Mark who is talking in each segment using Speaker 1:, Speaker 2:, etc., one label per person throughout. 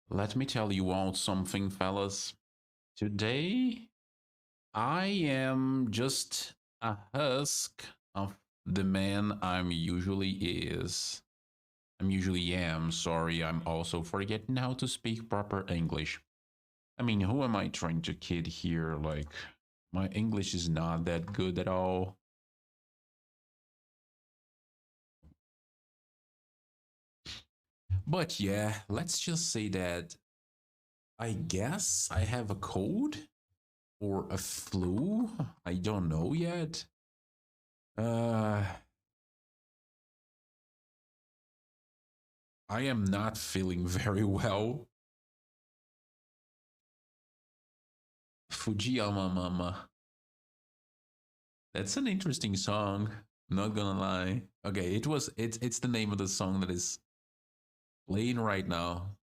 Speaker 1: Let me tell you all something, fellas. Today, I am just a husk of the man I'm usually is. I'm usually am. Sorry, I'm also forgetting how to speak proper English. I mean, who am I trying to kid here? Like, my English is not that good at all. But yeah, let's just say that I guess I have a cold or a flu. I don't know yet. Uh, I am not feeling very well. Fujiyama Mama. That's an interesting song. Not gonna lie. Okay, it's the name of the song that is playing right now.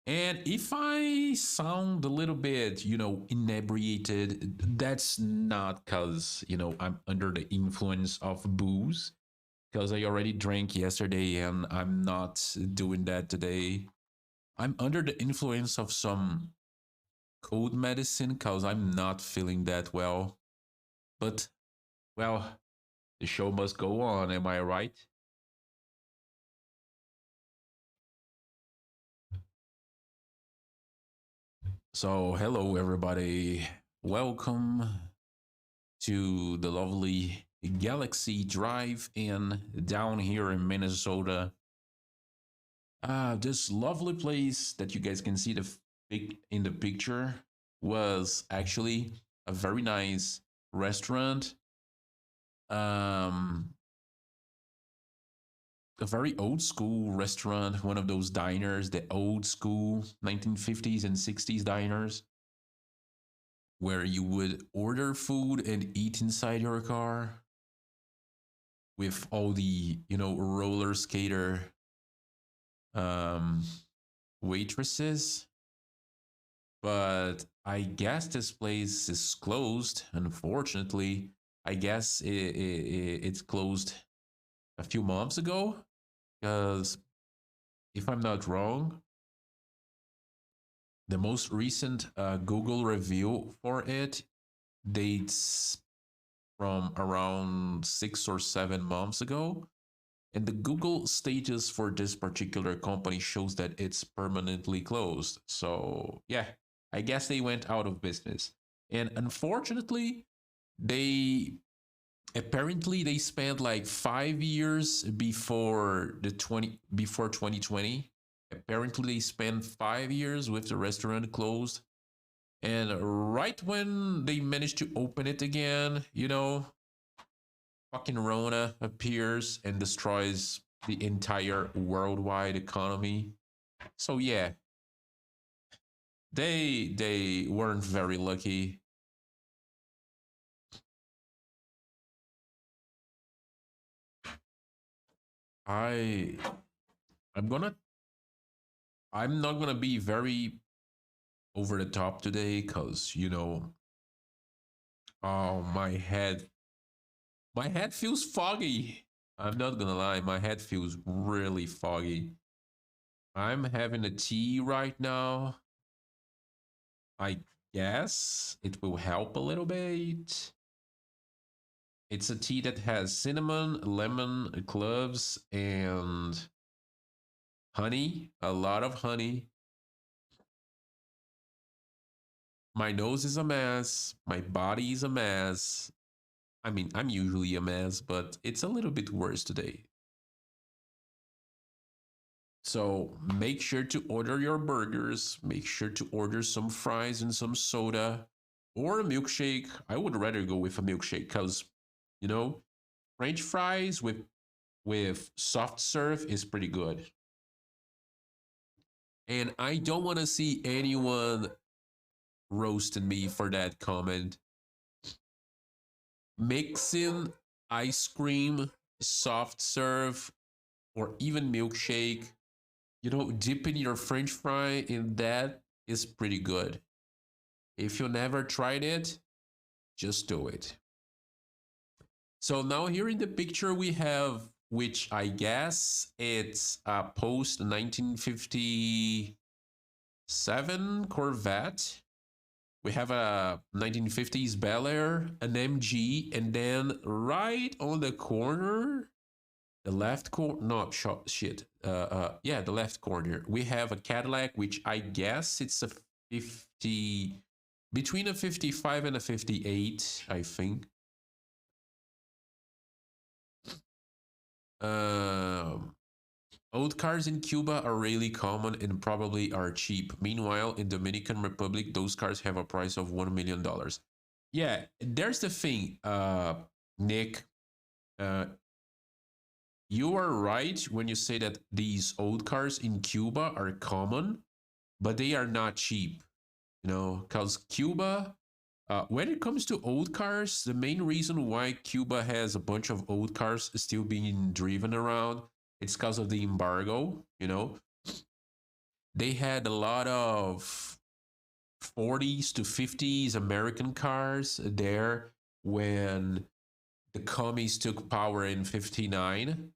Speaker 1: And if I sound a little bit, inebriated, that's not because, I'm under the influence of booze, because I already drank yesterday and I'm not doing that today. I'm under the influence of some cold medicine because I'm not feeling that well. But, well, the show must go on, am I right? So, hello, everybody. Welcome to the lovely Galaxy Drive In down here in Minnesota. This lovely place that you guys can see in the picture was actually a very nice restaurant. Um, a very old school restaurant, one of those diners, the old school 1950s and 60s diners, where you would order food and eat inside your car with all the, roller skater um, waitresses. But I guess this place is closed, unfortunately. I guess it's closed a few months ago because if I'm not wrong, the most recent Google review for it dates from around 6 or 7 months ago. And the Google status for this particular company shows that it's permanently closed. So, yeah, I guess they went out of business. And unfortunately, they they spent like 5 years before 2020. Apparently, they spent 5 years with the restaurant closed. And right when they managed to open it again, fucking Rona appears and destroys the entire worldwide economy. So yeah, they weren't very lucky. I I'm gonna I'm not gonna be very over the top today because oh my head feels foggy. I'm not gonna lie, my head feels really foggy. I'm having a tea right now. I guess it will help a little bit. It's a tea that has cinnamon, lemon, cloves, and honey. A lot of honey. My nose is a mess. My body is a mess. I mean, I'm usually a mess, but it's a little bit worse today. So make sure to order your burgers. Make sure to order some fries and some soda or a milkshake. I would rather go with a milkshake because, you know, French fries with soft serve is pretty good. And I don't want to see anyone roasting me for that comment. Mixing ice cream, soft serve, or even milkshake, dipping your French fry in that is pretty good. If you never tried it, just do it. So now here in the picture we have, which I guess it's post 1950. 7 Corvette. We have a 1950s Bel Air, an MG, and then right on the corner, the left corner, no, shit. Yeah, the left corner. We have a Cadillac, which I guess it's a 50, between a 55 and a 58, I think. Um, Old cars in Cuba are really common and probably are cheap. Meanwhile, in Dominican Republic, those cars have a price of $1 million. Yeah, there's the thing, Nick. Uh, you are right when you say that these old cars in Cuba are common, but they are not cheap. You know, because Cuba, when it comes to old cars, the main reason why Cuba has a bunch of old cars still being driven around, it's because of the embargo. You know, they had a lot of 40s to 50s American cars there when the commies took power in 59.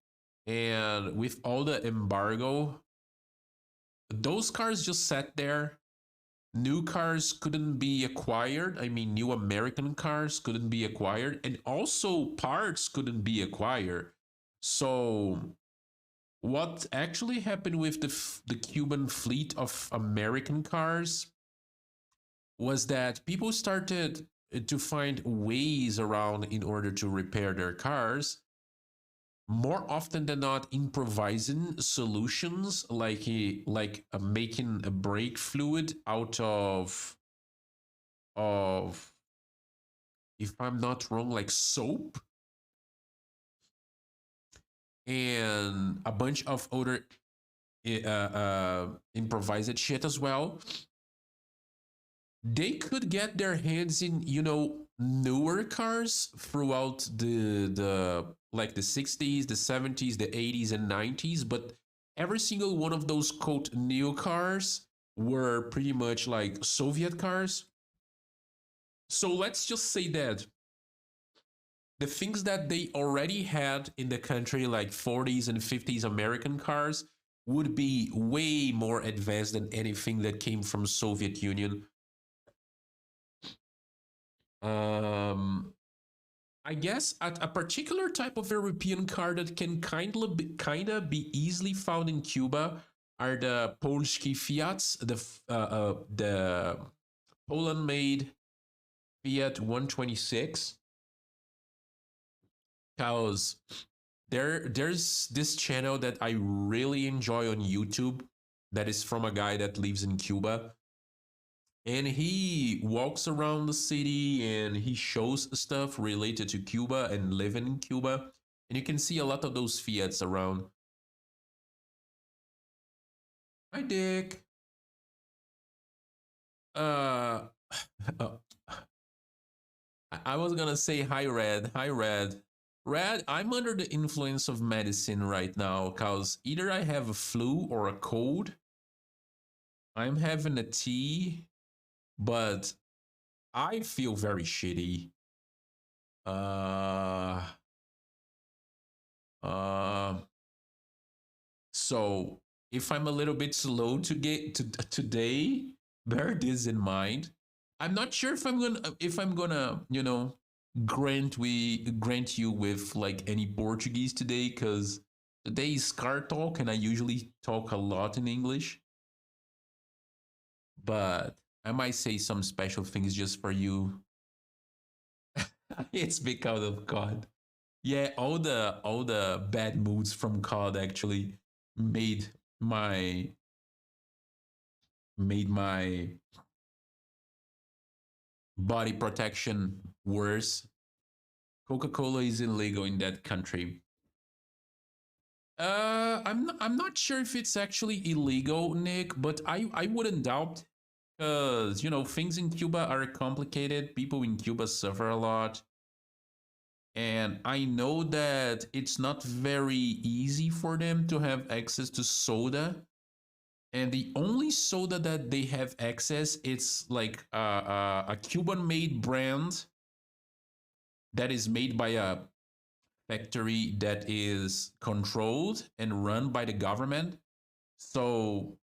Speaker 1: And with all the embargo, those cars just sat there. New cars couldn't be acquired. I mean, new American cars couldn't be acquired. And also, parts couldn't be acquired. So, what actually happened with the Cuban fleet of American cars was that people started to find ways around in order to repair their cars, more often than not improvising solutions like making a brake fluid out of, if I'm not wrong, like soap, and a bunch of other improvised shit as well. They could get their hands in, newer cars throughout the like the 60s, the 70s, the 80s and 90s, but every single one of those quote new cars were pretty much like Soviet cars. So let's just say that the things that they already had in the country, like 40s and 50s American cars, would be way more advanced than anything that came from Soviet Union. Um, I guess a particular type of European car that can kind of be easily found in Cuba are the Polski Fiats, the Poland-made Fiat 126. Cause there's this channel that I really enjoy on YouTube that is from a guy that lives in Cuba, and he walks around the city and he shows stuff related to Cuba and living in Cuba, and you can see a lot of those Fiats around. Hi, Dick. Uh, I was gonna say hi, Red. Hi, Red. Red, I'm under the influence of medicine right now because either I have a flu or a cold. I'm having a tea, but I feel very shitty. Uh, uh, so if I'm a little bit slow to get to today, bear this in mind. I'm not sure if I'm gonna grant you with like any Portuguese today, because today is car talk and I usually talk a lot in English, but I might say some special things just for you. It's because of God. Yeah, all the bad moods from COD actually made my made my body protection worse. Coca-Cola is illegal in that country. I'm not sure if it's actually illegal, Nick, but I wouldn't doubt, because things in Cuba are complicated. People in Cuba suffer a lot, and I know that it's not very easy for them to have access to soda. And the only soda that they have access, it's like a Cuban-made brand that is made by a factory that is controlled and run by the government. So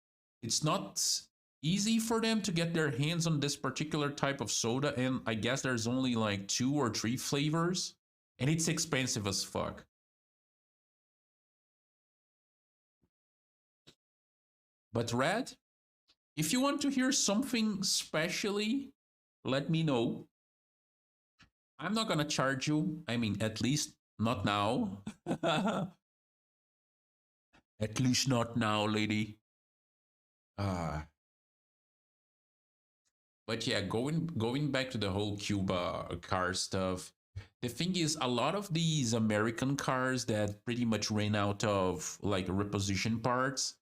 Speaker 1: it's not easy for them to get their hands on this particular type of soda, and I guess there's only like 2 or 3 flavors, and it's expensive as fuck. But Red, if you want to hear something specially, let me know. I'm not gonna charge you. I mean, at least not now. At least not now, lady. Uh but yeah, going back to the whole Cuba car stuff. The thing is, a lot of these American cars that pretty much ran out of like reposition parts,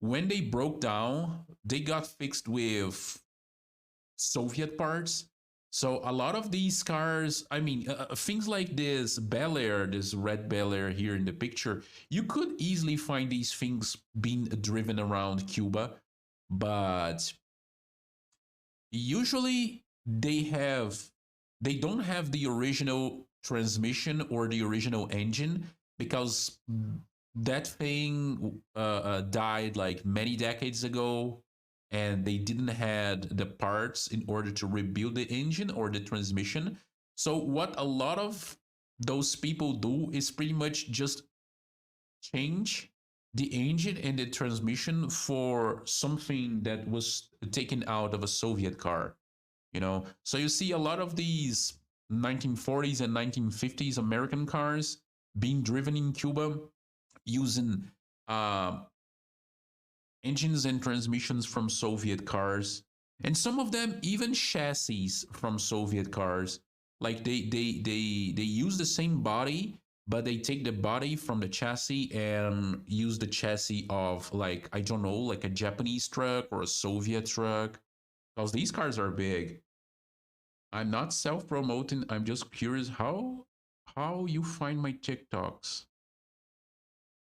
Speaker 1: when they broke down, they got fixed with Soviet parts. So a lot of these cars, I mean, things like this Bel Air, this red Bel Air here in the picture, you could easily find these things being driven around Cuba, but usually they don't have the original transmission or the original engine because that thing died like many decades ago, and they didn't had the parts in order to rebuild the engine or the transmission. So what a lot of those people do is pretty much just change the engine and the transmission for something that was taken out of a Soviet car, you know? So you see a lot of these 1940s and 1950s American cars being driven in Cuba using uh, engines and transmissions from Soviet cars, and some of them even chassis from Soviet cars. Like they use the same body, but they take the body from the chassis and use the chassis of, like, I don't know, like a Japanese truck or a Soviet truck, because these cars are big. I'm not self-promoting. I'm just curious how you find my TikToks.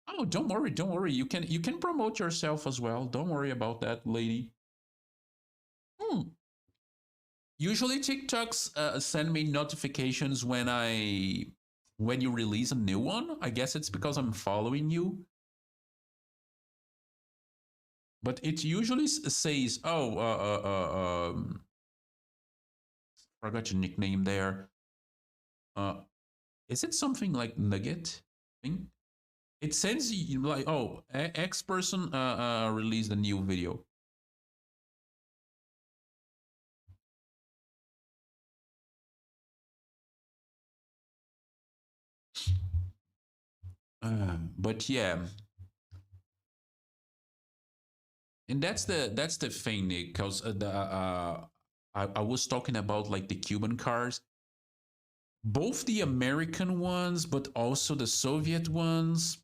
Speaker 1: Oh, don't worry, don't worry. You can promote yourself as well. Don't worry about that, lady. Hmm. Usually TikToks send me notifications when you release a new one. I guess it's because I'm following you. But it usually says, "Oh, forgot your nickname there. Uh, is it something like Nugget thing?" It sends you like, "Oh, X person released a new video." But yeah, and that's the thing, Nick, because I was talking about like the Cuban cars, both the American ones, but also the Soviet ones.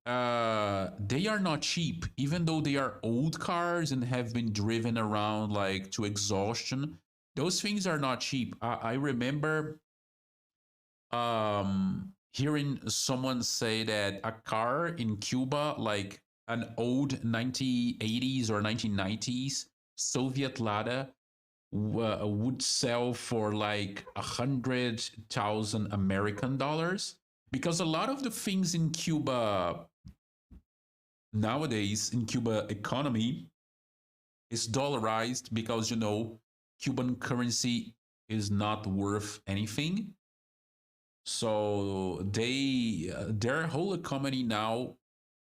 Speaker 1: They are not cheap, even though they are old cars and have been driven around like to exhaustion. Those things are not cheap. I remember hearing someone say that a car in Cuba, like an old 1980s or 1990s Soviet Lada, would sell for like 100,000 American dollars, because a lot of the things in Cuba nowadays, in Cuba economy, is dollarized, because Cuban currency is not worth anything. So their whole economy now,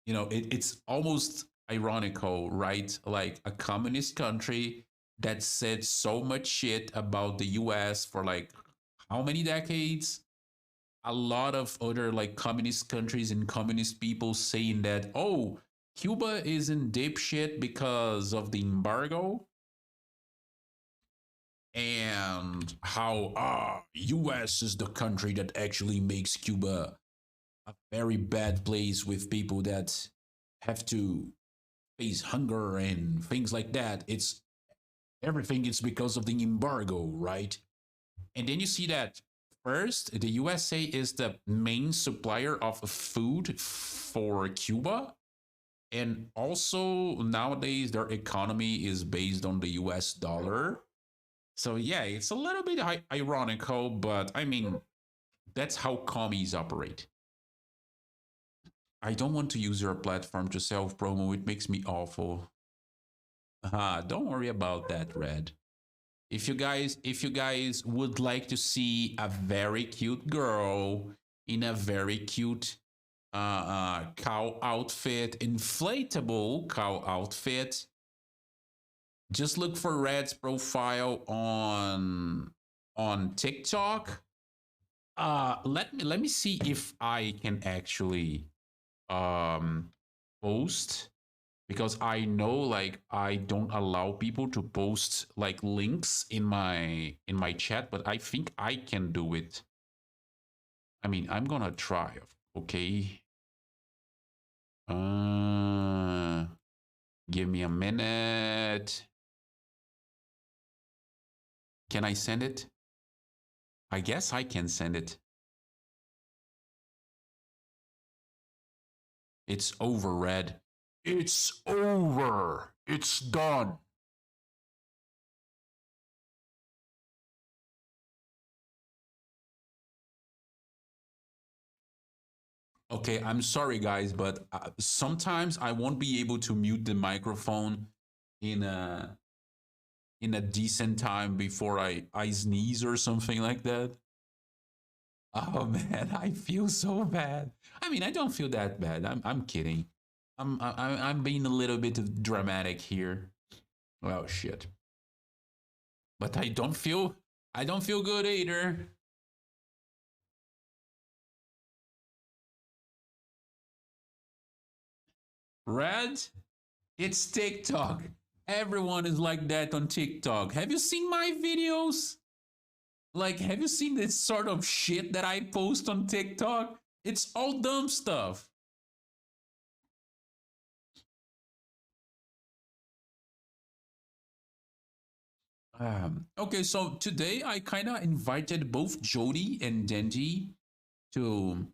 Speaker 1: it's almost ironical, right? Like a communist country that said so much shit about the US for like how many decades? A lot of other like communist countries and communist people saying that, oh, Cuba is in deep shit because of the embargo, and how US is the country that actually makes Cuba a very bad place with people that have to face hunger and things like that. It's everything is because of the embargo, right? And then you see that first, the USA is the main supplier of food for Cuba. And also nowadays their economy is based on the US dollar. So yeah, it's a little bit ironical, but I mean, that's how commies operate. I don't want to use your platform to self promo. It makes me awful. Don't worry about that, Red. If you guys would like to see a very cute girl in a very cute cow outfit, inflatable cow outfit, just look for Red's profile on TikTok. Let me see if I can actually um post, because I know like I don't allow people to post like links in my chat, but I think I can do it. I mean, I'm gonna try. Okay. Uh, Give me a minute. Can I send it? I guess I can send it. It's over, Red. It's over. It's done. Okay, I'm sorry, guys, but sometimes I won't be able to mute the microphone in a decent time before I sneeze or something like that. Oh man, I feel so bad. I mean, I don't feel that bad. I'm kidding. I'm being a little bit dramatic here. Oh shit. But I don't feel good either. Red, it's TikTok. Everyone is like that on TikTok. Have you seen my videos? Like, have you seen this sort of shit that I post on TikTok? It's all dumb stuff. Okay, so today I kind of invited both Jody and Denji to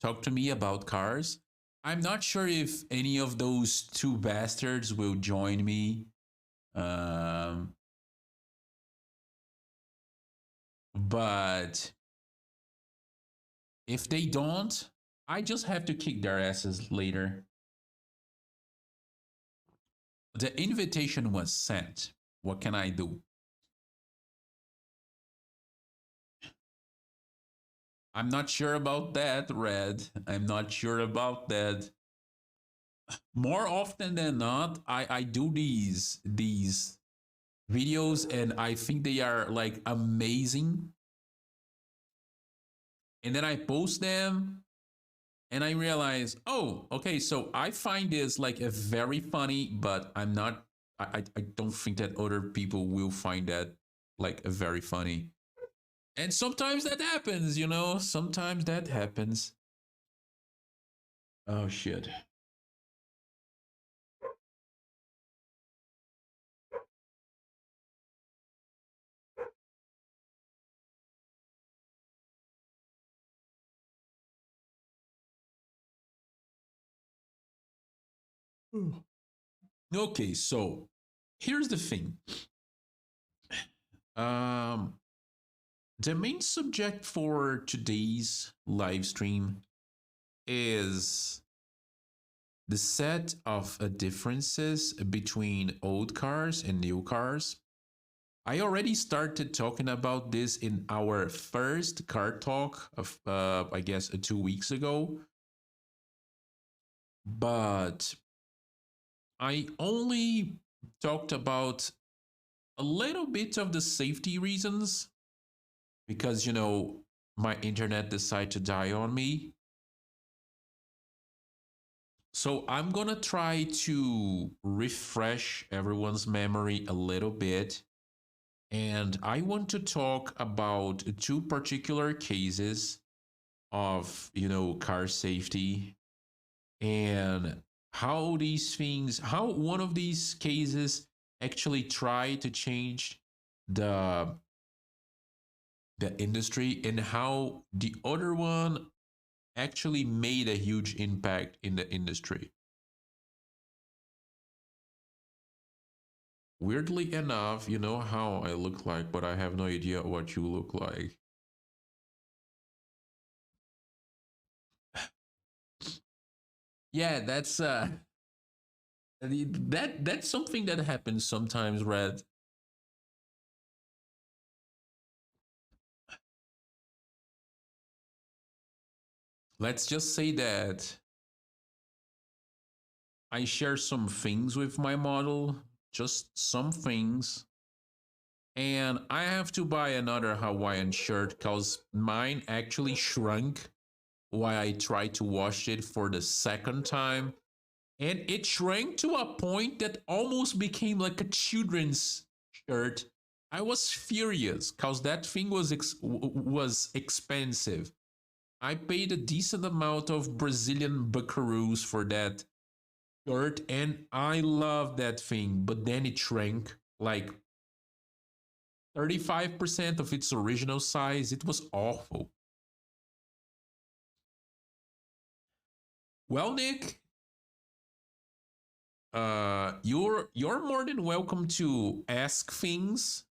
Speaker 1: talk to me about cars. I'm not sure if any of those two bastards will join me. Um, but if they don't, I just have to kick their asses later. The invitation was sent. What can I do? I'm not sure about that, Red. I'm not sure about that. More often than not, I do these videos and I think they are like amazing. And then I post them and I realize, oh, okay, so I find this like a very funny, but I don't think that other people will find that like a very funny. And sometimes that happens, sometimes that happens. Oh shit. Okay, so here's the thing. Um, the main subject for today's live stream is the set of differences between old cars and new cars. I already started talking about this in our first car talk of, I guess, 2 weeks ago. But I only talked about a little bit of the safety reasons because, my internet decided to die on me. So I'm going to try to refresh everyone's memory a little bit. And I want to talk about two particular cases of, car safety and how one of these cases actually try to change the the industry and how the other one actually made a huge impact in the industry. Weirdly enough, you know how I look like, but I have no idea what you look like. Yeah, That's something that happens sometimes, Red. Let's just say that I share some things with my model, just some things, and I have to buy another Hawaiian shirt because mine actually shrunk while I tried to wash it for the second time. And it shrank to a point that almost became like a children's shirt. I was furious because that thing was expensive. I paid a decent amount of Brazilian buckaroos for that shirt, and I love that thing. But then it shrank like 35% of its original size. It was awful. Well, Nick, you're more than welcome to ask things.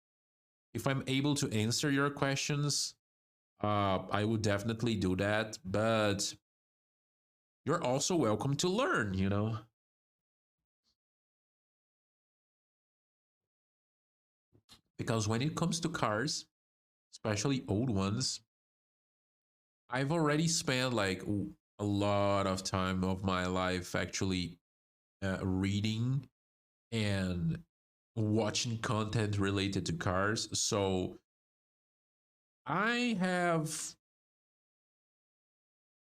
Speaker 1: If I'm able to answer your questions, I would definitely do that. But you're also welcome to learn, you know? Because when it comes to cars, especially old ones, I've already spent like a lot of time of my life actually reading and watching content related to cars. So I have,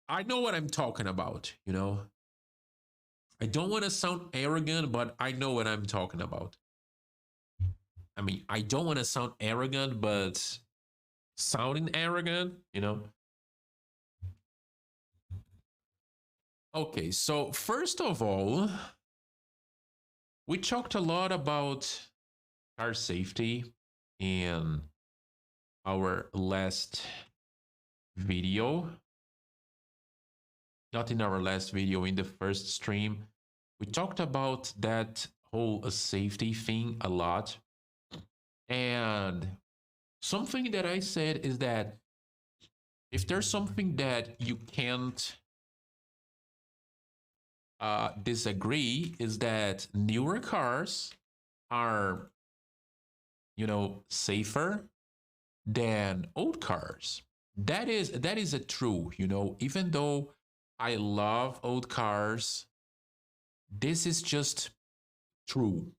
Speaker 1: I know what I'm talking about, you know? I don't want to sound arrogant, but I know what I'm talking about. I mean, I don't want to sound arrogant, but sounding arrogant, you know? Okay, so first of all, we talked a lot about car safety in our last video. Not in our last video, in the first stream. We talked about that whole safety thing a lot. And something that I said is that if there's something that you can't disagree, is that newer cars are, you know, safer than old cars. That is a true, you know, even though I love old cars, this is just true.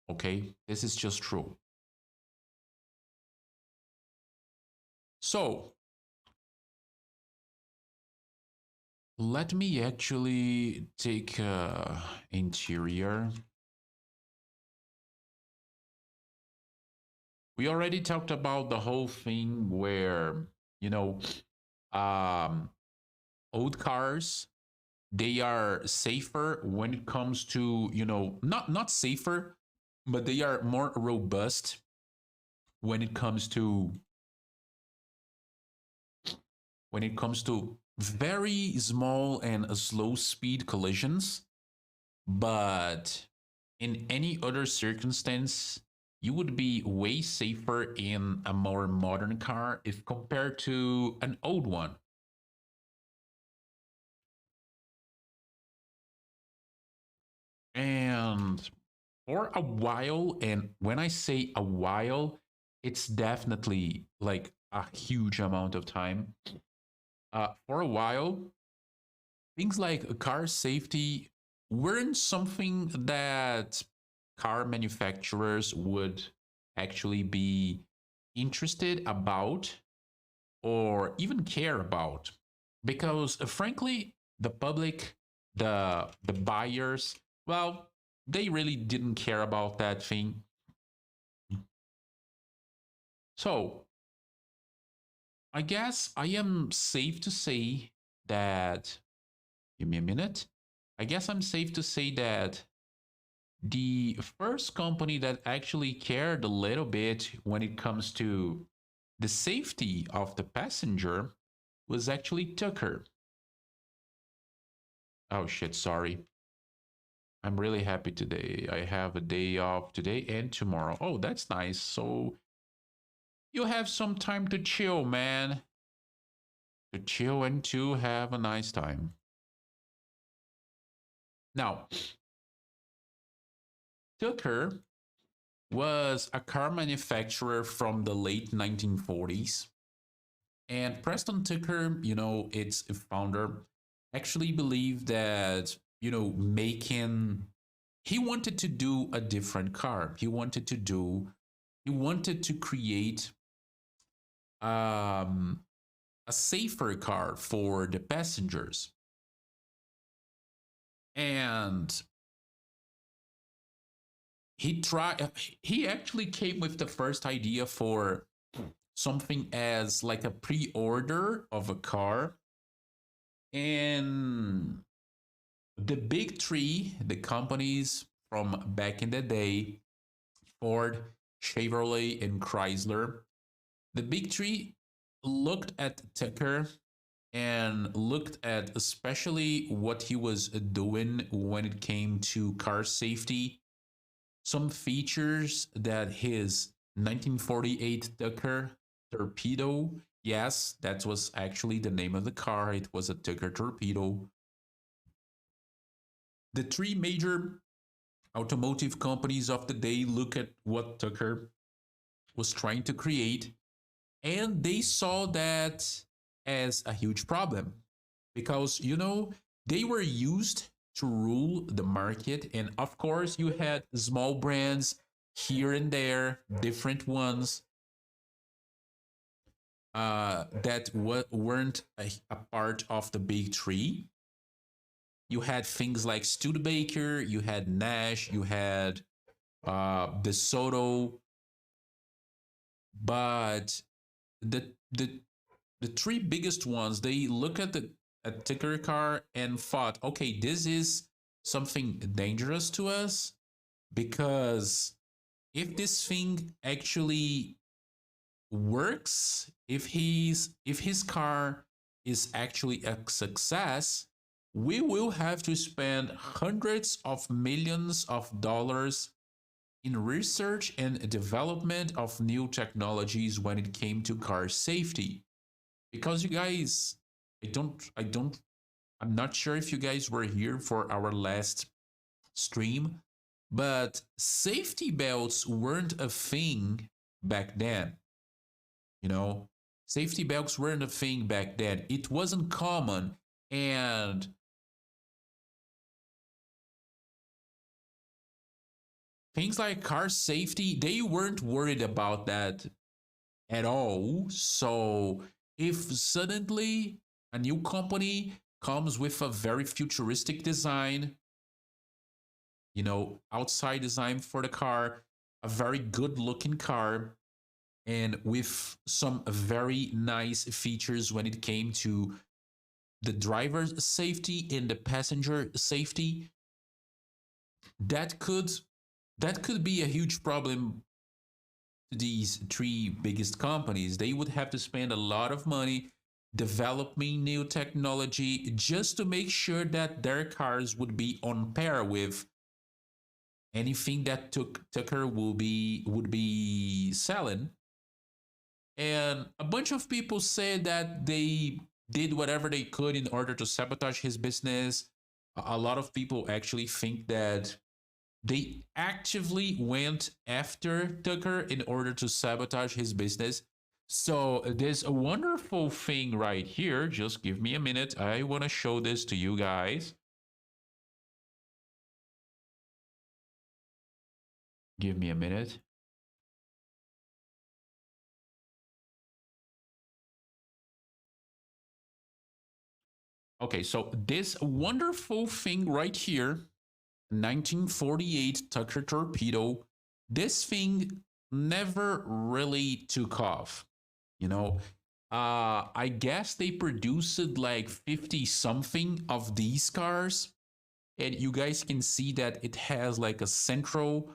Speaker 1: Okay? This is just true. So, let me actually take interior. We already talked about the whole thing where, you know, um, old cars, they are safer when it comes to, you know, not safer, but they are more robust when it comes to very small and slow speed collisions. But in any other circumstance, you would be way safer in a more modern car if compared to an old one. And for a while, and when I say a while, it's definitely like a huge amount of time. For a while, things like car safety weren't something that car manufacturers would actually be interested about or even care about because frankly the public, the buyers, well, they really didn't care about that thing. So I guess I am safe to say that, give me a minute, I guess I'm safe to say that the first company that actually cared a little bit when it comes to the safety of the passenger was actually Tucker. Oh shit, sorry. I'm really happy today. I have a day off today and tomorrow. Oh, that's nice. So you have some time to chill, man. To chill and to have a nice time. Now, Tucker was a car manufacturer from the late 1940s. And Preston Tucker, its founder, actually believed that, making, he wanted to do a different car. He wanted to create um, a safer car for the passengers. And he actually came with the first idea for something as like a pre-order of a car. And the big three, the companies from back in the day, Ford, Chevrolet, and Chrysler, the big three looked at Tucker and looked at especially what he was doing when it came to car safety. Some features that his 1948 Tucker Torpedo, yes, that was actually the name of the car. It was a Tucker Torpedo. The three major automotive companies of the day look at what Tucker was trying to create, and they saw that as a huge problem because, they were used to rule the market. And of course, you had small brands here and there, different ones that weren't a part of the big three. You had things like Studebaker, you had Nash, you had DeSoto, but the the the three biggest ones, they look at the Ticker car and thought, okay, this is something dangerous to us because if this thing actually works, if his car is actually a success, we will have to spend hundreds of millions of dollars in research and development of new technologies when it came to car safety. Because you guys, I'm not sure if you guys were here for our last stream, but safety belts weren't a thing back then. You know, safety belts weren't a thing back then. It wasn't common. And things like car safety, they weren't worried about that at all. So if suddenly a new company comes with a very futuristic design, outside design for the car, a very good looking car, and with some very nice features when it came to the driver's safety and the passenger safety, that could be a huge problem to these three biggest companies. They would have to spend a lot of money developing new technology just to make sure that their cars would be on par with anything that Tucker would be selling. And a bunch of people said that they did whatever they could in order to sabotage his business. A lot of people actually think that they actively went after Tucker in order to sabotage his business. So there's a wonderful thing right here. Just give me a minute. I want to show this to you guys. Give me a minute. Okay, so this wonderful thing right here, 1948 Tucker Torpedo, this thing never really took off. I guess they produced like 50 something of these cars. And you guys can see that it has like a central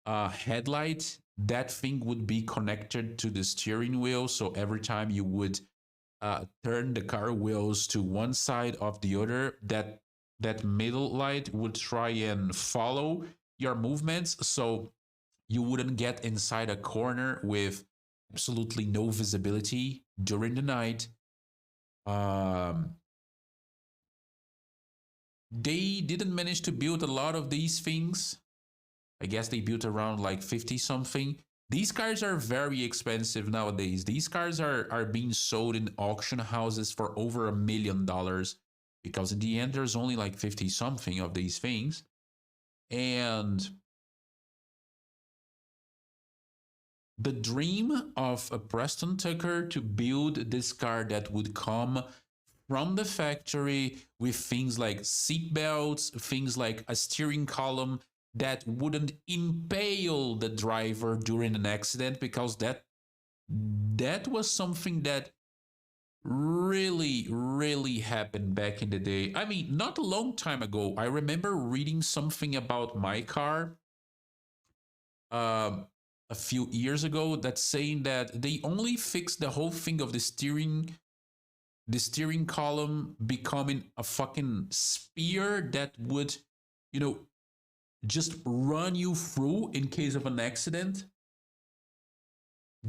Speaker 1: headlight. That thing would be connected to the steering wheel. So every time you would turn the car wheels to one side of the other, that middle light would try and follow your movements, so you wouldn't get inside a corner with absolutely no visibility during the night. They didn't manage to build a lot of these things, I guess they built around like 50 something. These cars are very expensive nowadays. These cars are being sold in auction houses for over $1 million because in the end there's only like 50 something of these things. And the dream of a Preston Tucker to build this car that would come from the factory with things like seat belts, things like a steering column that wouldn't impale the driver during an accident, because that was something that really happened back in the day. I mean, not a long time ago. I remember reading something about my car a few years ago that's saying that they only fixed the whole thing of the steering column becoming a fucking spear that would, you know, just run you through in case of an accident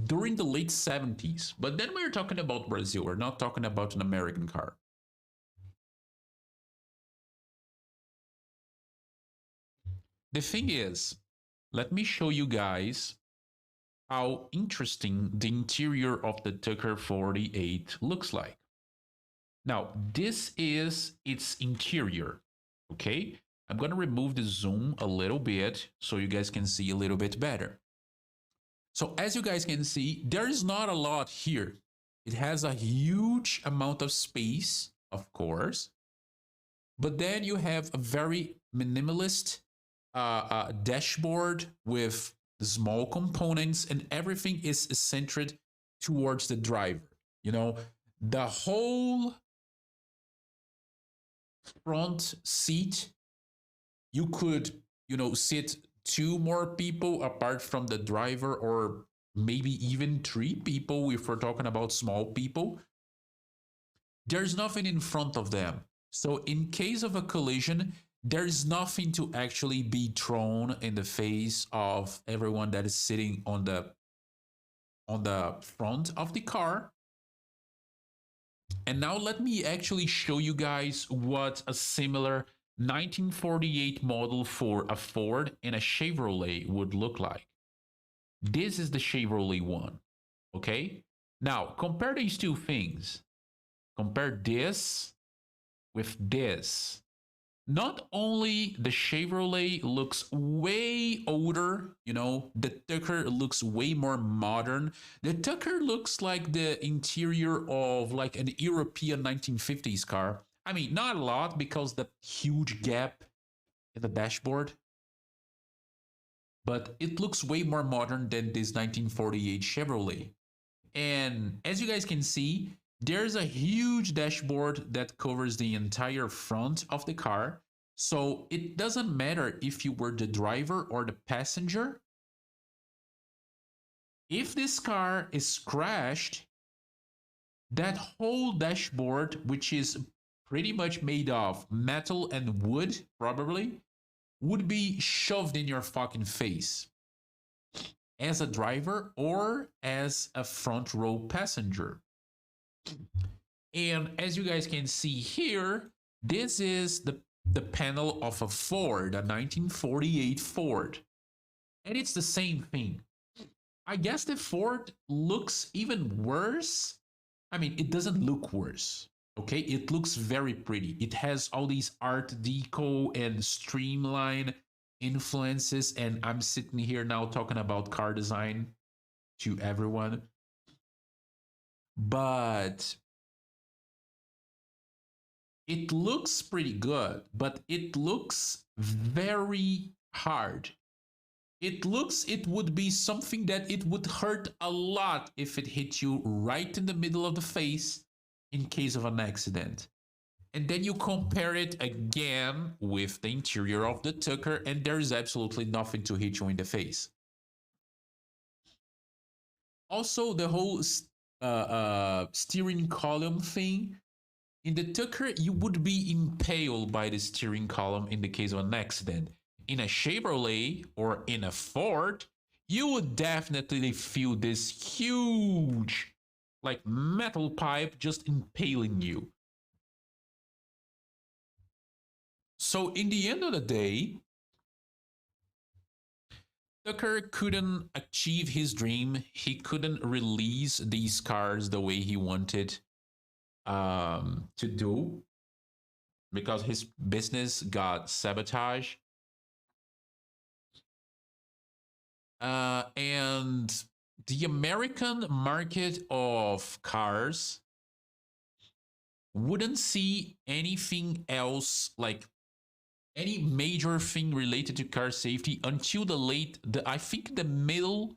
Speaker 1: during the late 70s. But then we're talking about Brazil. We're not talking about an American car. The thing is, let me show you guys how interesting the interior of the Tucker 48 looks like. Now, this is its interior, okay? I'm going to remove the zoom a little bit so you guys can see a little bit better. So as you guys can see, there is not a lot here. It has a huge amount of space, of course, but then you have a very minimalist dashboard with small components, and everything is centered towards the driver. You know, the whole front seat, you could, you know, sit two more people apart from the driver, or maybe even three people if we're talking about small people. There's nothing in front of them. So in case of a collision, there's nothing to actually be thrown in the face of everyone that is sitting on the front of the car. And now let me actually show you guys what a similar 1948 model for a Ford and a Chevrolet would look like. This is the Chevrolet one, okay? Now, compare these two things. Compare this with this. Not only the Chevrolet looks way older, you know, the Tucker looks way more modern. The Tucker looks like the interior of like an European 1950s car. I mean, not a lot because the huge gap in the dashboard, but it looks way more modern than this 1948 Chevrolet. And as you guys can see, there's a huge dashboard that covers the entire front of the car. So it doesn't matter if you were the driver or the passenger. If this car is crashed, that whole dashboard, which is pretty much made of metal and wood, probably, would be shoved in your fucking face as a driver or as a front row passenger. And as you guys can see here, this is the panel of a Ford, a 1948 Ford. And it's the same thing. I guess the Ford looks even worse. I mean, it doesn't look worse, okay? It looks very pretty. It has all these Art Deco and streamline influences. And I'm sitting here now talking about car design to everyone. But it looks pretty good, but it looks very hard. It would be something that it would hurt a lot if it hit you right in the middle of the face in case of an accident. And then you compare it again with the interior of the Tucker, and there's absolutely nothing to hit you in the face. Also, the whole steering column thing. In the Tucker, you would be impaled by the steering column in the case of an accident. In a Chevrolet or in a Ford, you would definitely feel this huge, like, metal pipe just impaling you. So in the end of the day, Tucker couldn't achieve his dream. He couldn't release these cars the way he wanted to do because his business got sabotaged. And the American market of cars wouldn't see anything else like any major thing related to car safety until I think the mid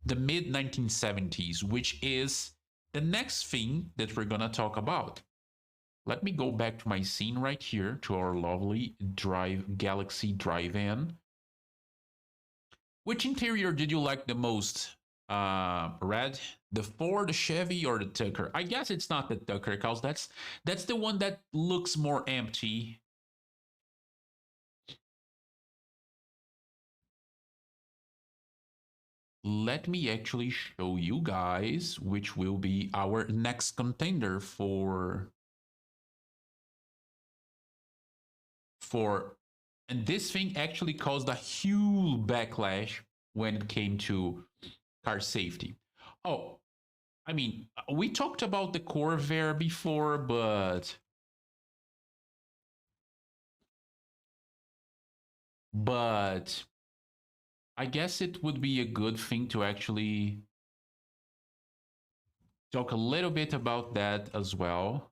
Speaker 1: 1970s, which is the next thing that we're gonna talk about. Let me go back to my scene right here to our lovely Galaxy Drive-In. Which interior did you like the most, Red? The Ford, the Chevy, or the Tucker? I guess it's not the Tucker, because that's the one that looks more empty. Let me actually show you guys which will be our next contender for and this thing actually caused a huge backlash when it came to car safety. Oh, I mean, we talked about the Corvair before, but I guess it would be a good thing to actually talk a little bit about that as well.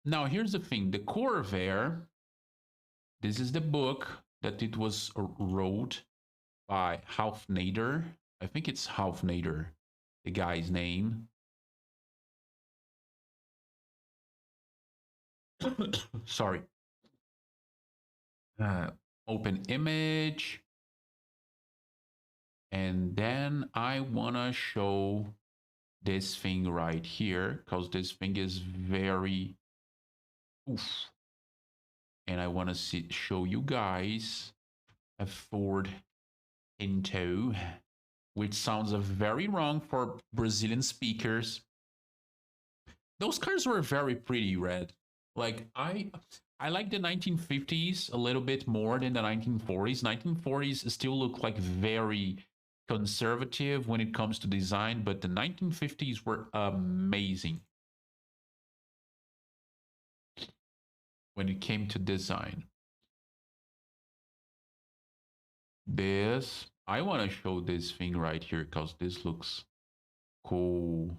Speaker 1: Now, here's the thing. The Corvair, this is the book that it was wrote by Nader. I think it's Nader, the guy's name. Sorry. Open image. And then I want to show this thing right here because this thing is very oof. And I want to show you guys a Ford Pinto, which sounds very wrong for Brazilian speakers. Those cars were very pretty, Red. Like I like the 1950s a little bit more than the 1940s. 1940s still look like very conservative when it comes to design, but the 1950s were amazing when it came to design. This, I want to show this thing right here because this looks cool.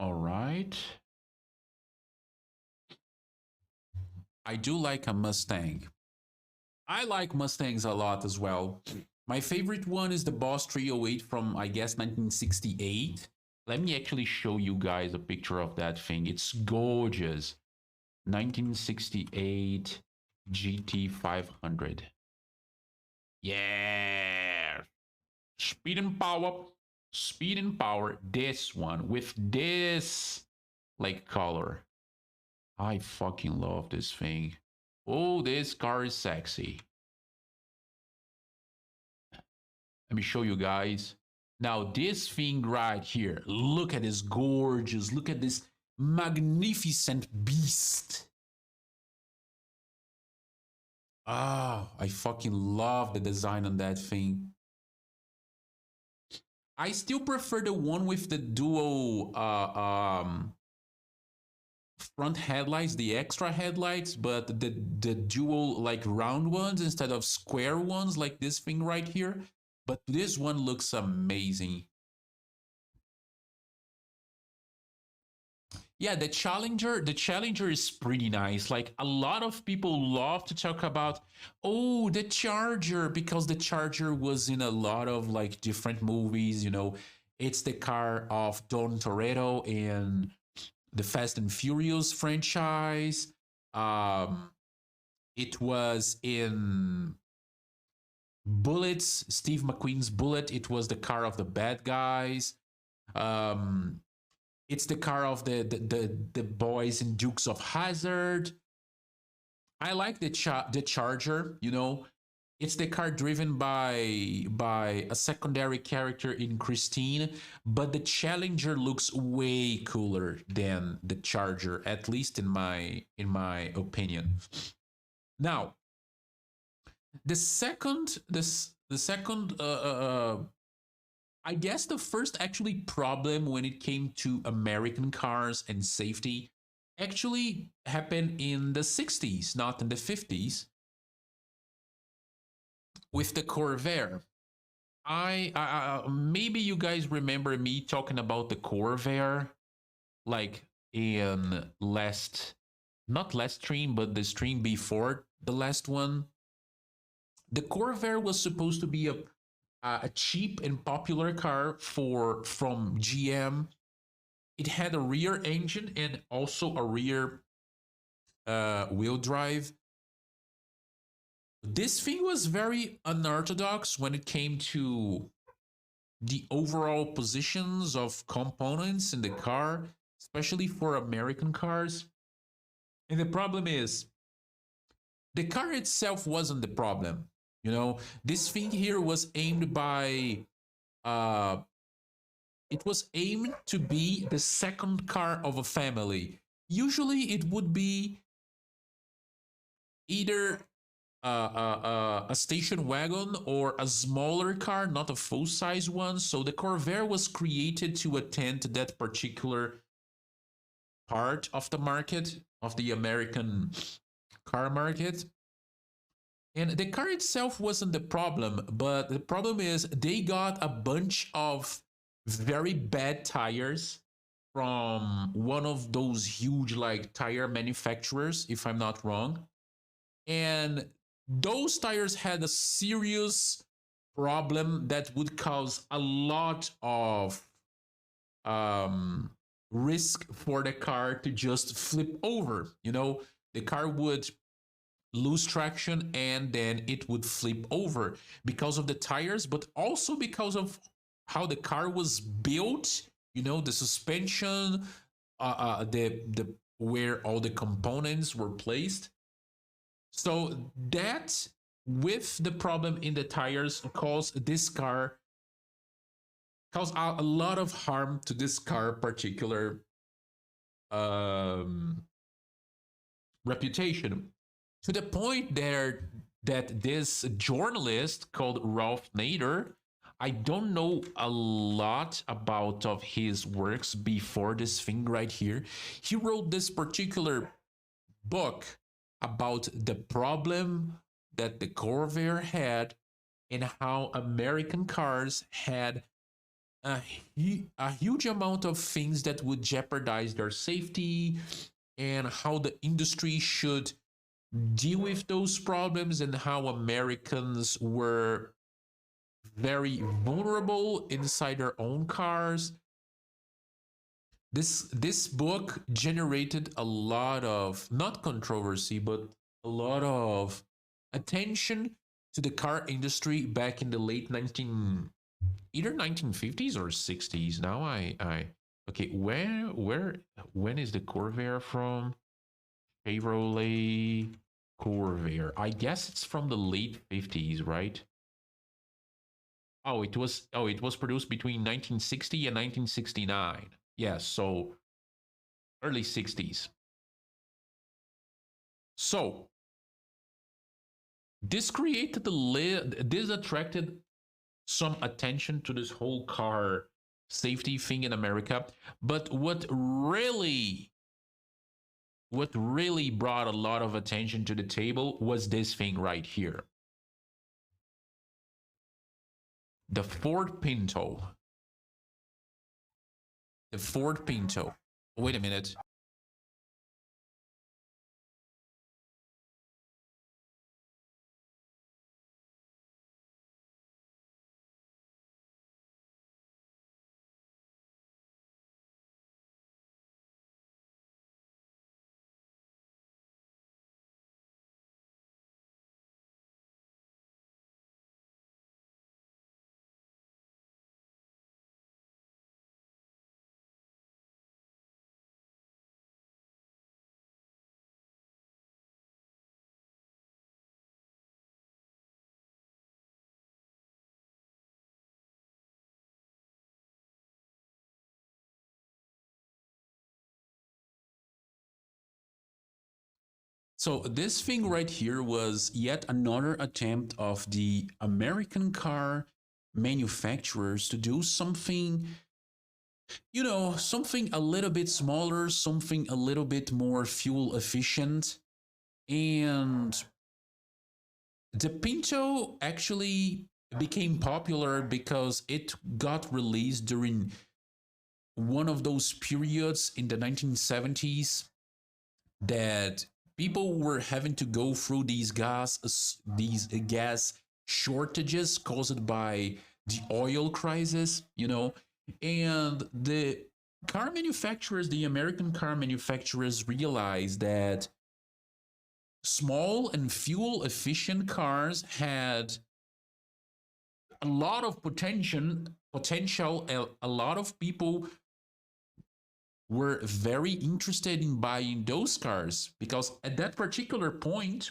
Speaker 1: All right. I do like a Mustang. I like Mustangs a lot as well. My favorite one is the Boss 308 from, I guess, 1968. Let me actually show you guys a picture of that thing. It's gorgeous. 1968 GT 500. Yeah. Speed and power. Speed and power. This one with this like color. I fucking love this thing. Oh, this car is sexy. Let me show you guys. Now, this thing right here, look at this gorgeous, look at this magnificent beast. Ah, I fucking love the design on that thing. I still prefer the one with the dual front headlights, the extra headlights, but the dual like round ones instead of square ones like this thing right here. But this one looks amazing. Yeah, the Challenger is pretty nice. Like a lot of people love to talk about, oh, the Charger, because the Charger was in a lot of like different movies, you know. It's the car of Don Toretto in the Fast and Furious franchise. It was in Bullets, Steve McQueen's Bullet. It was the car of the bad guys. It's the car of the boys in Dukes of Hazzard. I like the Charger. You know, It's the car driven by a secondary character in Christine, but the Challenger looks way cooler than the Charger, at least in my opinion. Now, the second, I guess the first actually problem when it came to American cars and safety actually happened in the 60s, not in the 50s, with the Corvair. Maybe you guys remember me talking about the Corvair, like in last, not last stream, but the stream before the last one. The Corvair was supposed to be a cheap and popular car for from GM. It had a rear engine and also a rear wheel drive. This thing was very unorthodox when it came to the overall positions of components in the car, especially for American cars. And the problem is, the car itself wasn't the problem. You know, this thing here was aimed by, uh, it was aimed to be the second car of a family. Usually it would be either a station wagon or a smaller car, not a full size one. So the Corvair was created to attend to that particular part of the market, of the American car market. And the car itself wasn't the problem, but the problem is they got a bunch of very bad tires from one of those huge like tire manufacturers, if I'm not wrong. And those tires had a serious problem that would cause a lot of um, risk for the car to just flip over. You know, the car would lose traction and then it would flip over because of the tires, but also because of how the car was built. You know, the suspension, the where all the components were placed. So that, with the problem in the tires, caused this car caused a lot of harm to this car particular um, reputation, to the point there that this journalist called Ralph Nader, I don't know a lot about of his works before this thing right here. He wrote this particular book about the problem that the Corvair had and how American cars had a huge amount of things that would jeopardize their safety, and how the industry should deal with those problems, and how Americans were very vulnerable inside their own cars. This book generated a lot of, not controversy, but a lot of attention to the car industry back in the late 19, either 1950s or 60s. Now I okay, where when is the Corvair from? Chevrolet Corvair. I guess it's from the late 50s, right? Oh, it was produced between 1960 and 1969. Yes, so early 60s. So this attracted some attention to this whole car safety thing in America. But what really brought a lot of attention to the table was this thing right here. The Ford Pinto. The Ford Pinto. Wait a minute. So this thing right here was yet another attempt of the American car manufacturers to do something, something a little bit smaller, something a little bit more fuel efficient. And the Pinto actually became popular because it got released during one of those periods in the 1970s that people were having to go through these gas shortages caused by the oil crisis, and the American car manufacturers realized that small and fuel efficient cars had a lot of potential. A lot of people were very interested in buying those cars because at that particular point,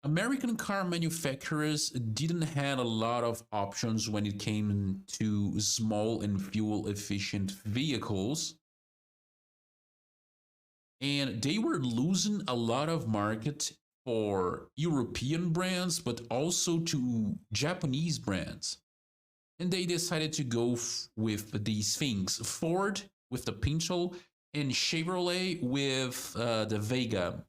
Speaker 1: American car manufacturers didn't have a lot of options when it came to small and fuel efficient vehicles. And they were losing a lot of market for European brands, but also to Japanese brands. And they decided to go with these things: Ford with the Pinto and Chevrolet with the Vega.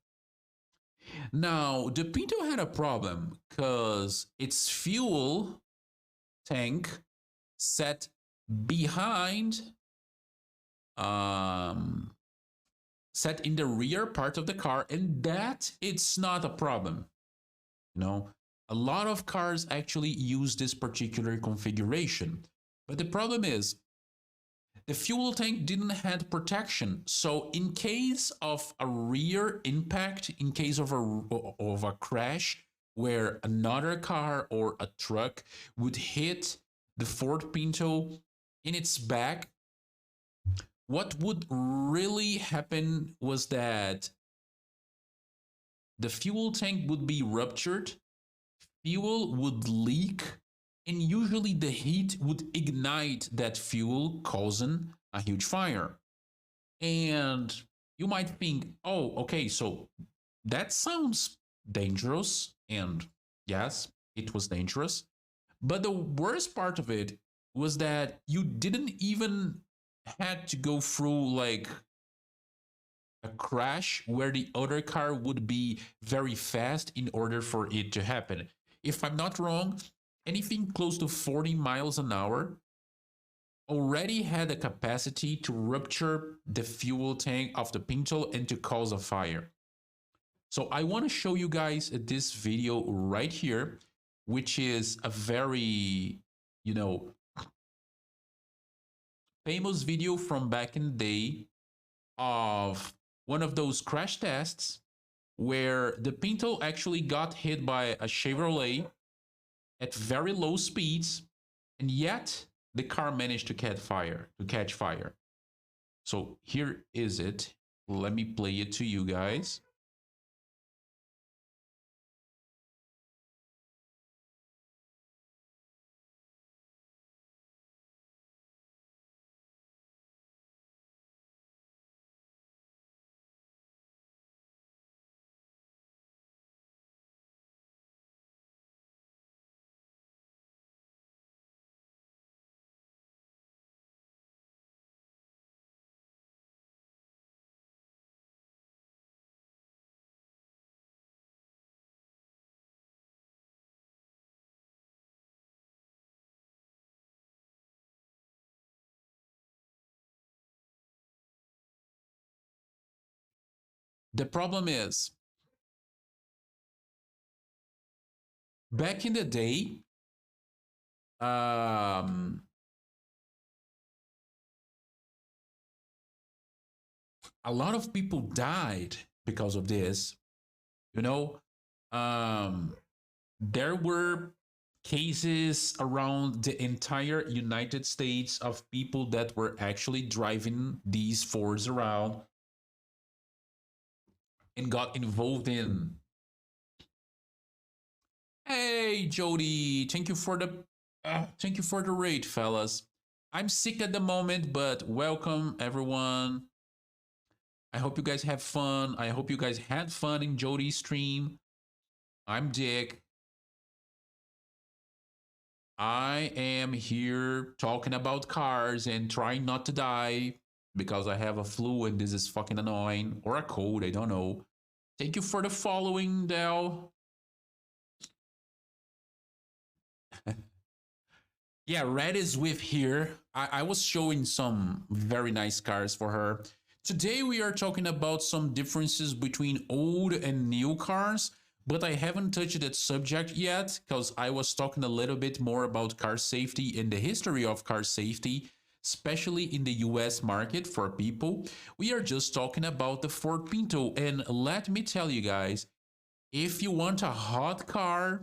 Speaker 1: Now, the Pinto had a problem because its fuel tank sat behind, sat in the rear part of the car, and that it's not a problem. A lot of cars actually use this particular configuration. But the problem is the fuel tank didn't have protection. So in case of a rear impact, in case of a crash where another car or a truck would hit the Ford Pinto in its back, what would really happen was that the fuel tank would be ruptured, fuel would leak, and usually the heat would ignite that fuel, causing a huge fire. And you might think, oh, okay, so that sounds dangerous. And yes, it was dangerous. But the worst part of it was that you didn't even had to go through like a crash where the other car would be very fast in order for it to happen. If I'm not wrong, anything close to 40 miles an hour already had the capacity to rupture the fuel tank of the Pinto and to cause a fire. So I want to show you guys this video right here, which is a very, famous video from back in the day of one of those crash tests where the Pinto actually got hit by a Chevrolet at very low speeds, and yet the car managed to catch fire. So here is it. Let me play it to you guys. The problem is, back in the day, a lot of people died because of this. There were cases around the entire United States of people that were actually driving these Fords around and got involved in. Hey, Jody, thank you for the raid, fellas. I'm sick at the moment, but welcome everyone. I hope you guys have fun. I hope you guys had fun in Jody's stream. I'm Dick. I am here talking about cars and trying not to die because I have a flu and this is fucking annoying. Or a cold, I don't know. Thank you for the following, Del. Yeah, Red is with here. I was showing some very nice cars for her. Today we are talking about some differences between old and new cars, but I haven't touched that subject yet because I was talking a little bit more about car safety and the history of car safety, especially in the US market for people. We are just talking about the Ford Pinto, and let me tell you guys, if you want a hot car,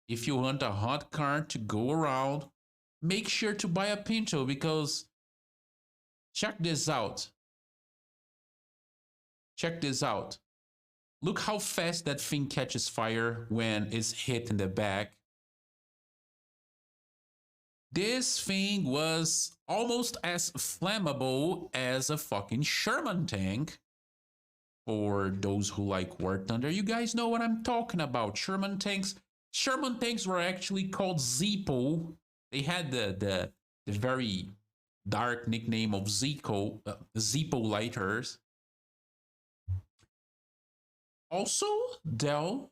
Speaker 1: if you want a hot car to go around, make sure to buy a Pinto because check this out. Check this out. Look how fast that thing catches fire when it's hit in the back. This thing was almost as flammable as a fucking Sherman tank. For those who like War Thunder, you guys know what I'm talking about. Sherman tanks. Sherman tanks were actually called Zippo. They had the very dark nickname of Zippo lighters. Also, Del,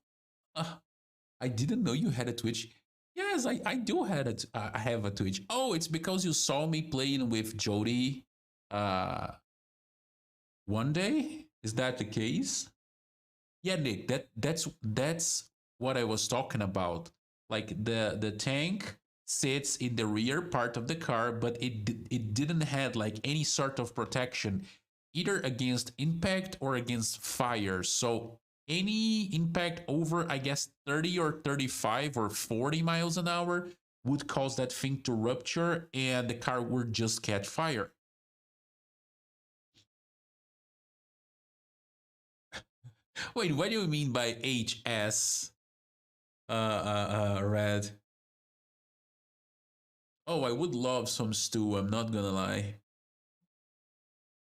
Speaker 1: I didn't know you had a Twitch. Yes, I do had it. I have a Twitch. Oh, it's because you saw me playing with Jody one day. Is that the case? Yeah, Nick. That's what I was talking about. Like the tank sits in the rear part of the car, but it didn't have like any sort of protection, either against impact or against fire. So any impact over, I guess, 30 or 35 or 40 miles an hour would cause that thing to rupture and the car would just catch fire. Wait, what do you mean by HS? Red. Oh, I would love some stew, I'm not gonna lie.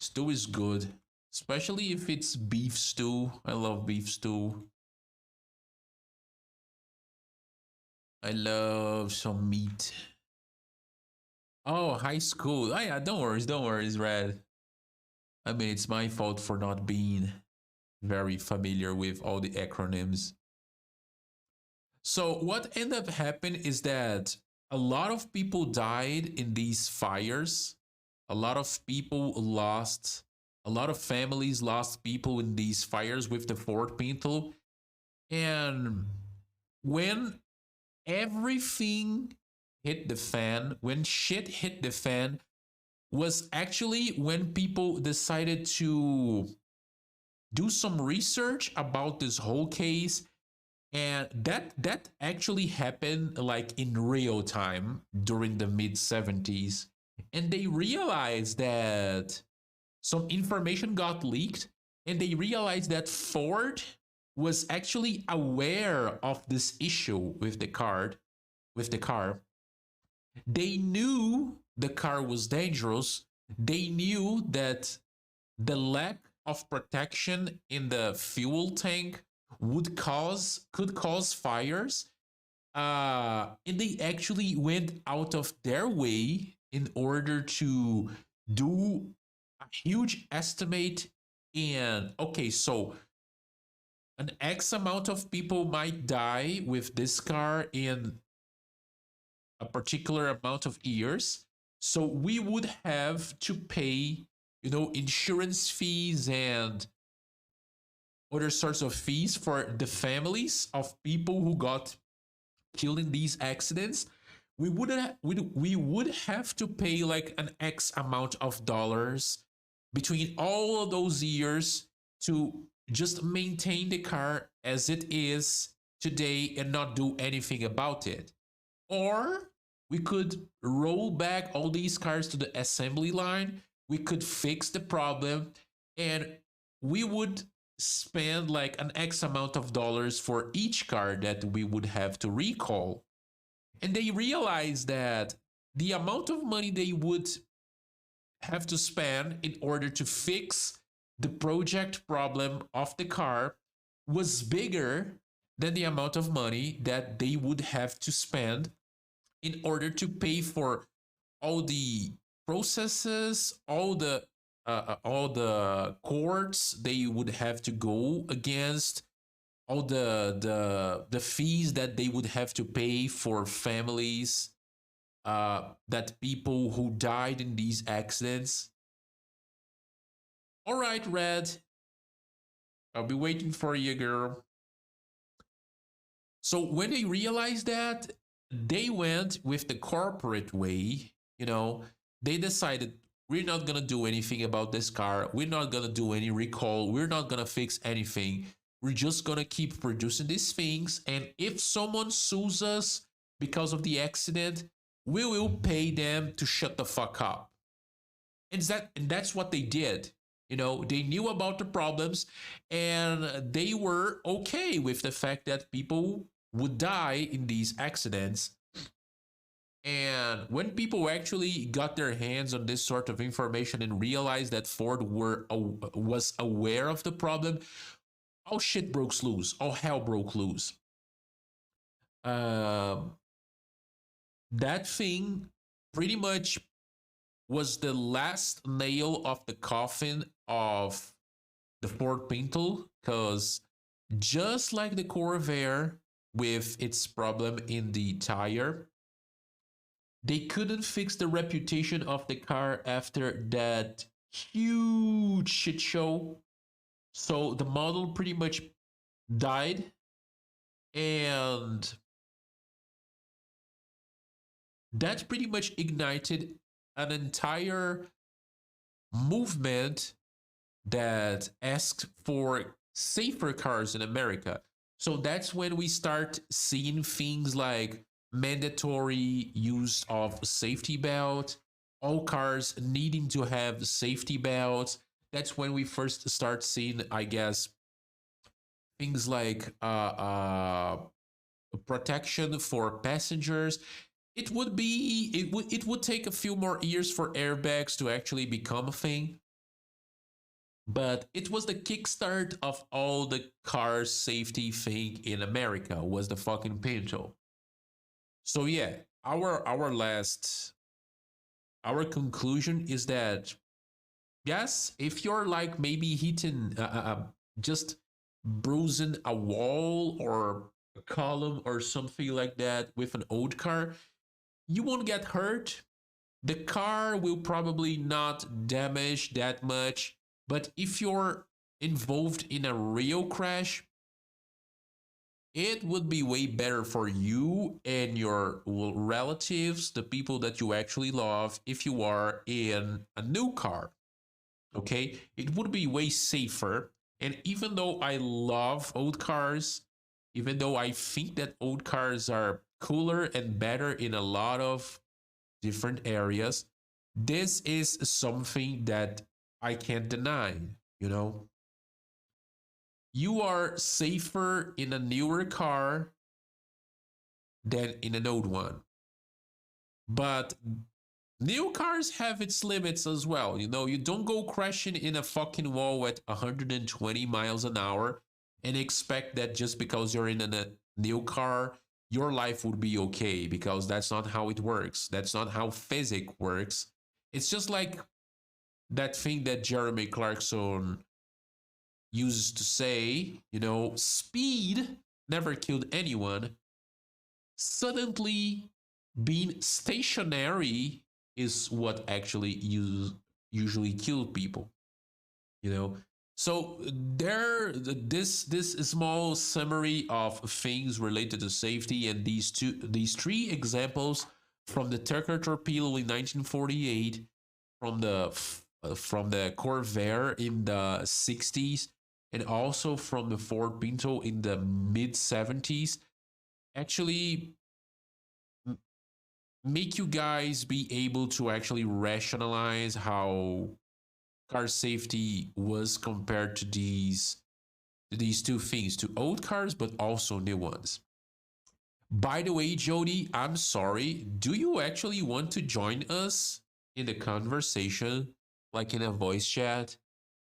Speaker 1: Stew is good, especially if it's beef stew. I love beef stew. I love some meat. Oh, high school. Oh, yeah, don't worry, Red. I mean, it's my fault for not being very familiar with all the acronyms. So what ended up happening is that a lot of people died in these fires. A lot of people lost, a lot of families lost people in these fires with the Ford Pinto. And when everything hit the fan, when shit hit the fan, was actually when people decided to do some research about this whole case, and that actually happened like in real time during the mid 70s, and they realized that some information got leaked, and they realized that Ford was actually aware of this issue with the car. They knew the car was dangerous. They knew that the lack of protection in the fuel tank could cause fires. And they actually went out of their way in order to do a huge estimate. And okay, so an X amount of people might die with this car in a particular amount of years. So we would have to pay, insurance fees and other sorts of fees for the families of people who got killed in these accidents. We would have to pay like an X amount of dollars between all of those years to just maintain the car as it is today and not do anything about it. Or we could roll back all these cars to the assembly line. We could fix the problem and we would spend like an X amount of dollars for each car that we would have to recall. And they realized that the amount of money they would have to spend in order to fix the project problem of the car was bigger than the amount of money that they would have to spend in order to pay for all the processes, all the courts they would have to go against, all the fees that they would have to pay for families, that people who died in these accidents. All right, Red, I'll be waiting for you, girl. So when they realized that, they went with the corporate way. They decided, we're not going to do anything about this car. We're not going to do any recall. We're not going to fix anything. We're just going to keep producing these things. And if someone sues us because of the accident, we will pay them to shut the fuck up. And that's what they did. They knew about the problems, and they were okay with the fact that people would die in these accidents. And when people actually got their hands on this sort of information and realized that Ford was aware of the problem, all shit broke loose. All hell broke loose. That thing pretty much was the last nail of the coffin of the Ford Pinto, because just like the Corvair with its problem in the tire, they couldn't fix the reputation of the car after that huge shit show. So the model pretty much died, and that pretty much ignited an entire movement that asked for safer cars in America. So that's when we start seeing things like mandatory use of safety belt, all cars needing to have safety belts. That's when we first start seeing, I guess, things like protection for passengers. It would take a few more years for airbags to actually become a thing, but it was the kickstart of all the car safety thing in America, was the fucking Pinto. So yeah, our conclusion is that, yes, if you're like maybe hitting just bruising a wall or a column or something like that with an old car, you won't get hurt. The car will probably not damage that much. But if you're involved in a real crash, it would be way better for you and your relatives, the people that you actually love, if you are in a new car. Okay? It would be way safer. And even though I love old cars, even though I think that old cars are cooler and better in a lot of different areas, this is something that I can't deny. You are safer in a newer car than in an old one. But new cars have its limits as well. You don't go crashing in a fucking wall at 120 miles an hour and expect that just because you're in a new car, your life would be okay, because that's not how it works. That's not how physics works. It's just like that thing that Jeremy Clarkson used to say, speed never killed anyone. Suddenly, being stationary is what actually usually killed people. So this small summary of things related to safety, and these three examples from the Tucker torpedo in 1948, from the Corvair in the 60s, and also from the Ford Pinto in the mid 70s, actually make you guys be able to actually rationalize how car safety was compared to these two things, to old cars but also new ones. By the way, Jody, I'm sorry, do you actually want to join us in the conversation, like in a voice chat?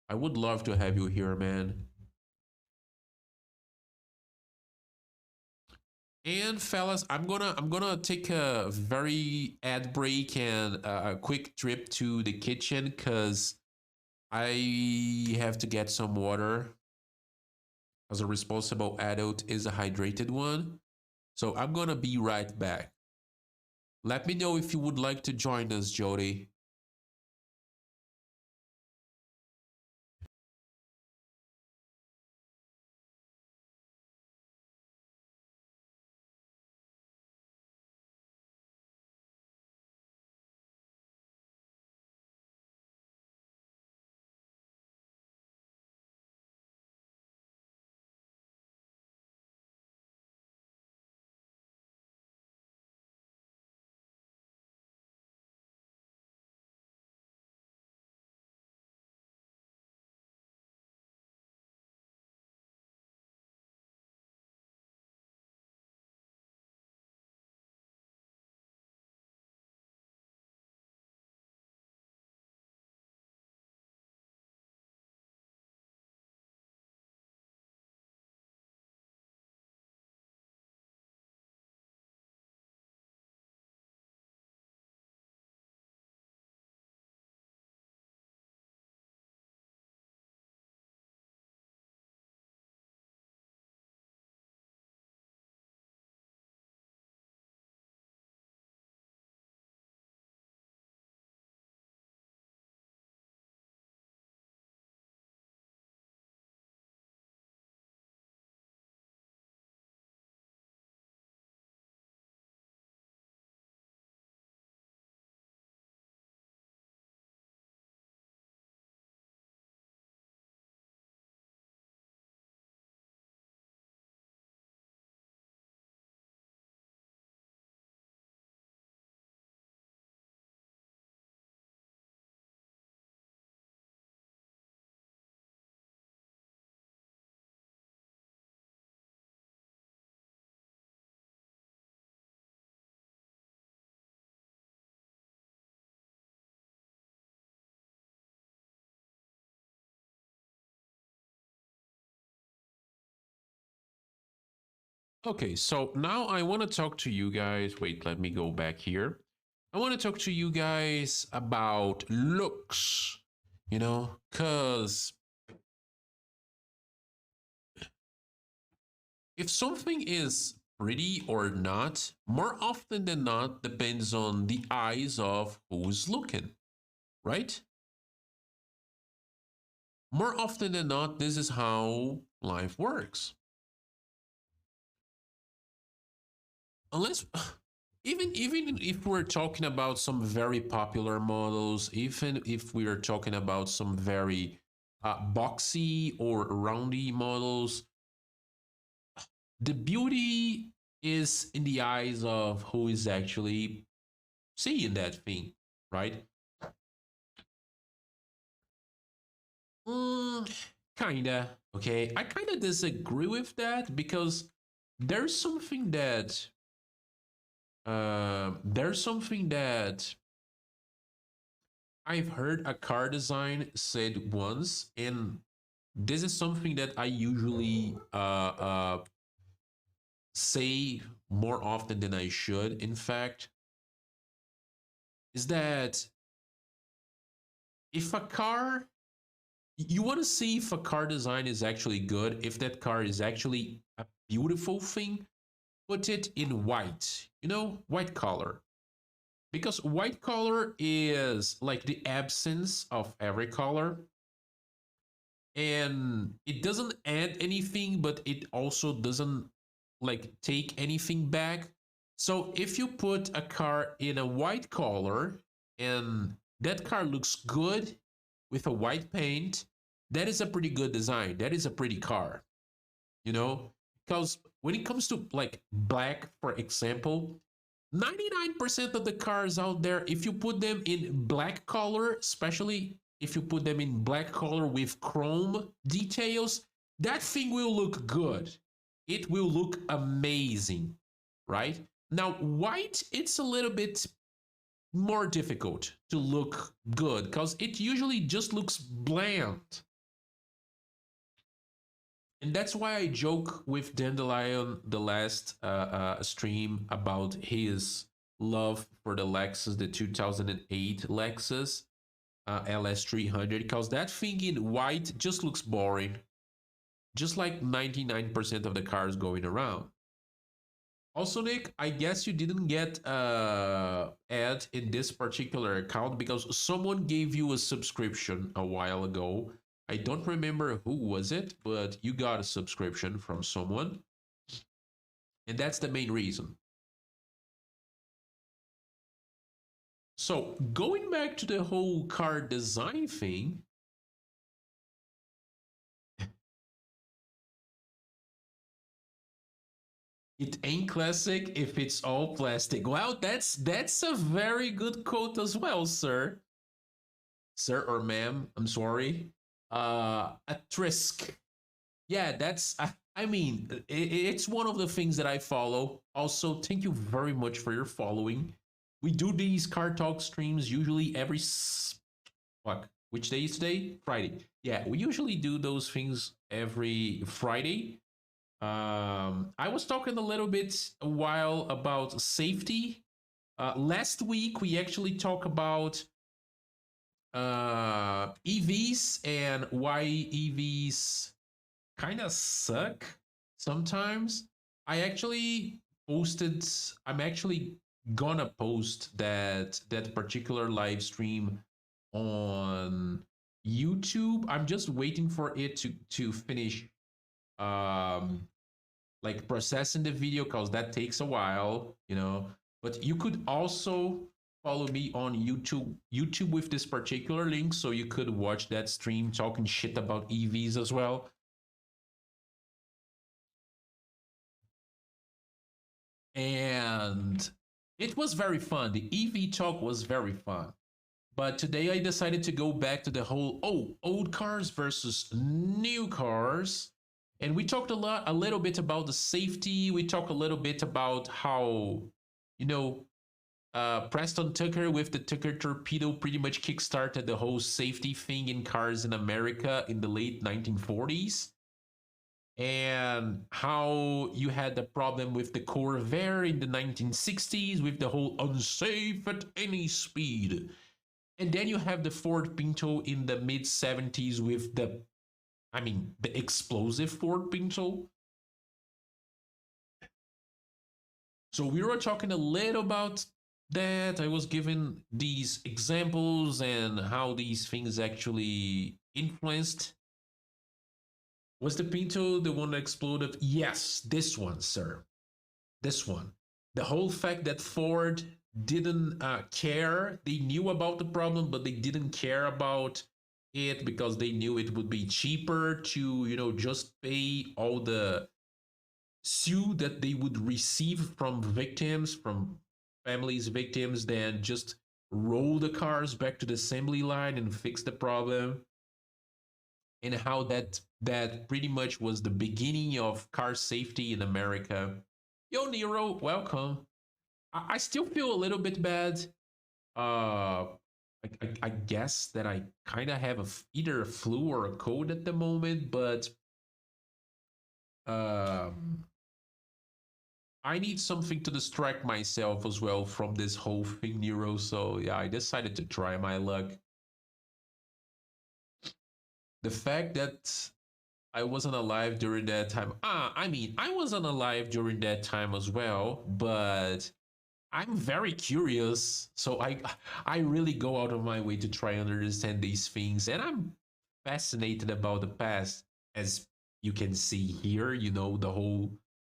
Speaker 1: I would love to have you here, man. And fellas, I'm gonna take a very ad break and a quick trip to the kitchen because I have to get some water. As a responsible adult is a hydrated one. So I'm gonna be right back. Let me know if you would like to join us, Jody. Okay, so now I want to talk to you guys. Wait, let me go back here. I want to talk to you guys about looks, because if something is pretty or not, more often than not, depends on the eyes of who's looking, right? More often than not, this is how life works. Unless even if we're talking about some very popular models, even if we are talking about some very boxy or roundy models, the beauty is in the eyes of who is actually seeing that thing, right? Mm, kinda. Okay, I kinda disagree with that because there's something that there's something that I've heard a car design said once, and this is something that I usually say more often than I should. In fact, is that if a car, you want to see if a car design is actually good, if that car is actually a beautiful thing, put it in white, white color. Because white color is like the absence of every color, and it doesn't add anything, but it also doesn't like take anything back. So if you put a car in a white color and that car looks good with a white paint, that is a pretty good design. That is a pretty car, you know? Because when it comes to like black, for example, 99% of the cars out there, if you put them in black color, especially if you put them in black color with chrome details, that thing will look good. It will look amazing, right? Now, white, it's a little bit more difficult to look good because it usually just looks bland. And that's why I joke with Dandelion the last stream about his love for the Lexus, the 2008 Lexus LS300, because that thing in white just looks boring, just like 99% of the cars going around. Also, Nick, I guess you didn't get ad in this particular account because someone gave you a subscription a while ago. I don't remember who was it, but you got a subscription from someone. And that's the main reason. So going back to the whole car design thing, it ain't classic if it's all plastic. Well, that's a very good quote as well, sir. Sir or ma'am, I'm sorry. A Trisk. Yeah, that's I mean, it's one of the things that I follow. Also, thank you very much for your following. We do these car talk streams usually every fuck. Which day is today? Friday. Yeah, we usually do those things every Friday. I was talking a little bit a while about safety. Last week we actually talked about EVs and why EVs kind of suck sometimes. I actually posted. I'm actually gonna post that particular live stream on YouTube. I'm just waiting for it to finish um like processing the video because that takes a while, you know. But you could also follow me on YouTube with this particular link so you could watch that stream talking shit about EVs as well. And it was very fun. The EV talk was very fun. But today I decided to go back to the whole old cars versus new cars. And we talked a little bit about the safety. We talked a little bit about how, you know, Preston Tucker with the Tucker torpedo pretty much kickstarted the whole safety thing in cars in America in the late 1940s. And how you had the problem with the Corvair in the 1960s with the whole unsafe at any speed. And then you have the Ford Pinto in the mid 70s with the explosive Ford Pinto. So we were talking a little about that. I was given these examples and how these things actually influenced. Was the Pinto the one that exploded? Yes, this one, sir. This one. The whole fact that Ford didn't care. They knew about the problem, but they didn't care about it because they knew it would be cheaper to, just pay all the sue that they would receive from victims, from families victims, than just roll the cars back to the assembly line and fix the problem. And how that pretty much was the beginning of car safety in America. Yo, Nero, welcome. I still feel a little bit bad. I guess that I kind of have either a flu or a cold at the moment, but I need something to distract myself as well from this whole thing, Nero. So yeah, I decided to try my luck. The fact that I wasn't alive during that time. I wasn't alive during that time as well, but I'm very curious. So I really go out of my way to try and understand these things, and I'm fascinated about the past, as you can see here. The whole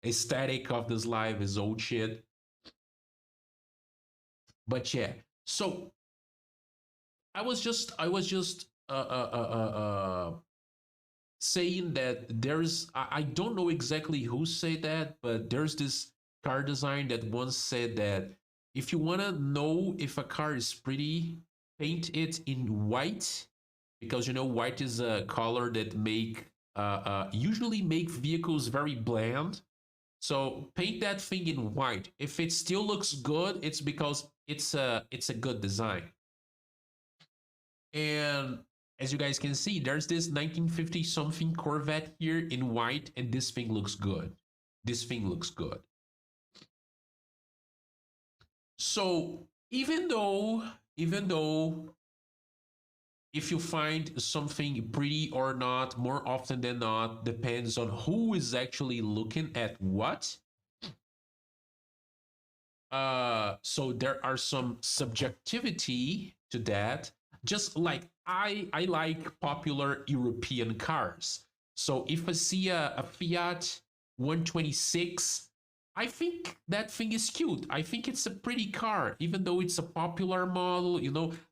Speaker 1: aesthetic of this live is old shit. But yeah, so I was just saying that I don't know exactly who said that, but there's this car design that once said that if you want to know if a car is pretty, paint it in white, because white is a color that usually make vehicles very bland. So paint that thing in white. If it still looks good, it's because it's a good design. And
Speaker 2: As you guys can see, there's this 1950 something Corvette here in white, and this thing looks good. This thing looks good. So even though if you find something pretty or not, more often than not, depends on who is actually looking at what. So there are some subjectivity to that. Just like I like popular European cars. So if I see a Fiat 126, I think that thing is cute. I think it's a pretty car, even though it's a popular model.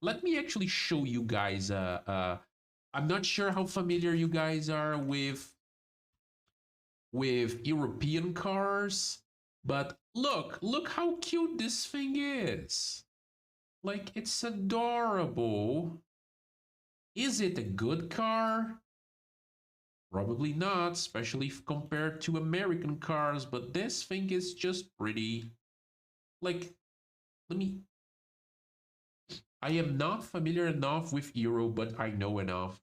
Speaker 2: Let me actually show you guys. I'm not sure how familiar you guys are with European cars, but look how cute this thing is. Like, it's adorable. Is it a good car? Probably not, especially if compared to American cars, but this thing is just pretty. Like, let me. I am not familiar enough with Euro, but I know enough.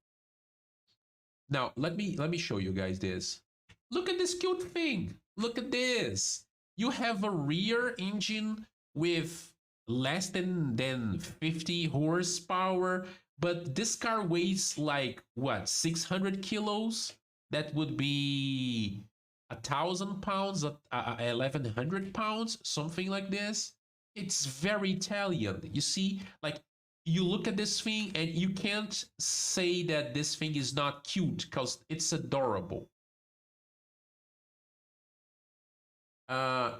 Speaker 2: Now, let me show you guys this. Look at this cute thing. Look at this. You have a rear engine with less than 50 horsepower, but this car weighs like what, 600 kilos? That would be 1,000 pounds, 1,100 pounds, something like this. It's very Italian. You see, like, you look at this thing and you can't say that this thing is not cute because it's adorable.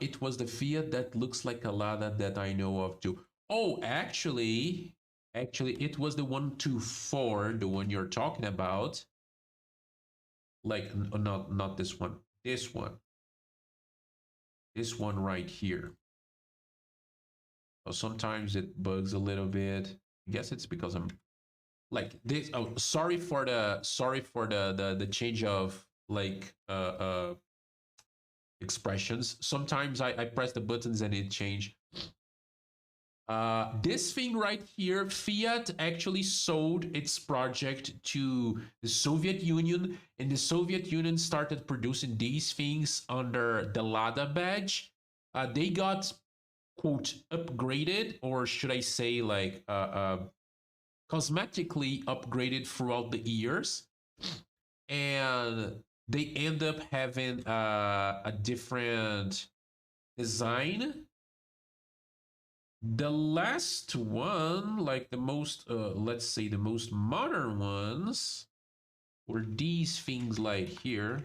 Speaker 2: It was the Fiat that looks like a Lada that I know of too. Oh, actually, it was the 124, the one you're talking about. Like, not this one. This one. This one right here. So sometimes it bugs a little bit. I guess it's because I'm like this. Oh, sorry for the change of like expressions. Sometimes I press the buttons and it change. This thing right here, Fiat actually sold its project to the Soviet Union, and the Soviet Union started producing these things under the Lada badge. They got, quote, upgraded, or should I say, like, cosmetically upgraded throughout the years, and they end up having a different design. The last one, like the most, let's say the most modern ones, were these things like here.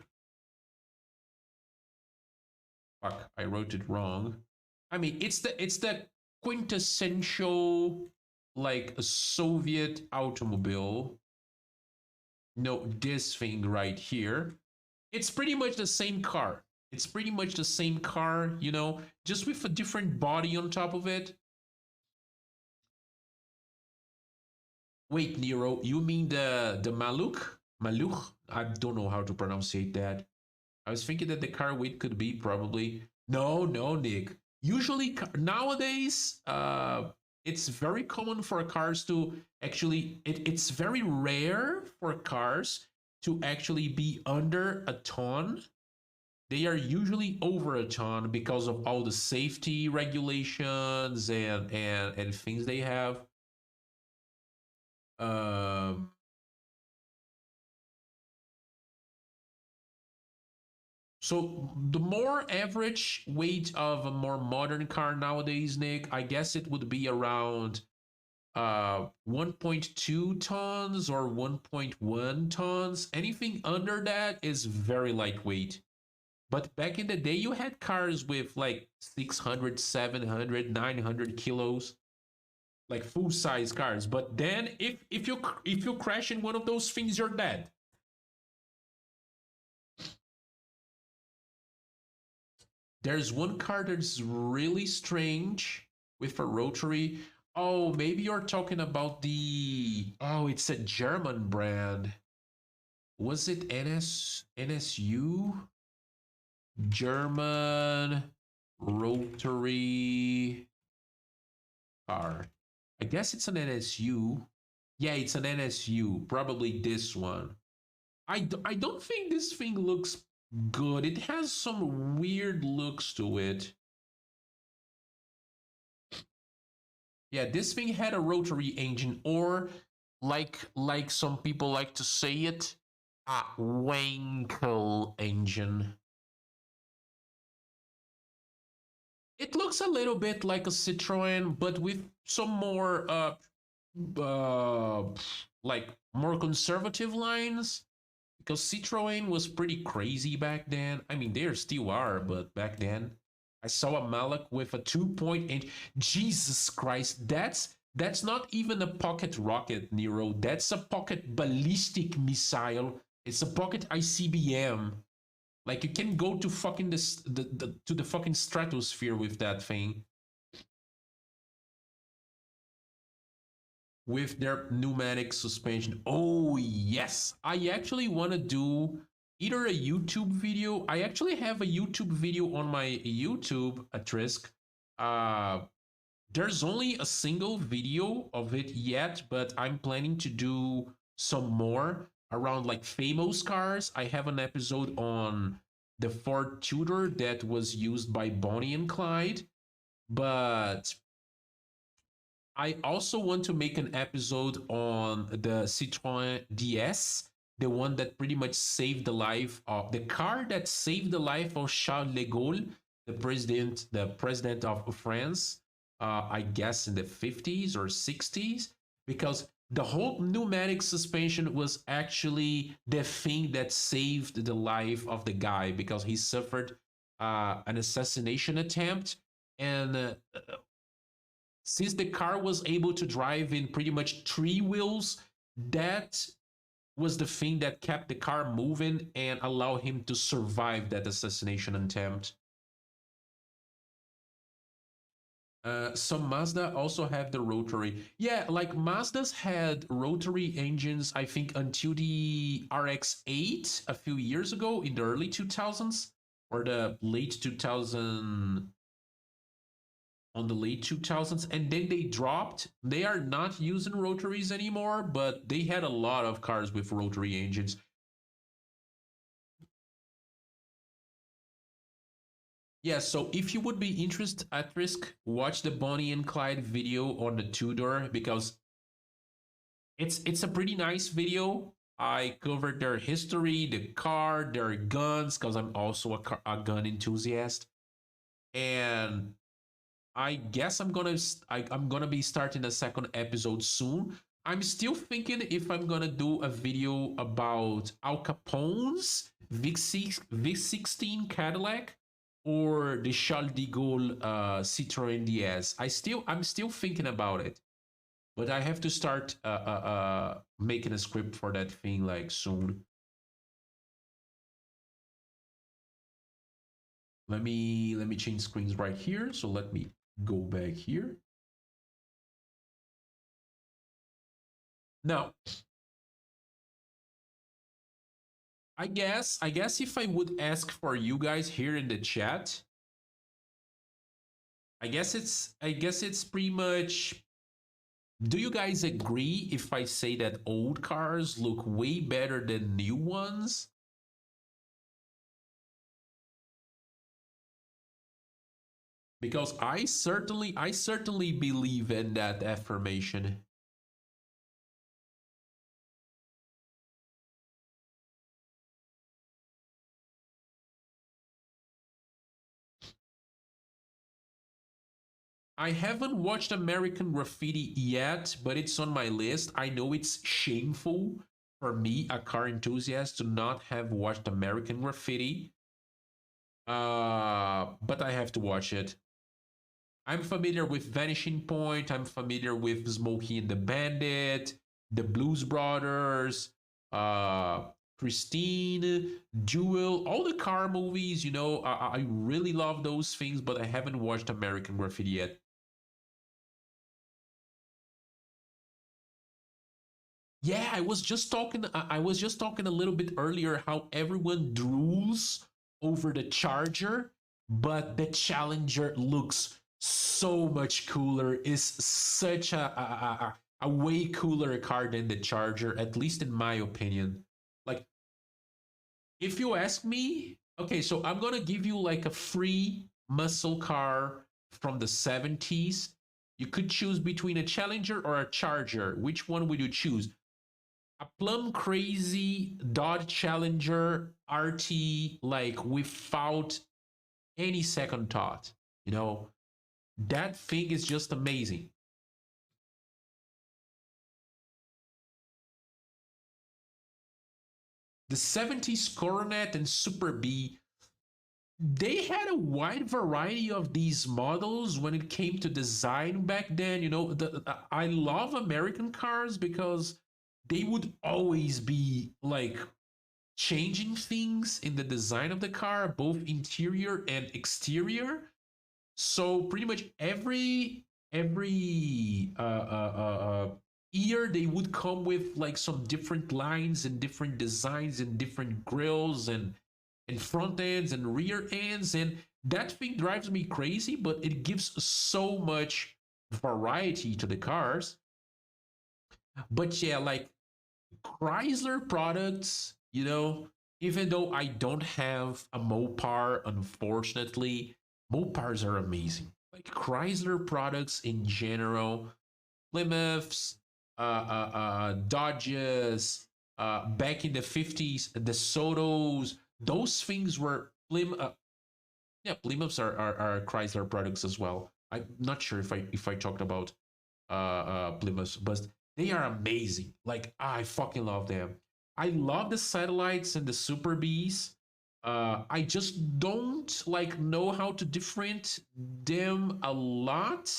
Speaker 2: Fuck, I wrote it wrong. I mean, it's the quintessential like a Soviet automobile. No, this thing right here. It's pretty much the same car. It's pretty much the same car, just with a different body on top of it. Wait, Nero, you mean the Maluk? Maluk? I don't know how to pronounce that. I was thinking that the car weight could be probably. No, no, Nick. Usually nowadays, it's very common for cars to actually. It's very rare for cars to actually be under a ton. They are usually over a ton because of all the safety regulations and things they have. Um, So the more average weight of a more modern car nowadays, Nick, I guess it would be around 1.2 tons or 1.1 tons. Anything under that is very lightweight. But back in the day, you had cars with like 600, 700, 900 kilos, like full size cars. But then if you crash in one of those things, you're dead. There's one car that's really strange with a rotary. Oh, maybe you're talking about the. Oh, it's a German brand. Was it NSU? German rotary car. I guess it's an NSU. Yeah, it's an NSU, probably this one. I don't think this thing looks good. It has some weird looks to it. Yeah, this thing had a rotary engine, or like some people like to say it, a Wankel engine. It looks a little bit like a Citroen, but with some more uh like more conservative lines. Because Citroen was pretty crazy back then. I mean, they still are, but back then, I saw a Malak with a 2.8. Jesus Christ, that's not even a pocket rocket, Nero. That's a pocket ballistic missile. It's a pocket ICBM. Like you can go to fucking to the fucking stratosphere with that thing. With their pneumatic suspension. Oh, yes. I actually want to do either a YouTube video. I actually have a YouTube video on my YouTube at Trisk. Uh, there's only a single video of it yet, but I'm planning to do some more around like famous cars. I have an episode on the Ford Tudor that was used by Bonnie and Clyde, but I also want to make an episode on the Citroën DS, the one that pretty much saved the life of the car that saved the life of Charles de Gaulle, the president of France. I guess in the 50s or 60s, because the whole pneumatic suspension was actually the thing that saved the life of the guy because he suffered an assassination attempt and since the car was able to drive in pretty much three wheels, that was the thing that kept the car moving and allowed him to survive that assassination attempt. Some Mazda also have the rotary. Yeah, like Mazdas had rotary engines, I think, until the RX-8 a few years ago in the early 2000s or the late 2000, on the late 2000s, and then they dropped. They are not using rotaries anymore, but they had a lot of cars with rotary engines. Yeah, so if you would be interested at risk, watch the Bonnie and Clyde video on the Tudor because it's a pretty nice video. I covered their history, the car, their guns, because I'm also a gun enthusiast, and I guess I'm gonna be starting a second episode soon. I'm still thinking if I'm gonna do a video about Al Capone's V16 Cadillac or the Charles de Gaulle Citroën DS. I'm still thinking about it, but I have to start making a script for that thing like soon. Let me change screens right here. So let me go back here. Now, I guess if I would ask for you guys here in the chat, I guess it's pretty much, do you guys agree if I say that old cars look way better than new ones? Because I certainly believe in that affirmation. I haven't watched American Graffiti yet, but it's on my list. I know it's shameful for me, a car enthusiast, to not have watched American Graffiti. But I have to watch it. I'm familiar with Vanishing Point. I'm familiar with Smokey and the Bandit, the Blues Brothers, uh, Christine, Jewel, all the car movies. I really love those things, but I haven't watched American Graffiti yet. Yeah, I was just talking a little bit earlier how everyone drools over the Charger, but the Challenger looks so much cooler. Is such a way cooler car than the Charger, at least in my opinion. Like, if you ask me, okay, so I'm gonna give you like a free muscle car from the 70s. You could choose between a Challenger or a Charger. Which one would you choose? A plum crazy Dodge Challenger RT, like without any second thought. You know, that thing is just amazing. The 70s Coronet and Super B, they had a wide variety of these models when it came to design back then. I love American cars because they would always be like changing things in the design of the car, both interior and exterior. So pretty much every year they would come with like some different lines and different designs and different grills and front ends and rear ends, and that thing drives me crazy, but it gives so much variety to the cars. But yeah, like Chrysler products, even though I don't have a Mopar, unfortunately, Mopars are amazing. Like Chrysler products in general, Plymouths, Dodges, back in the 50s, the Sotos, those things were yeah, Plymouths are Chrysler products as well. I'm not sure if I talked about Plymouths, but they are amazing. Like I fucking love them. I love the satellites and the Super Bees. I just don't like know how to different them a lot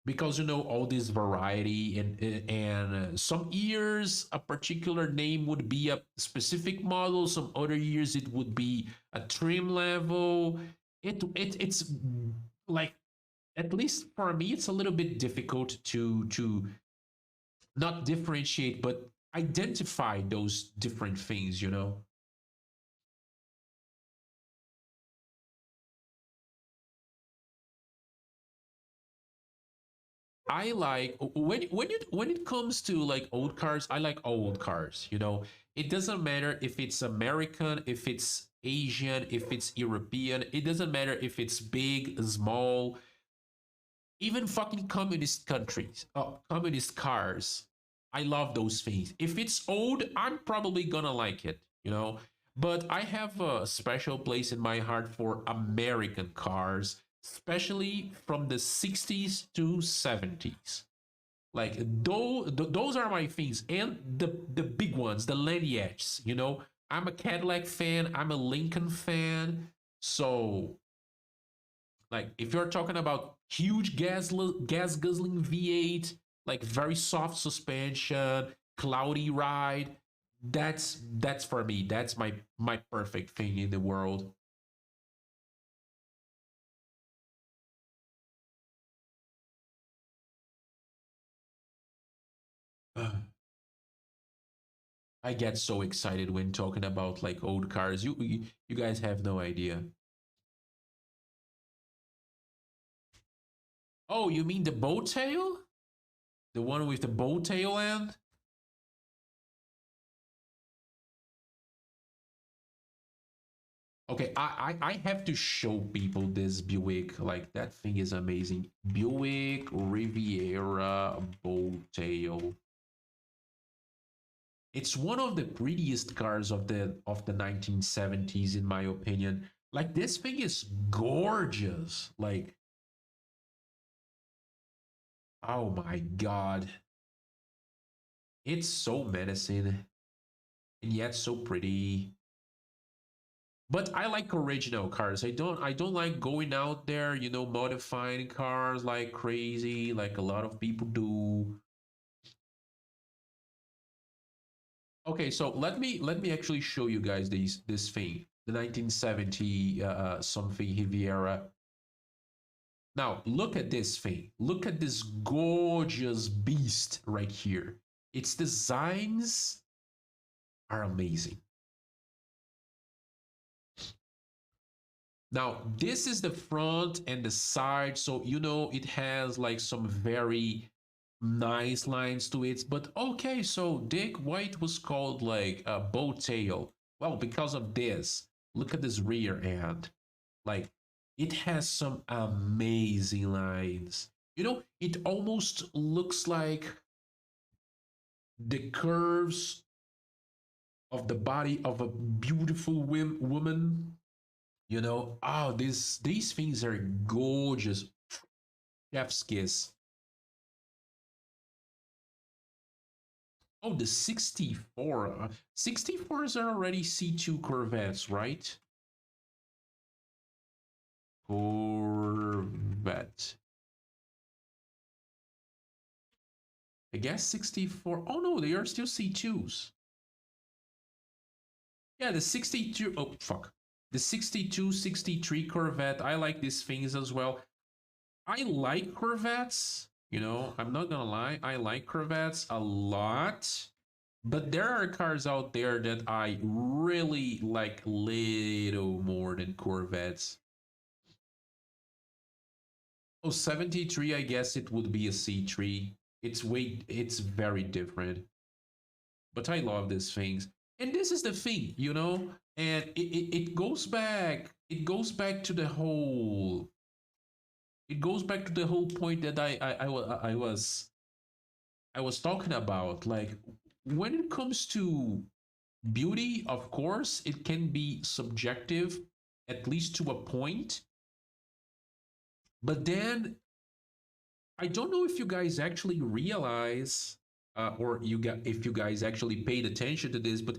Speaker 2: because all this variety and some years a particular name would be a specific model, some other years it would be a trim level. It's like, at least for me, it's a little bit difficult to not differentiate but identify those different things. I like when it comes to like old cars, I like old cars. It doesn't matter if it's American, if it's Asian, if it's European. It doesn't matter if it's big, small, even fucking communist countries, communist cars. I love those things. If it's old, I'm probably gonna like it. But I have a special place in my heart for American cars, especially from the 60s to 70s. Like those are my things, and the big ones, the Lanyards. I'm a Cadillac fan. I'm a Lincoln fan. So like if you're talking about huge gas guzzling V8, like very soft suspension, cloudy ride, that's for me. That's my perfect thing in the world. I get so excited when talking about like old cars. You guys have no idea. Oh, you mean the bow tail? The one with the bow tail end? Okay, I have to show people this Buick. Like that thing is amazing. Buick Riviera bow tail. It's one of the prettiest cars of the 1970s, in my opinion. Like this thing is gorgeous. Like, oh my god, it's so menacing and yet so pretty. But I like original cars. I don't like going out there, modifying cars like crazy, like a lot of people do. Okay, so let me actually show you guys this thing, the 1970 something Riviera. Now look at this thing. Look at this gorgeous beast right here. Its designs are amazing. Now, this is the front and the side. So, it has like some very nice lines to it. But okay, so Dick White was called like a bowtail. Well, because of this. Look at this rear end. Like, it has some amazing lines. You know, it almost looks like the curves of the body of a beautiful woman. You know, oh, these things are gorgeous. Chef's kiss. Oh, the 64. 64s are already C2 Corvettes, right? Corvette. I guess 64. Oh no, they are still C2s. Yeah, the 62. Oh, fuck. The 62, 63 Corvette. I like these things as well. I like Corvettes. You know, I'm not gonna lie. I like Corvettes a lot. But there are cars out there that I really like little more than Corvettes. Oh, 73, I guess it would be a C3. It's very different. But I love these things. And this is the thing, you know? And it goes back to the whole point that I was talking about. Like, when it comes to beauty, of course, it can be subjective, at least to a point. But then I don't know if you guys actually realize, or if you guys actually paid attention to this, but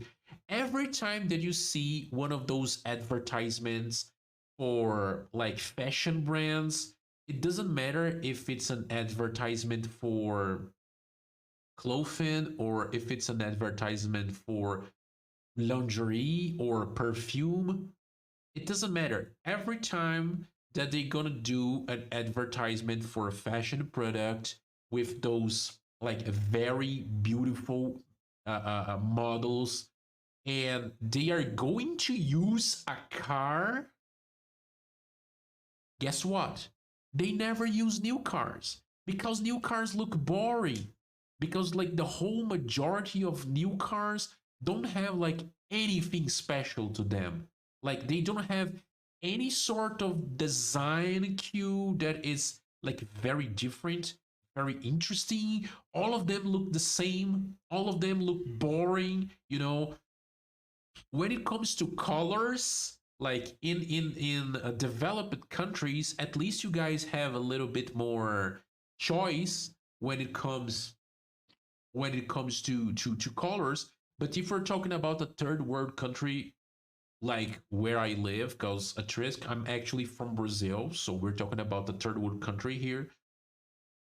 Speaker 2: every time that you see one of those advertisements for like fashion brands, it doesn't matter if it's an advertisement for clothing or if it's an advertisement for lingerie or perfume. It doesn't matter. Every time that they're gonna do an advertisement for a fashion product with those like very beautiful models, and they are going to use a car, guess what? They never use new cars because new cars look boring. Because like the whole majority of new cars don't have like anything special to them. Like they don't have any sort of design cue that is like very different, very interesting. All of them look the same. All of them look boring. You know, when it comes to colors, like in developed countries, at least you guys have a little bit more choice when it comes to colors. But if we're talking about a third world country like where I live, because at risk, I'm actually from Brazil, so we're talking about the third world country here.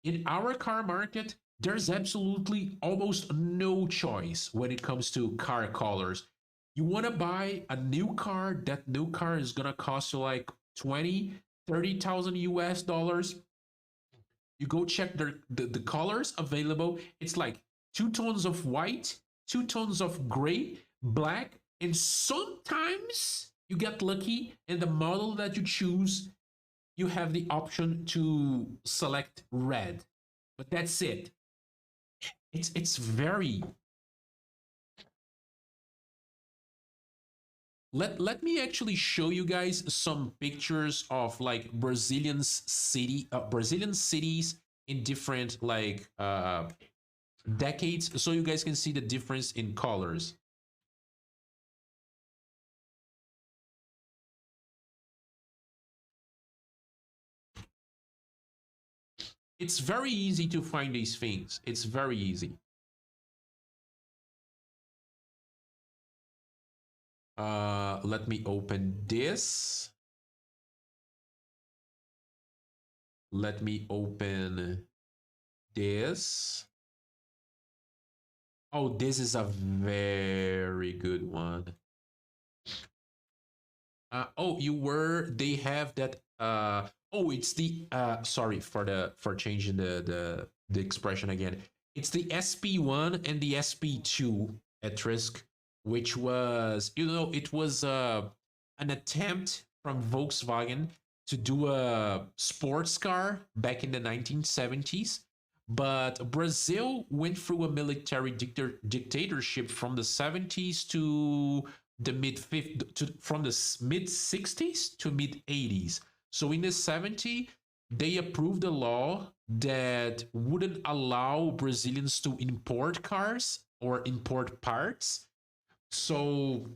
Speaker 2: In our car market, there's absolutely almost no choice when it comes to car colors. You want to buy a new car, that new car is going to cost you like 20, 30,000 US dollars. You go check the colors available. It's like two tones of white, two tones of gray, black, and sometimes you get lucky and the model that you choose, you have the option to select red. But that's it. It's very let me actually show you guys some pictures of like Brazilian cities in different like decades so you guys can see the difference in colors. It's very easy to find these things. It's very easy. Let me open this. Let me open this. Oh, this is a very good one. Oh, they have that. Oh, it's the. Sorry for changing the expression again. It's the SP1 and the SP2 at risk, which was, it was an attempt from Volkswagen to do a sports car back in the 1970s. But Brazil went through a military dictatorship from the 70s to the from the mid 60s to mid 80s. So in the 70s, they approved a law that wouldn't allow Brazilians to import cars or import parts. So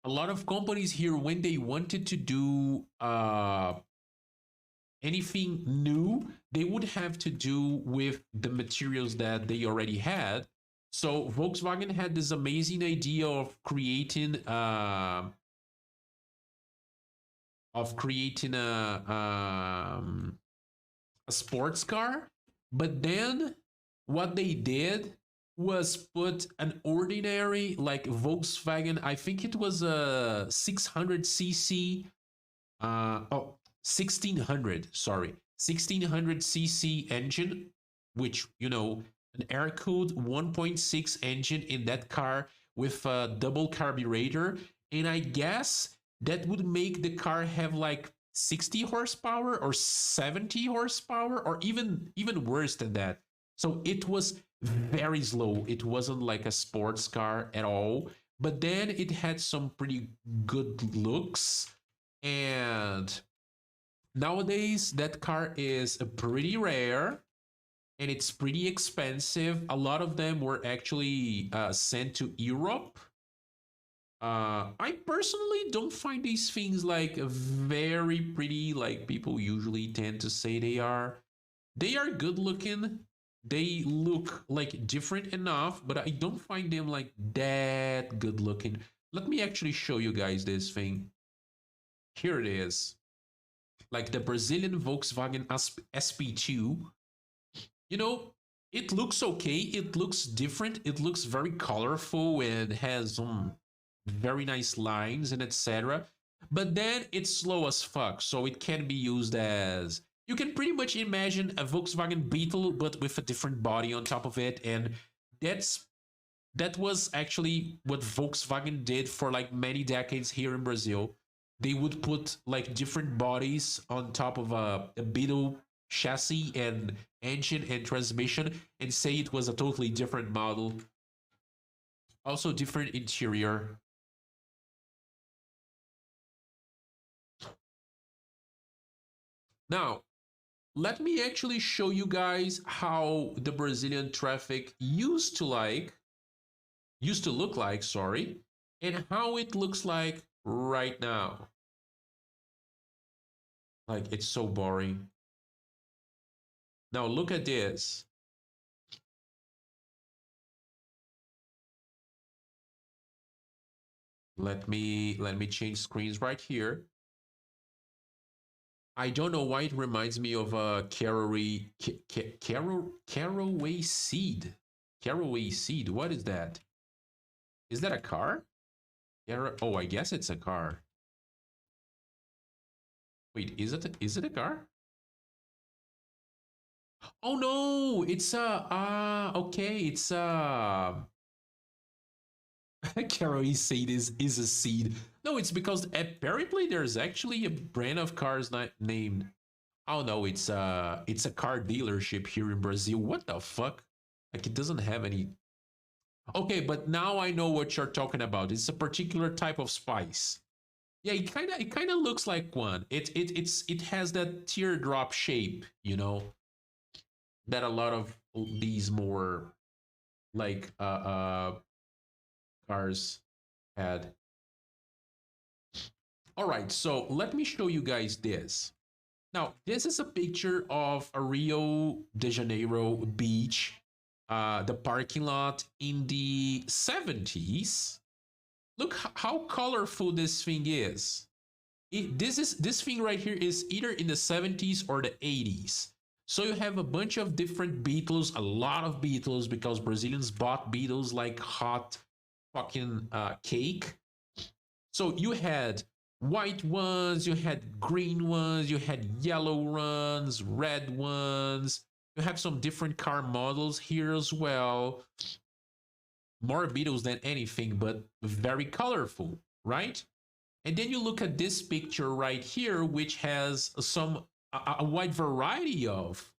Speaker 2: a lot of companies here, when they wanted to do anything new, they would have to do with the materials that they already had. So Volkswagen had this amazing idea of creating a sports car, but then what they did was put an ordinary like Volkswagen. I think it was a 600cc. 1600, sorry, 1600cc engine, which, you know, an air cooled 1.6 engine in that car with a double carburetor. And I guess that would make the car have like 60 horsepower or 70 horsepower or even worse than that. So it was very slow. It wasn't like a sports car at all, but then it had some pretty good looks. And nowadays that car is pretty rare and it's pretty expensive. A lot of them were actually sent to Europe. I personally don't find these things like very pretty, like people usually tend to say they are. They are good looking. They look like different enough, but I don't find them like that good looking. Let me actually show you guys this thing. Here it is. Like the Brazilian Volkswagen SP2. You know, it looks okay. It looks different. It looks very colorful and has some very nice lines and etc. But then it's slow as fuck, so it can be used as, you can pretty much imagine a Volkswagen Beetle but with a different body on top of it. And that was actually what Volkswagen did for like many decades here in Brazil. They would put like different bodies on top of a Beetle chassis and engine and transmission and say it was a totally different model. Also different interior. Now, let me actually show you guys how the Brazilian traffic used to look like, sorry, and how it looks like right now. Like, it's so boring. Now look at this. Let me change screens right here. I don't know why it reminds me of a caraway seed. Caraway seed. What is that? Is that a car? Oh, I guess it's a car. Wait, is it a car? Oh no, it's a okay, it's a caraway seed is a seed. No, it's because apparently there's actually a brand of cars named. Oh no, it's a car dealership here in Brazil. What the fuck? Like it doesn't have any. Okay, but now I know what you're talking about. It's a particular type of spice. Yeah, it kind of looks like one. It has that teardrop shape, you know, that a lot of these more like cars had. All right, so let me show you guys this. Now, this is a picture of a Rio de Janeiro beach, the parking lot in the 70s. Look how colorful this thing is. This thing right here is either in the 70s or the 80s. So you have a bunch of different Beetles, a lot of Beetles, because Brazilians bought Beetles like hot fucking cake. So you had white ones, you had green ones, you had yellow ones, red ones. You have some different car models here as well. More Beetles than anything, but very colorful, right? And then you look at this picture right here, which has some a wide variety of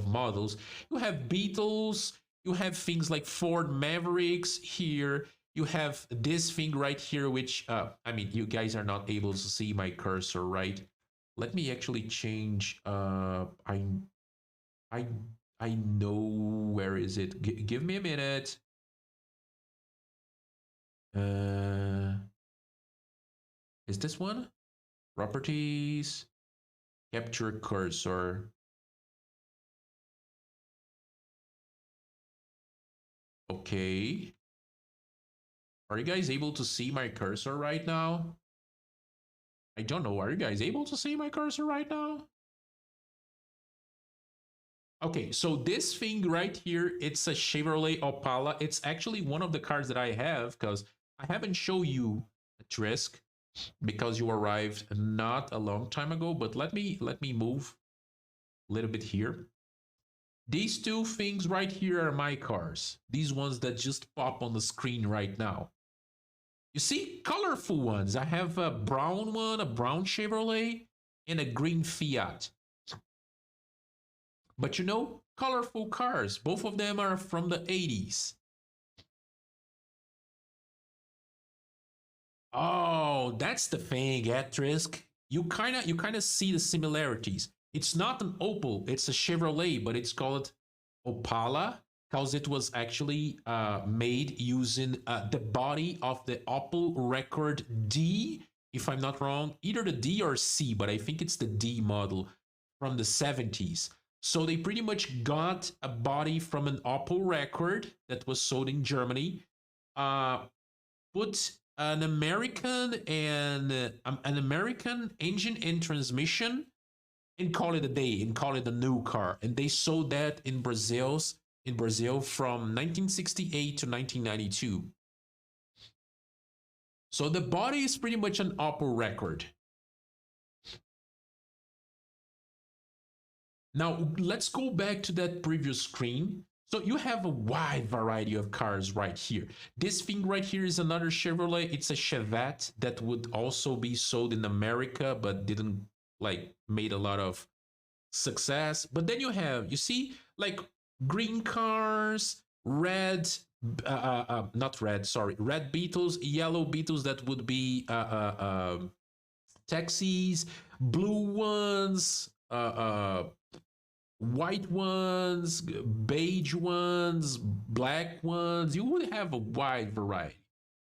Speaker 2: models. You have Beetles, you have things like Ford Mavericks here. You have this thing right here, which I mean, you guys are not able to see my cursor, right? Let me actually change. I I know where is it. Give me a minute. Uh, is this one? Properties, capture cursor. Okay. Are you guys able to see my cursor right now? I don't know. Are you guys able to see my cursor right now? Okay, so this thing right here, it's a Chevrolet Opala. It's actually one of the cars that I have because I haven't shown you Trisk because you arrived not a long time ago. But let me move a little bit here. These two things right here are my cars. These ones that just pop on the screen right now. You see colorful ones. I have a brown one, a brown Chevrolet, and a green Fiat. But you know, colorful cars. Both of them are from the 80s. Oh, that's the thing, Atrisk. You kind of see the similarities. It's not an Opel, it's a Chevrolet, but it's called Opala because it was actually made using the body of the Opel Record D, if I'm not wrong, either the D or C, but I think it's the D model from the 70s. So they pretty much got a body from an Opel Record that was sold in Germany, uh, put an American engine and transmission and call it a day and call it a new car. And they sold that in Brazil from 1968 to 1992. So the body is pretty much an Opel Record. Now let's go back to that previous screen. So you have a wide variety of cars right here. This thing right here is another Chevrolet. It's a Chevette that would also be sold in America, but didn't like made a lot of success. But then you see, like green cars, red, not red, sorry, red Beetles, yellow Beetles that would be taxis, blue ones, white ones, beige ones, black ones. You would have a wide variety,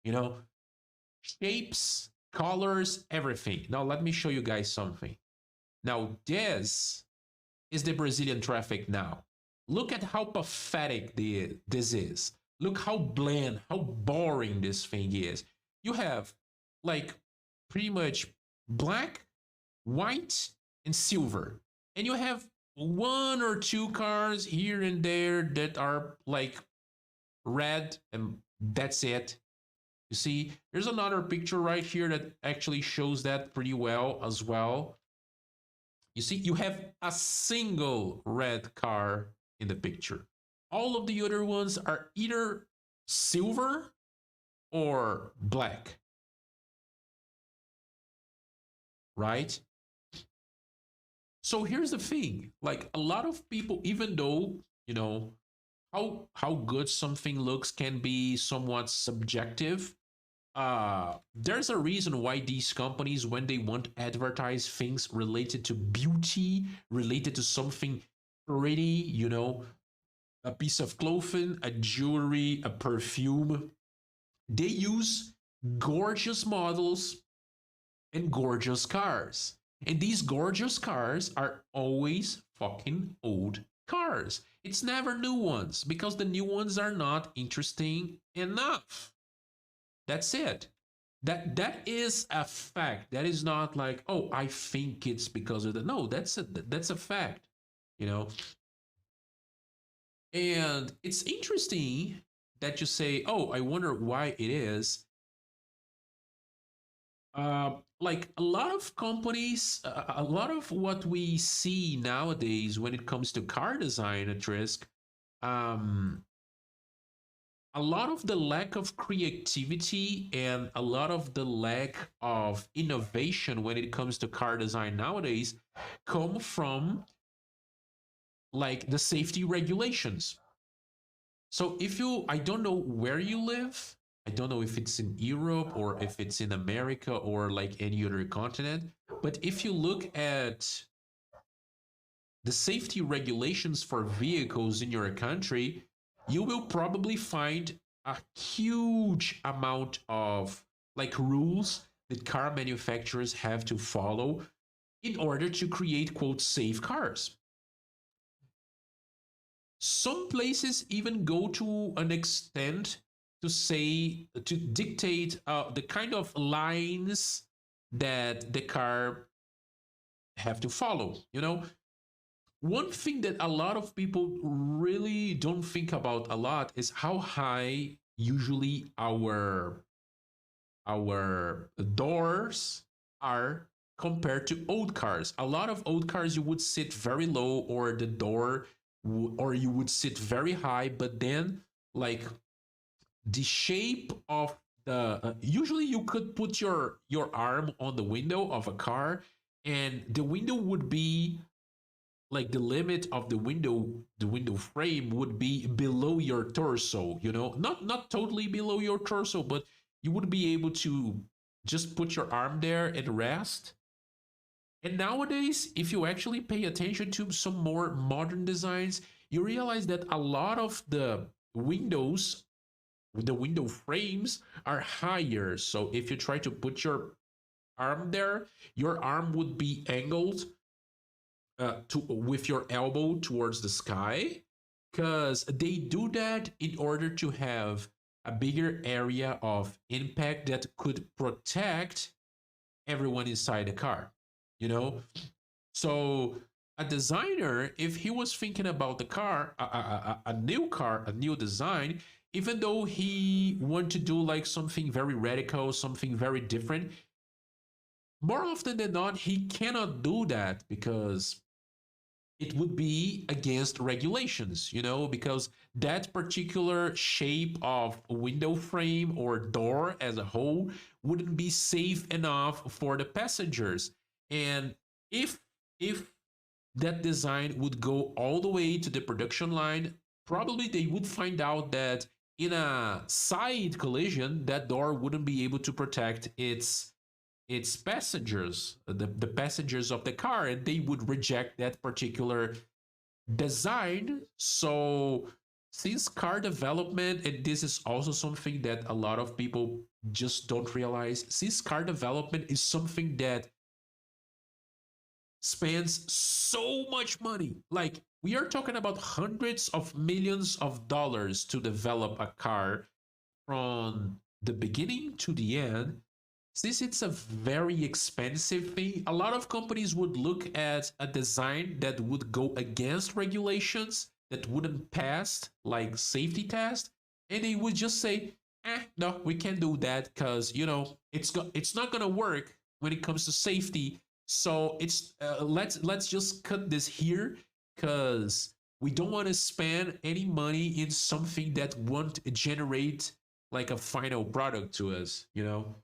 Speaker 2: you know, shapes, colors, everything. Now, let me show you guys something. Now, this is the Brazilian traffic now. Look at how pathetic this is. Look how bland, how boring this thing is. You have like pretty much black, white, and silver. And you have one or two cars here and there that are like red, and that's it. You see, there's another picture right here that actually shows that pretty well as well. You see, you have a single red car in the picture. All of the other ones are either silver or black. Right? So here's the thing, like a lot of people, even though, you know, how good something looks can be somewhat subjective. There's a reason why these companies, when they want to advertise things related to beauty, related to something pretty, you know, a piece of clothing, a jewelry, a perfume, they use gorgeous models and gorgeous cars. And these gorgeous cars are always fucking old cars. It's never new ones because the new ones are not interesting enough. That's it. That is a fact. That is not like, oh, I think it's because of the no, that's a fact, you know. And it's interesting that you say, oh, I wonder why it is. Like a lot of companies, a lot of what we see nowadays when it comes to car design at Trisk, um, a lot of the lack of creativity and a lot of the lack of innovation when it comes to car design nowadays come from like the safety regulations. So if you, I don't know where you live. I don't know if it's in Europe or if it's in America or like any other continent. But if you look at the safety regulations for vehicles in your country, you will probably find a huge amount of like rules that car manufacturers have to follow in order to create quote safe cars. Some places even go to an extent to say to dictate the kind of lines that the car have to follow. You know, one thing that a lot of people really don't think about a lot is how high usually our doors are compared to old cars. A lot of old cars you would sit very low or the door or you would sit very high, but then like the shape of the usually you could put your arm on the window of a car and the window would be like the limit of the window frame would be below your torso, you know, not totally below your torso, but you would be able to just put your arm there and rest. And nowadays, if you actually pay attention to some more modern designs, you realize that a lot of the windows, the window frames are higher. So if you try to put your arm there, your arm would be angled with your elbow towards the sky, because they do that in order to have a bigger area of impact that could protect everyone inside the car, you know. So a designer, if he was thinking about the car, a new car, a new design, even though he wanted to do like something very radical, something very different, more often than not he cannot do that because it would be against regulations, you know, because that particular shape of window frame or door as a whole wouldn't be safe enough for the passengers. And if that design would go all the way to the production line, probably they would find out that in a side collision, that door wouldn't be able to protect its passengers, the passengers of the car, and they would reject that particular design. So since car development, and this is also something that a lot of people just don't realize, since car development is something that spends so much money, like we are talking about hundreds of millions of dollars to develop a car from the beginning to the end. Since it's a very expensive thing, a lot of companies would look at a design that would go against regulations, that wouldn't pass like safety test, and they would just say, no, we can't do that because you know it's not gonna work when it comes to safety. So it's let's just cut this here because we don't want to spend any money in something that won't generate like a final product to us, you know.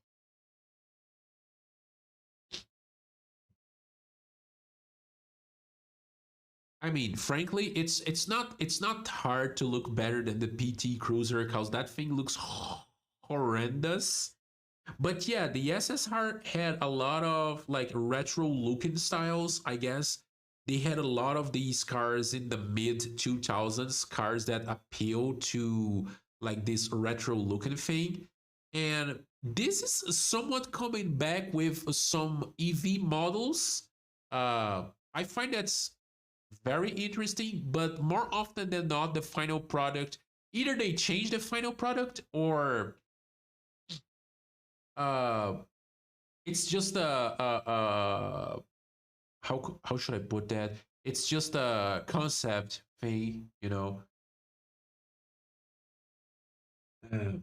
Speaker 2: I mean, frankly, it's not hard to look better than the PT Cruiser because that thing looks horrendous. But yeah, the SSR had a lot of like retro looking styles, I guess. They had a lot of these cars in the mid 2000s, cars that appeal to like this retro looking thing. And this is somewhat coming back with some EV models. I find that's very interesting, but more often than not, the final product, either they change the final product or uh it's just how should I put that? It's just a concept thing, you know. Uh,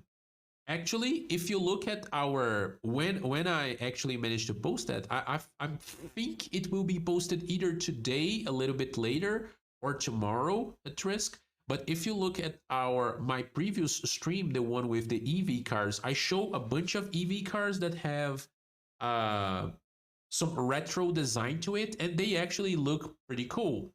Speaker 2: Actually, if you look at our when I actually managed to post that, I think it will be posted either today, a little bit later, or tomorrow at risk. But if you look at my previous stream, the one with the EV cars, I show a bunch of EV cars that have uh, some retro design to it, and they actually look pretty cool.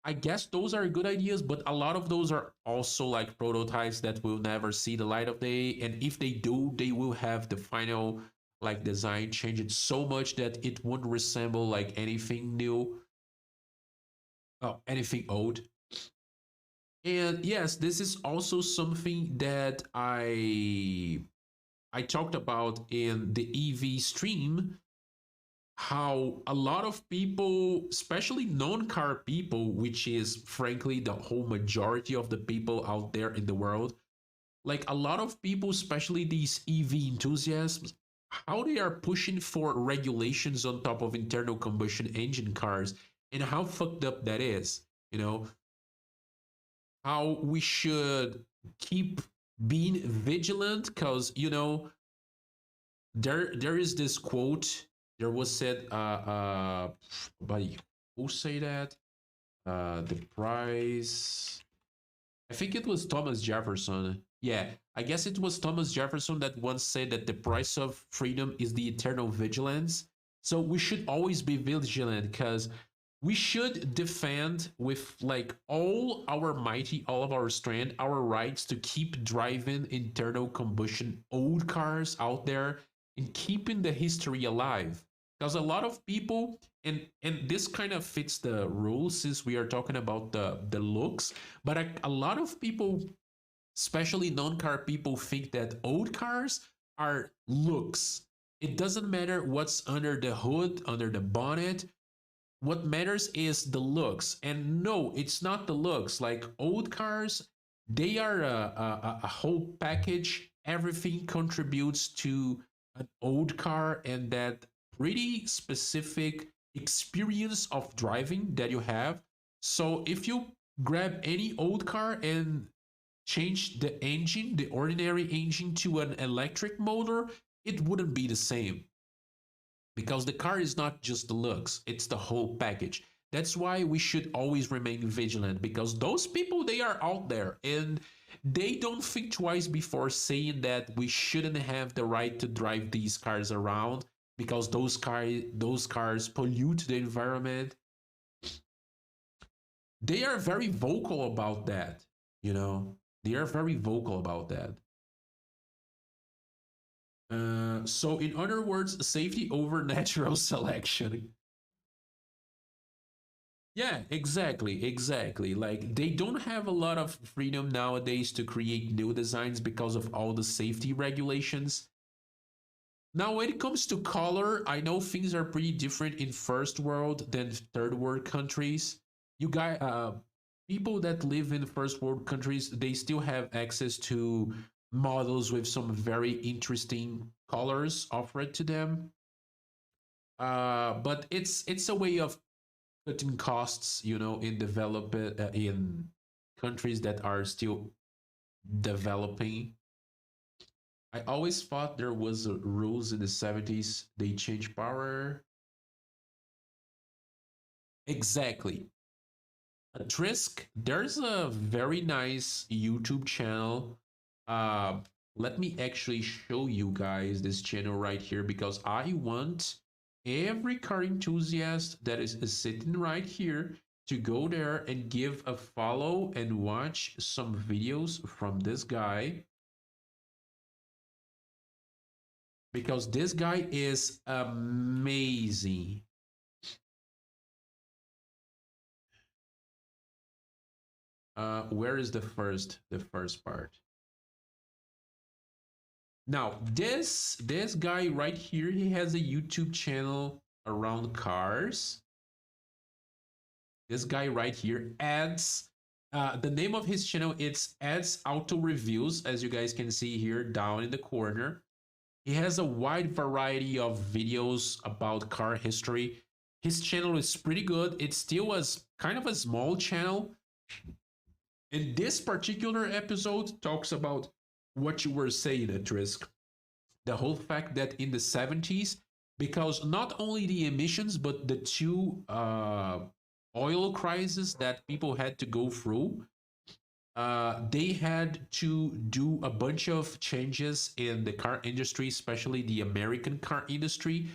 Speaker 2: I guess those are good ideas, but a lot of those are also like prototypes that will never see the light of day. And if they do, they will have the final like design change it so much that it won't resemble like anything new, anything old. And yes, this is also something that I talked about in the EV stream, how a lot of people, especially non-car people, which is frankly the whole majority of the people out there in the world, like a lot of people, especially these EV enthusiasts, how they are pushing for regulations on top of internal combustion engine cars, and how fucked up that is. You know, how we should keep being vigilant, because there is this quote. There was said by who say that the price, I think it was Thomas Jefferson. Yeah, I guess it was Thomas Jefferson that once said that the price of freedom is the eternal vigilance. So we should always be vigilant, because we should defend with like all our mighty, all of our strength, our rights to keep driving internal combustion old cars out there and keeping the history alive. Because a lot of people, and this kind of fits the rules since we are talking about the looks, but a lot of people, especially non-car people, think that old cars are looks. It doesn't matter what's under the hood, under the bonnet. What matters is the looks. And no, it's not the looks. Like old cars, they are a whole package. Everything contributes to an old car and that pretty specific experience of driving that you have. So if you grab any old car and change the engine, the ordinary engine, to an electric motor, it wouldn't be the same, because the car is not just the looks, it's the whole package. That's why we should always remain vigilant, because those people, they are out there and they don't think twice before saying that we shouldn't have the right to drive these cars around, because those cars pollute the environment. They are very vocal about that, you know. They are very vocal about that. So in other words, safety over natural selection. Yeah, exactly. Like they don't have a lot of freedom nowadays to create new designs because of all the safety regulations. Now, when it comes to color, I know things are pretty different in first world than third world countries. You guys, people that live in first world countries, they still have access to models with some very interesting colors offered to them. But it's a way of cutting costs, in in countries that are still developing. I always thought there was rules in the 70s. They changed power. Exactly. Trisk, there's a very nice YouTube channel. Uh, Let me actually show you guys this channel right here, because I want every car enthusiast that is sitting right here to go there and give a follow and watch some videos from this guy, because this guy is amazing. Where is the first part? Now, this guy right here, he has a YouTube channel around cars. This guy right here adds the name of his channel, it's Ads Auto Reviews, as you guys can see here down in the corner. He has a wide variety of videos about car history. His channel is pretty good. It's still kind of a small channel. And this particular episode talks about what you were saying, Trisk. The whole fact that in the 70s, because not only the emissions, but the two oil crises that people had to go through, they had to do a bunch of changes in the car industry, especially the American car industry.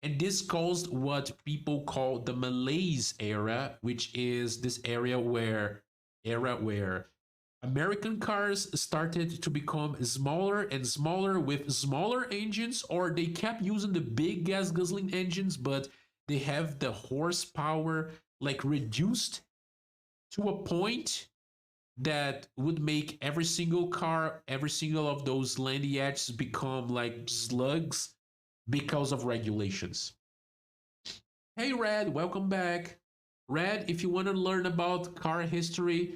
Speaker 2: And this caused what people call the Malaise era, which is this era where American cars started to become smaller and smaller with smaller engines, or they kept using the big gas guzzling engines, but they have the horsepower like reduced to a point that would make every single car, every single of those Landiats become like slugs because of regulations. Hey, Red, welcome back. Red, if you want to learn about car history,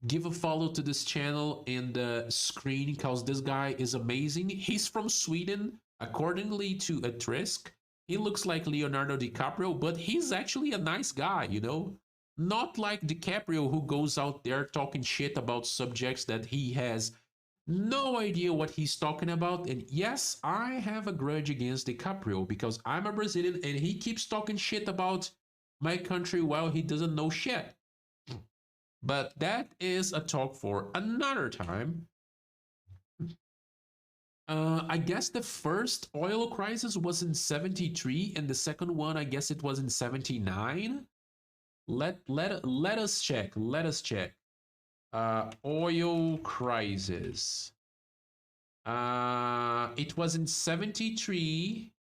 Speaker 2: give a follow to this channel in the screen because this guy is amazing. He's from Sweden, accordingly to Atrisk. He looks like Leonardo DiCaprio, but he's actually a nice guy, you know? Not like DiCaprio, who goes out there talking shit about subjects that he has no idea what he's talking about. And yes, I have a grudge against DiCaprio because I'm a Brazilian and he keeps talking shit about my country while he doesn't know shit. But that is a talk for another time. I guess the first oil crisis was in 73 and the second one, I guess it was in 79. Let us check. Let us check. Oil crisis. It was in 73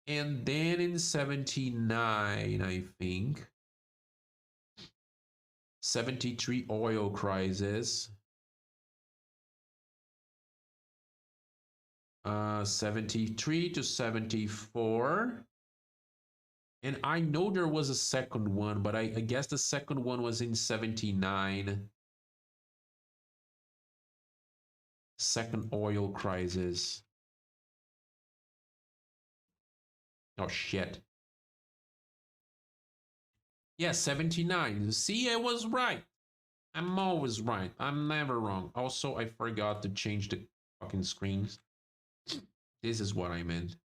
Speaker 2: and then in 79, I think. 73 oil crisis. 73 to 74. And I know there was a second one, but I guess the second one was in 79. Second oil crisis. Oh, shit. Yeah, 79. See, I was right. I'm always right. I'm never wrong. Also, I forgot to change the fucking screens. This is what I meant.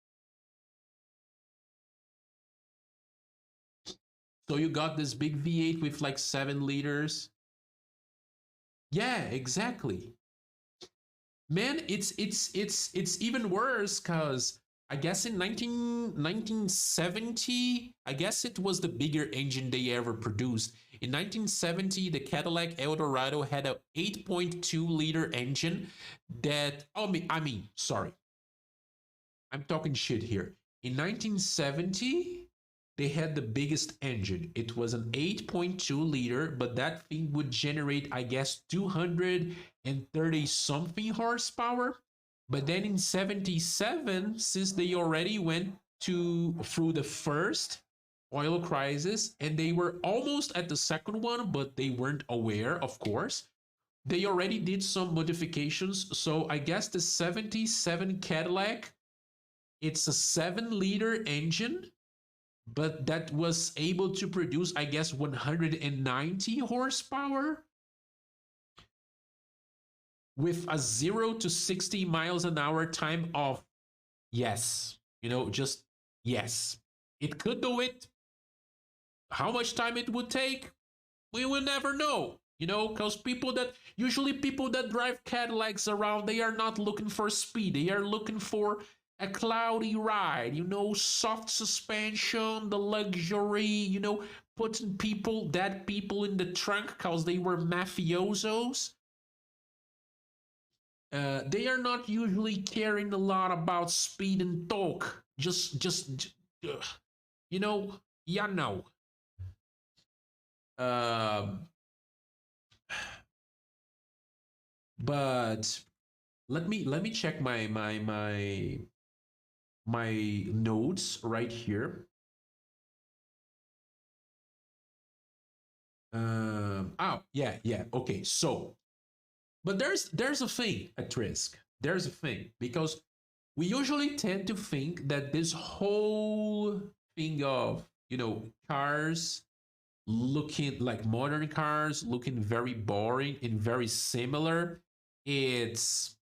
Speaker 2: So you got this big V8 with like 7 liters. Yeah, exactly. Man, it's even worse because I guess in 1970, I guess it was the bigger engine they ever produced. In 1970, the Cadillac Eldorado had a 8.2 liter engine that, sorry. I'm talking shit here. In 1970, they had the biggest engine. It was an 8.2 liter, but that thing would generate, I guess, 230 something horsepower. But then in 77, since they already went through the first oil crisis and they were almost at the second one, but they weren't aware, of course, they already did some modifications. So I guess the 77 Cadillac, it's a 7-liter engine, but that was able to produce, I guess, 190 horsepower with a 0 to 60 miles an hour time of yes. You know, just yes. It could do it. How much time it would take, we will never know. You know, because people that drive Cadillacs around, they are not looking for speed. They are looking for a cloudy ride, you know, soft suspension, the luxury, you know, putting dead people in the trunk because they were mafiosos. They are not usually caring a lot about speed and torque. Just you know, yeah, no. But let me check my notes right here. Yeah, okay. So, but there's a thing at risk. There's a thing because we usually tend to think that this whole thing of, you know, cars looking like modern cars looking very boring and very similar, it's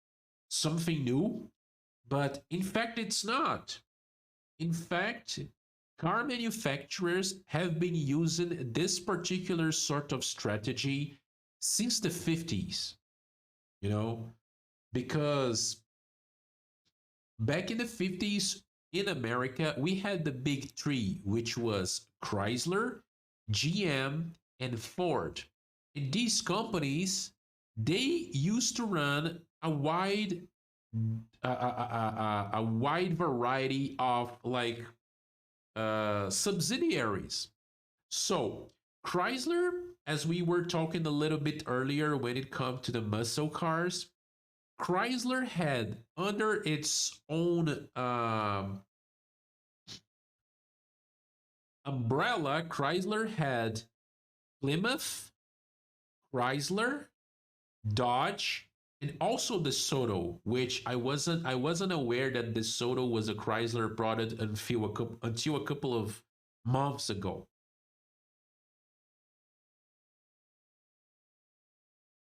Speaker 2: something new, but in fact it's not. In fact, car manufacturers have been using this particular sort of strategy since the 50s, you know, because back in the 50s in America, we had the big three, which was Chrysler, GM, and Ford. And these companies, they used to run a wide variety of like subsidiaries. So Chrysler, as we were talking a little bit earlier when it comes to the muscle cars, Chrysler had under its own umbrella, Chrysler had Plymouth, Chrysler, Dodge, and also the Soto, which I wasn't aware that the Soto was a Chrysler product until a couple of months ago.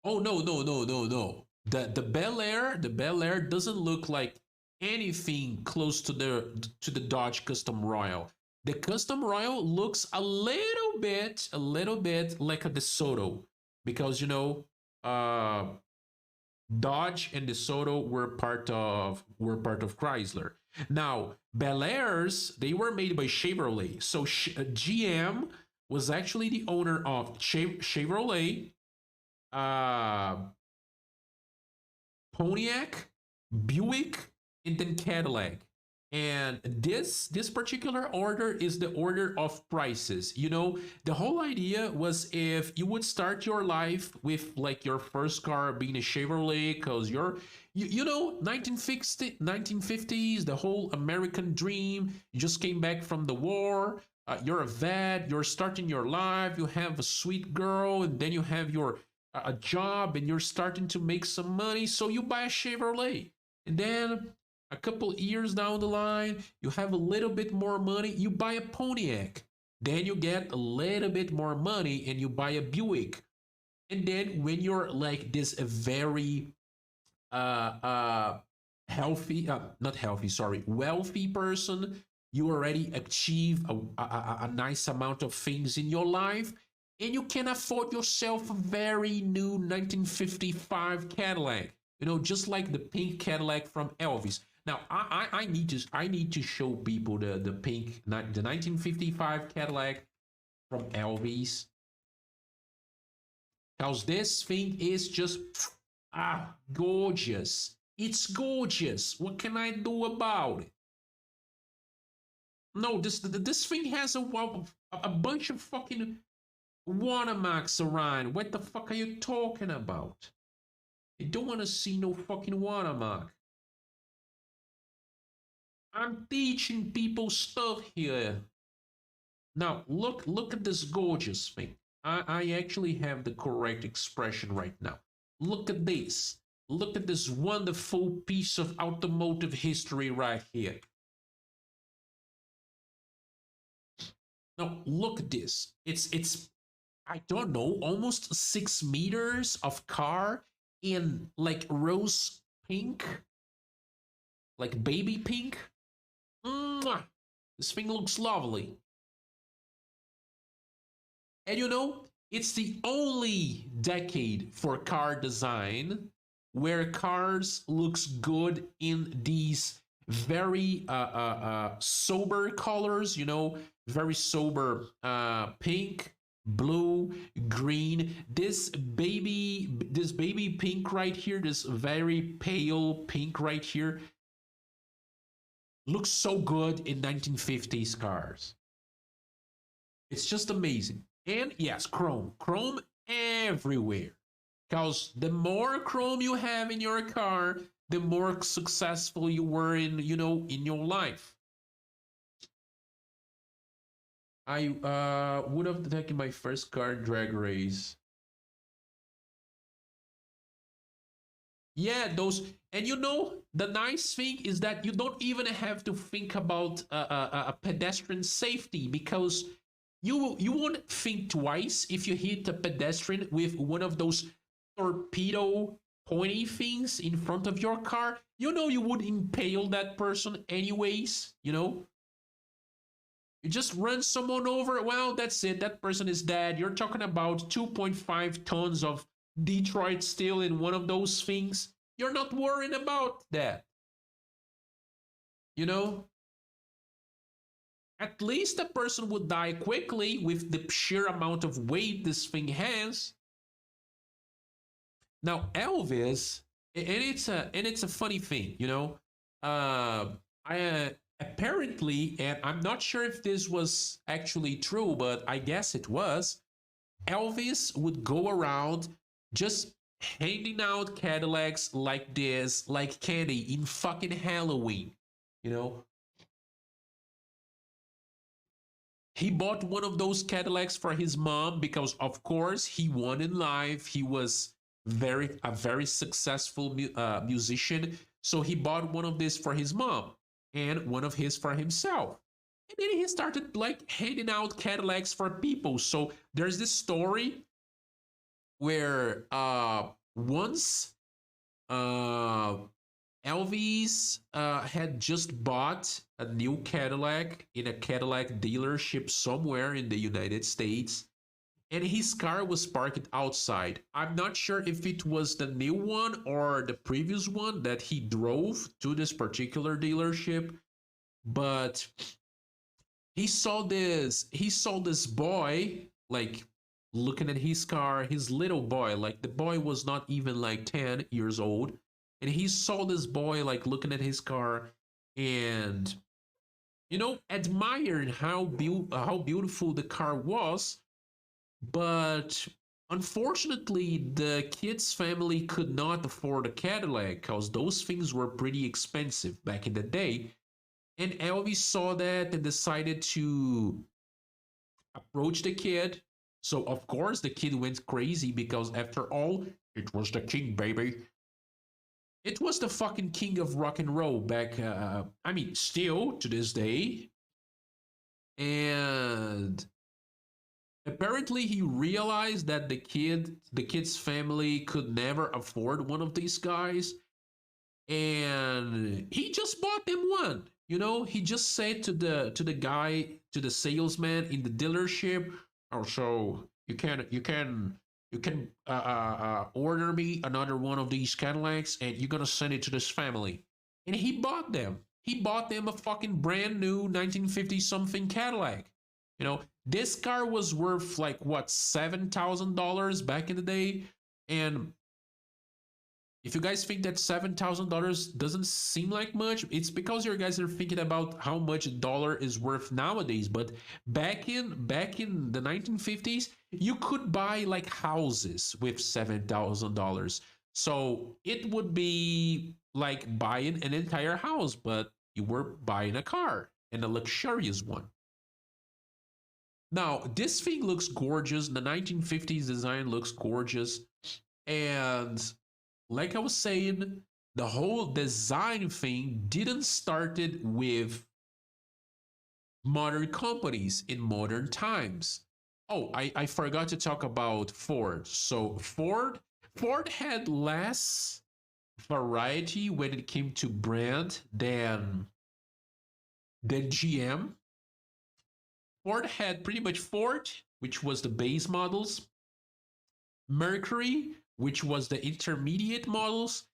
Speaker 2: Oh no, no, no, no, no. The Bel Air doesn't look like anything close to the Dodge Custom Royal. The Custom Royal looks a little bit like a DeSoto because Dodge and DeSoto were part of Chrysler. Now Bel Airs, they were made by Chevrolet, so GM was actually the owner of Chevrolet, uh, Pontiac, Buick, and then Cadillac. And this particular order is the order of prices. The whole idea was if you would start your life with like your first car being a Chevrolet, because you're 1950s, the whole American dream. You just came back from the war. You're a vet. You're starting your life. You have a sweet girl, and then you have your a job, and you're starting to make some money. So you buy a Chevrolet, and then a couple years down the line, you have a little bit more money, you buy a Pontiac. Then you get a little bit more money and you buy a Buick. And then when you're like this very healthy, not healthy, sorry, wealthy person, you already achieve a nice amount of things in your life, and you can afford yourself a very new 1955 Cadillac. Just like the pink Cadillac from Elvis. Now, I need to show people the pink the 1955 Cadillac from Elvis, because this thing is just gorgeous. It's gorgeous. What can I do about it? No, this thing has a bunch of fucking watermarks around. What the fuck are you talking about? I don't want to see no fucking watermark. I'm teaching people stuff here. Now, look at this gorgeous thing. I actually have the correct expression right now. Look at this. Look at this wonderful piece of automotive history right here. Now, look at this. It's I don't know, almost 6 meters of car in like rose pink, like baby pink. Mwah! This thing looks lovely. And it's the only decade for car design where cars looks good in these very sober colors, very sober pink, blue, green. This baby pink right here, this very pale pink right here, looks so good in 1950s cars. It's just amazing. And yes, chrome everywhere. Because the more chrome you have in your car, the more successful you were in your life. I would have taken my first car drag race. Yeah, those, and the nice thing is that you don't even have to think about a pedestrian safety, because you won't think twice if you hit a pedestrian with one of those torpedo pointy things in front of your car. You would impale that person anyways. You just run someone over. Well, that's it. That person is dead. You're talking about 2.5 tons of Detroit still in one of those things, you're not worrying about that. You know, at least a person would die quickly with the sheer amount of weight this thing has. Now Elvis, and it's a funny thing, you know. I apparently, and I'm not sure if this was actually true, but I guess it was. Elvis would go around just handing out Cadillacs like this, like candy in fucking Halloween. You know, he bought one of those Cadillacs for his mom because, of course, he won in life. He was a very successful musician, so he bought one of these for his mom and one of his for himself. And then he started like handing out Cadillacs for people. So there's this story where once uh Elvis had just bought a new Cadillac in a Cadillac dealership somewhere in the United States, and his car was parked outside. I'm not sure if it was the new one or the previous one that he drove to this particular dealership, but he saw this boy like looking at his car, his little boy, like the boy was not even like 10 years old, and he saw this boy like looking at his car and admired how beautiful the car was. But unfortunately the kid's family could not afford a Cadillac because those things were pretty expensive back in the day. And Elvis saw that and decided to approach the kid. So, of course, the kid went crazy because, after all, it was the king, baby. It was the fucking king of rock and roll back, I mean, still to this day. And apparently, he realized that the kid's family could never afford one of these guys. And he just bought them one. He just said to the guy, to the salesman in the dealership, "Oh, so you can order me another one of these Cadillacs, and you're gonna send it to this family." And he bought them. He bought them a fucking brand new 1950 something Cadillac. This car was worth like what, $7,000 back in the day, and if you guys think that $7,000 doesn't seem like much, it's because you guys are thinking about how much a dollar is worth nowadays. But back in the 1950s, you could buy like houses with $7,000. So it would be like buying an entire house, but you were buying a car, and a luxurious one. Now, this thing looks gorgeous. The 1950s design looks gorgeous. And like I was saying, the whole design thing didn't started with modern companies in modern times. Oh, I forgot to talk about Ford. So Ford had less variety when it came to brand than GM. Ford had pretty much Ford, which was the base models, Mercury, which was the intermediate models,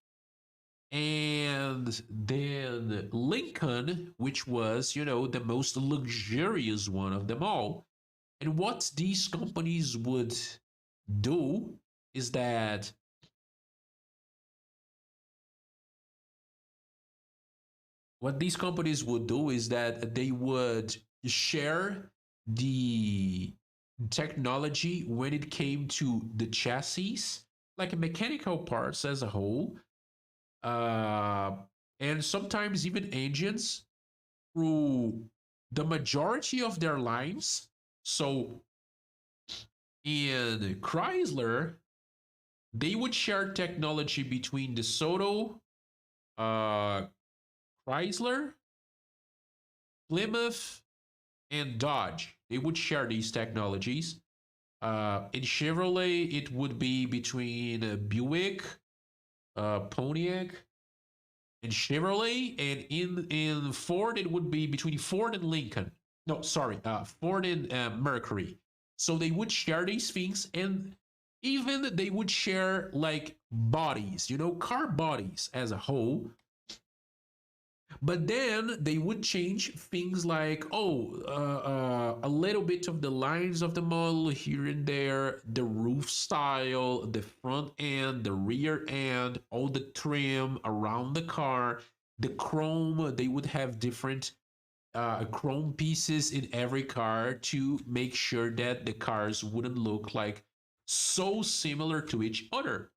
Speaker 2: and then Lincoln, which was, the most luxurious one of them all. And what these companies would do is that they would share the technology when it came to the chassis, like mechanical parts as a whole, uh, and sometimes even engines through the majority of their lines. So in Chrysler, they would share technology between DeSoto, uh, Chrysler, Plymouth, and Dodge. They would share these technologies. In Chevrolet, it would be between Buick, Pontiac, and Chevrolet, and in Ford, it would be between Ford and Lincoln. No, sorry, Ford and Mercury. So they would share these things, and Even they would share like bodies, car bodies as a whole. But then they would change things like, a little bit of the lines of the model here and there, the roof style, the front end, the rear end, all the trim around the car, the chrome. They would have different chrome pieces in every car to make sure that the cars wouldn't look like so similar to each other.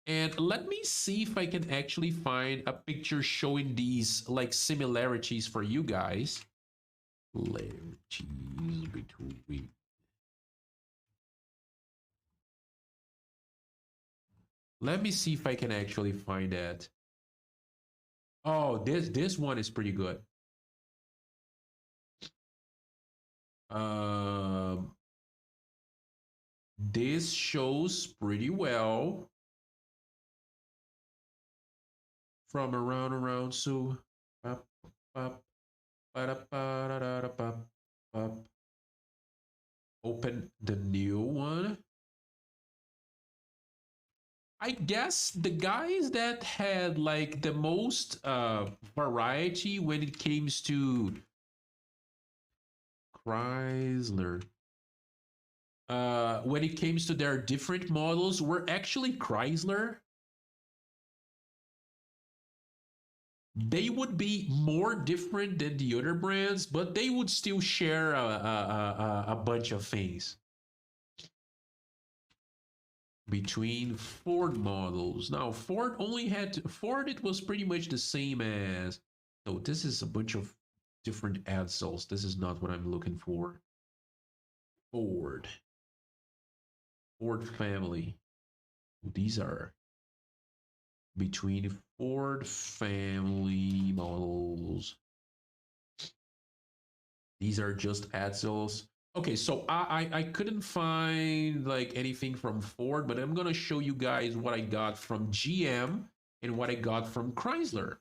Speaker 2: And let me see if I can actually find a picture showing these like similarities for you guys. Similarities between. Let me see if I can actually find that. Oh, this one is pretty good. Um, this shows pretty well from around. So, up, up, up. Open the new one. I guess the guys that had like the most variety when it comes to Chrysler, when it comes to their different models, were actually Chrysler. They would be more different than the other brands, but they would still share a bunch of things between Ford models. Now, Ford only had Ford. It was pretty much the same as. No, this is a bunch of different adsels. This is not what I'm looking for. Ford, Ford family. These are between Ford family models. These are just adsels. Okay, so I couldn't find like anything from Ford, but I'm gonna show you guys what I got from GM and what I got from Chrysler.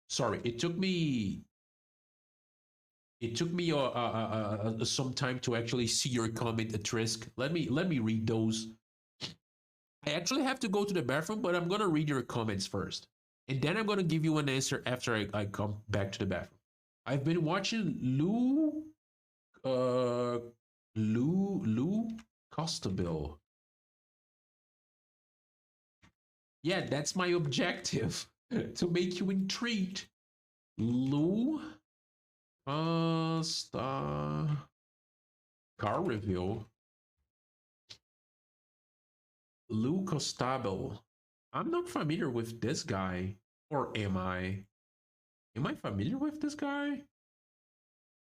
Speaker 2: Sorry, it took me some time to actually see your comment, Trisk. Let me read those. I actually have to go to the bathroom, but I'm gonna read your comments first, and then I'm gonna give you an answer after I come back to the bathroom. I've been watching uh, Lou Costabile. Yeah, that's my objective to make you intrigued. Lou Costa car review. Lou Costabile. I'm not familiar with this guy, or am I? Am I familiar with this guy?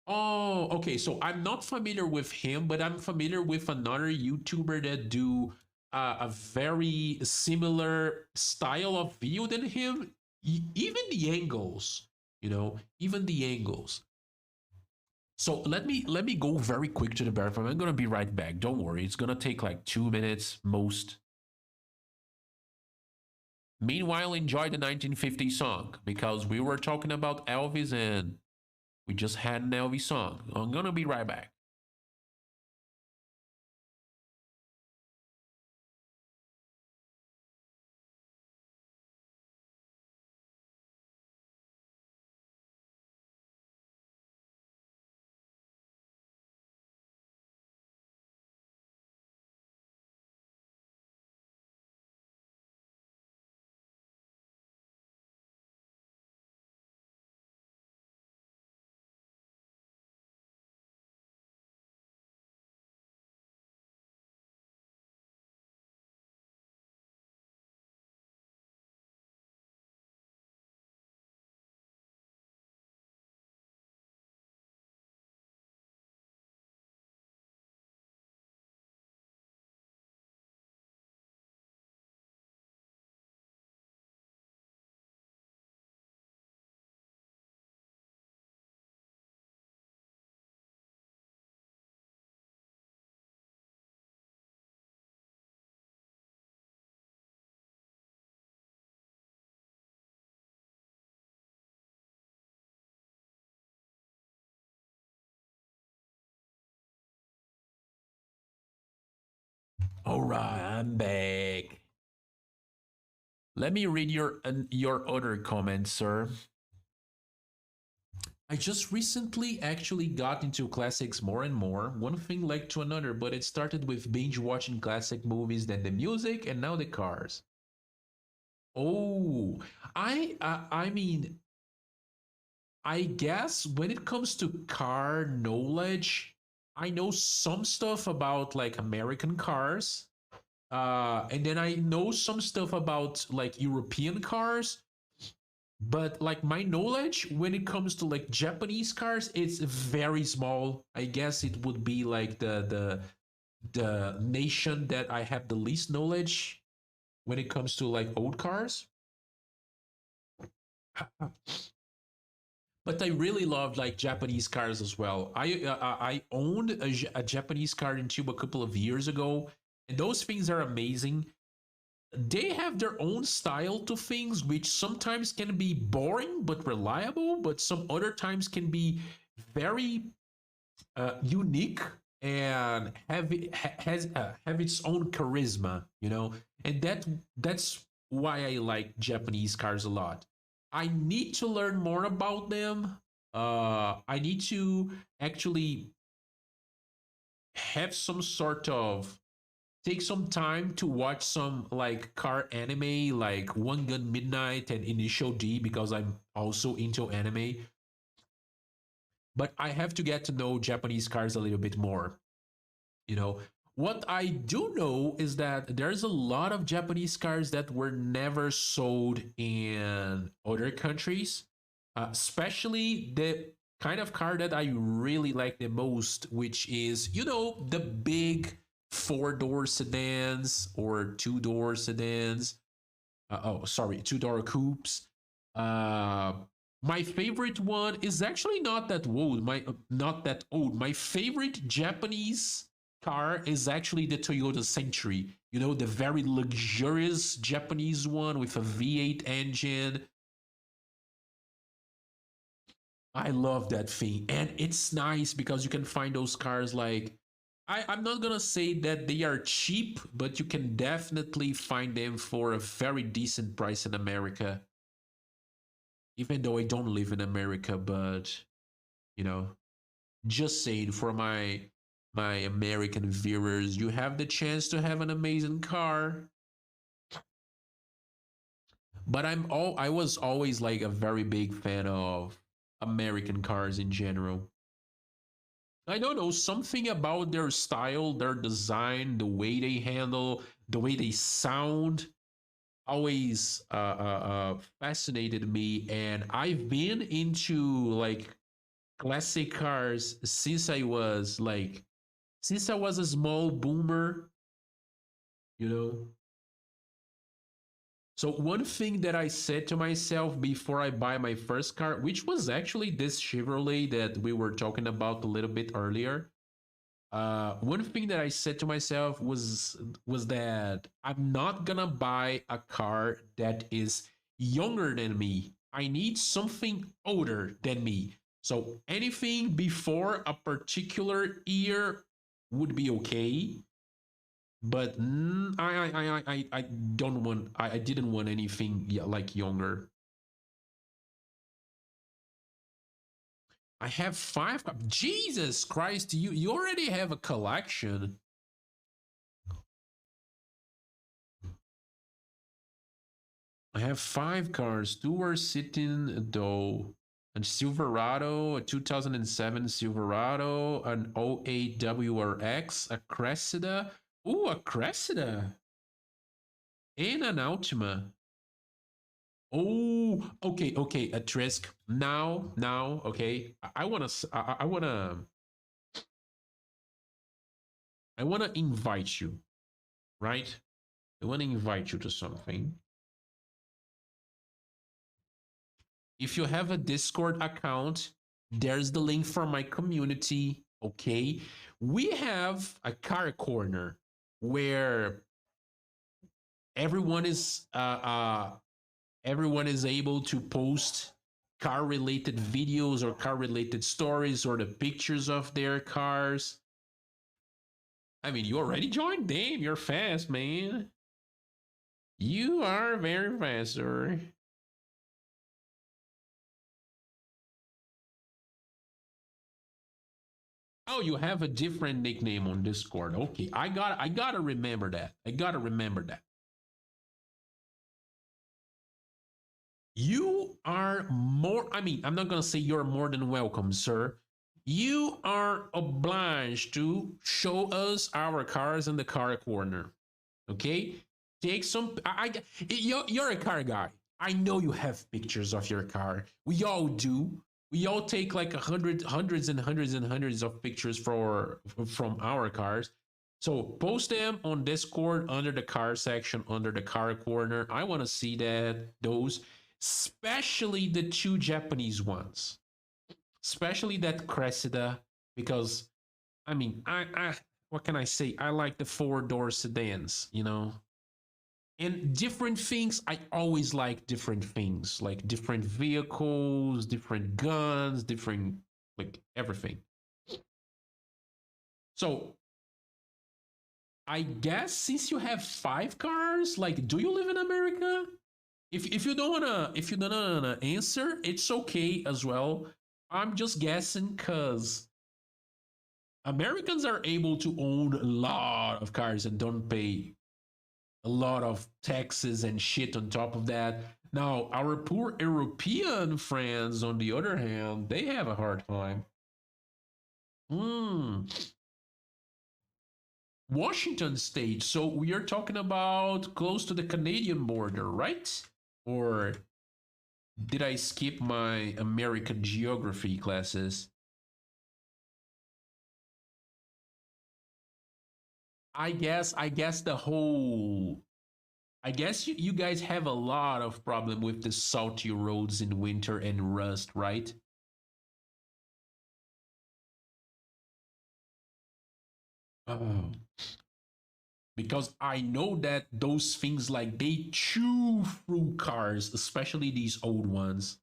Speaker 2: Oh, okay. So I'm not familiar with him, but I'm familiar with another YouTuber that do a very similar style of video than him. Even the angles, even the angles. So let me go very quick to the bathroom. I'm gonna be right back. Don't worry, it's gonna take like 2 minutes most. Meanwhile, enjoy the 1950 song because we were talking about Elvis and we just had an Elvis song. I'm gonna be right back.
Speaker 1: All right, I'm back. Let me read your other comments, sir. I just recently actually got into classics more and more. One thing led to another, but it started with binge watching classic movies, then the music, and now the cars. Oh, I mean, I guess when it comes to car knowledge, I know some stuff about like American cars. And then I know some stuff about like European cars, but like my knowledge when it comes to like Japanese cars, it's very small. I guess it would be like the nation that I have the least knowledge when it comes to like old cars. But I really love like Japanese cars as well. I owned a Japanese car in Tube a couple of years ago, and those things are amazing. They have their own style to things, which sometimes can be boring but reliable, but some other times can be very unique and have its own charisma, you know. And that's why I like Japanese cars a lot. I need to learn more about them. I need to actually have some sort of take some time to watch some like car anime like One Gun Midnight and Initial D because I'm also into anime. But I have to get to know Japanese cars a little bit more. You know, what I do know is that there's a lot of Japanese cars that were never sold in other countries, especially the kind of car that I really like the most, which is, you know, the big four-door sedans or two-door sedans. Oh, sorry, two-door coupes. Uh, my favorite one is actually not that old. Not that old. My favorite Japanese car is actually the Toyota Century. You know, the very luxurious Japanese one with a V8 engine. I love that thing. And it's nice because you can find those cars like I'm not gonna say that they are cheap, but you can definitely find them for a very decent price in America. Even though I don't live in America, but you know, just saying for my American viewers, you have the chance to have an amazing car. But I was always like a very big fan of American cars in general. I don't know, something about their style, their design, the way they handle, the way they sound always fascinated me. And I've been into like classic cars since I was a small boomer, you know. So one thing that I said to myself before I buy my first car, which was actually this Chevrolet that we were talking about a little bit earlier, one thing that I said to myself was that I'm not gonna buy a car that is younger than me. I need something older than me. So anything before a particular year would be okay. But I don't want I didn't want anything like younger. I have five. Jesus Christ! You already have a collection. I have five cars. Two are sitting though. A Silverado, a 2007 Silverado, an '08 WRX, a Cressida. Ooh, a Cressida. And an Altima. Oh, okay, okay. A Trisk. Now, okay. I wanna invite you, right? I wanna invite you to something. If you have a Discord account, there's the link for my community. Okay. We have a car corner where everyone is everyone is able to post car related videos or car related stories or the pictures of their cars.
Speaker 2: I mean, you already joined? Damn, you're fast, man. You are very fast, sir. Oh, you have a different nickname on Discord. Okay, I gotta remember that. I gotta remember that. You are more, I mean, I'm not gonna say you're more than welcome, sir. You are obliged to show us our cars in the car corner. Okay? Take some. You're a car guy. I know you have pictures of your car. We all do. We all take like hundreds and hundreds and hundreds of pictures from our cars. So post them on Discord under the car section, under the car corner. I want to see those, especially the two Japanese ones, especially that Cressida, because I mean, I what can I say? I like the four-door sedans, and different things. I always like different things, like different vehicles, different guns, different, like, everything. So I guess since you have 5 cars, like, do you live in America? If you don't wanna answer, it's okay as well. I'm just guessing because Americans are able to own a lot of cars and don't pay a lot of taxes and shit on top of that. Now, our poor European friends, on the other hand, they have a hard time. Hmm. Washington State. So we are talking about close to the Canadian border, right? Or did I skip my American geography classes? I guess the whole I guess you guys have a lot of problem with the salty roads in winter and rust, right? Oh, because I know that those things, like, they chew through cars, especially these old ones.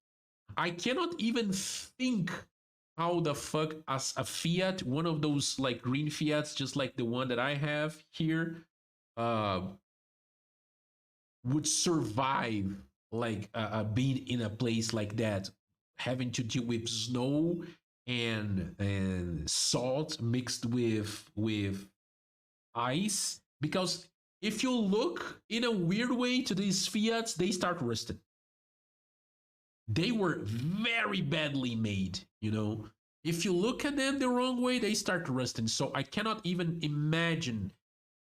Speaker 2: I cannot even think how the fuck as a Fiat, one of those like green Fiats, just like the one that I have here, uh, would survive, like, being in a place like that, having to deal with snow and salt mixed with ice. Because if you look in a weird way to these Fiats, they start rusting. They were very badly made, If you look at them the wrong way, they start rusting. So I cannot even imagine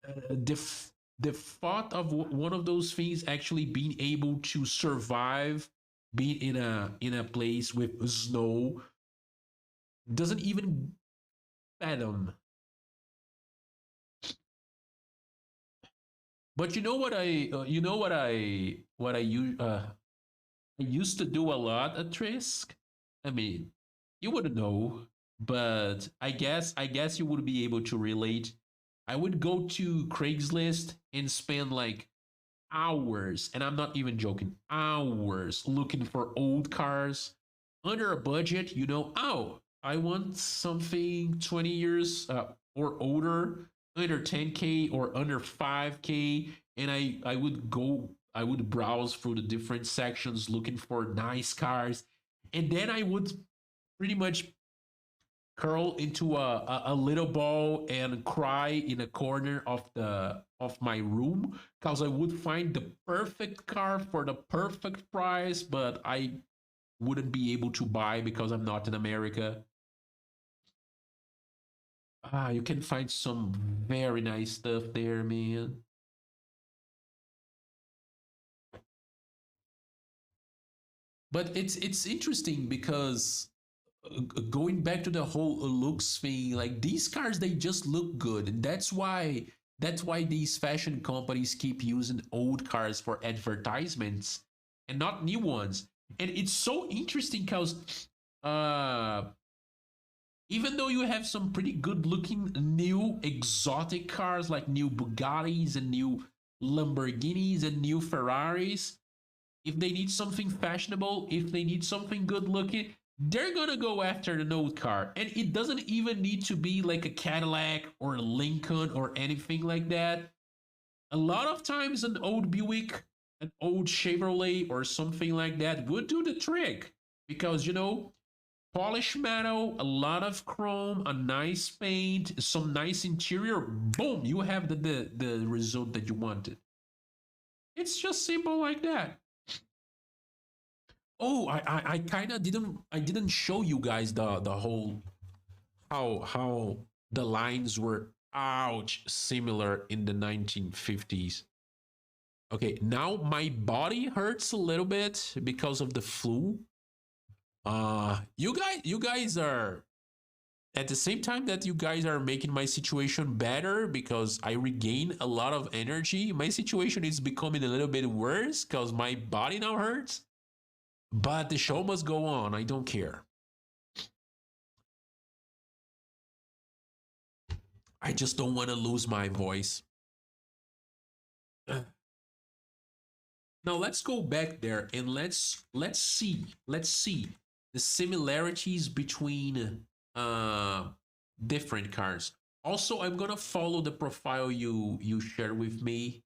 Speaker 2: the thought of one of those things actually being able to survive being in a place with snow doesn't even fathom. But I used to do a lot at Trisk. I mean, you wouldn't know, but I guess you would be able to relate. I would go to Craigslist and spend like hours, and I'm not even joking, hours looking for old cars under a budget. Oh, I want something 20 years or older, under 10K or under 5K, and I would browse through the different sections looking for nice cars, and then I would pretty much curl into a little ball and cry in a corner of my room because I would find the perfect car for the perfect price, but I wouldn't be able to buy because I'm not in America. You can find some very nice stuff there, man. But it's interesting because going back to the whole looks thing, like, these cars, they just look good, and that's why these fashion companies keep using old cars for advertisements and not new ones. And it's so interesting because uh even though you have some pretty good looking new exotic cars, like new Bugattis and new Lamborghinis and new Ferraris, if they need something fashionable, if they need something good looking, they're gonna go after an old car, and it doesn't even need to be like a Cadillac or a Lincoln or anything like that. A lot of times, an old Buick, an old Chevrolet, or something like that would do the trick because polished metal, a lot of chrome, a nice paint, some nice interior. Boom, you have the result that you wanted. It's just simple like that. Oh, I kind of didn't show you guys the whole how the lines were ouch similar in the 1950s. Okay, now my body hurts a little bit because of the flu. You guys are at the same time that you guys are making my situation better because I regain a lot of energy. My situation is becoming a little bit worse because my body now hurts. But the show must go on. I don't care. I just don't want to lose my voice. Now let's go back there and let's see the similarities between different cars. Also, I'm gonna follow the profile you shared with me,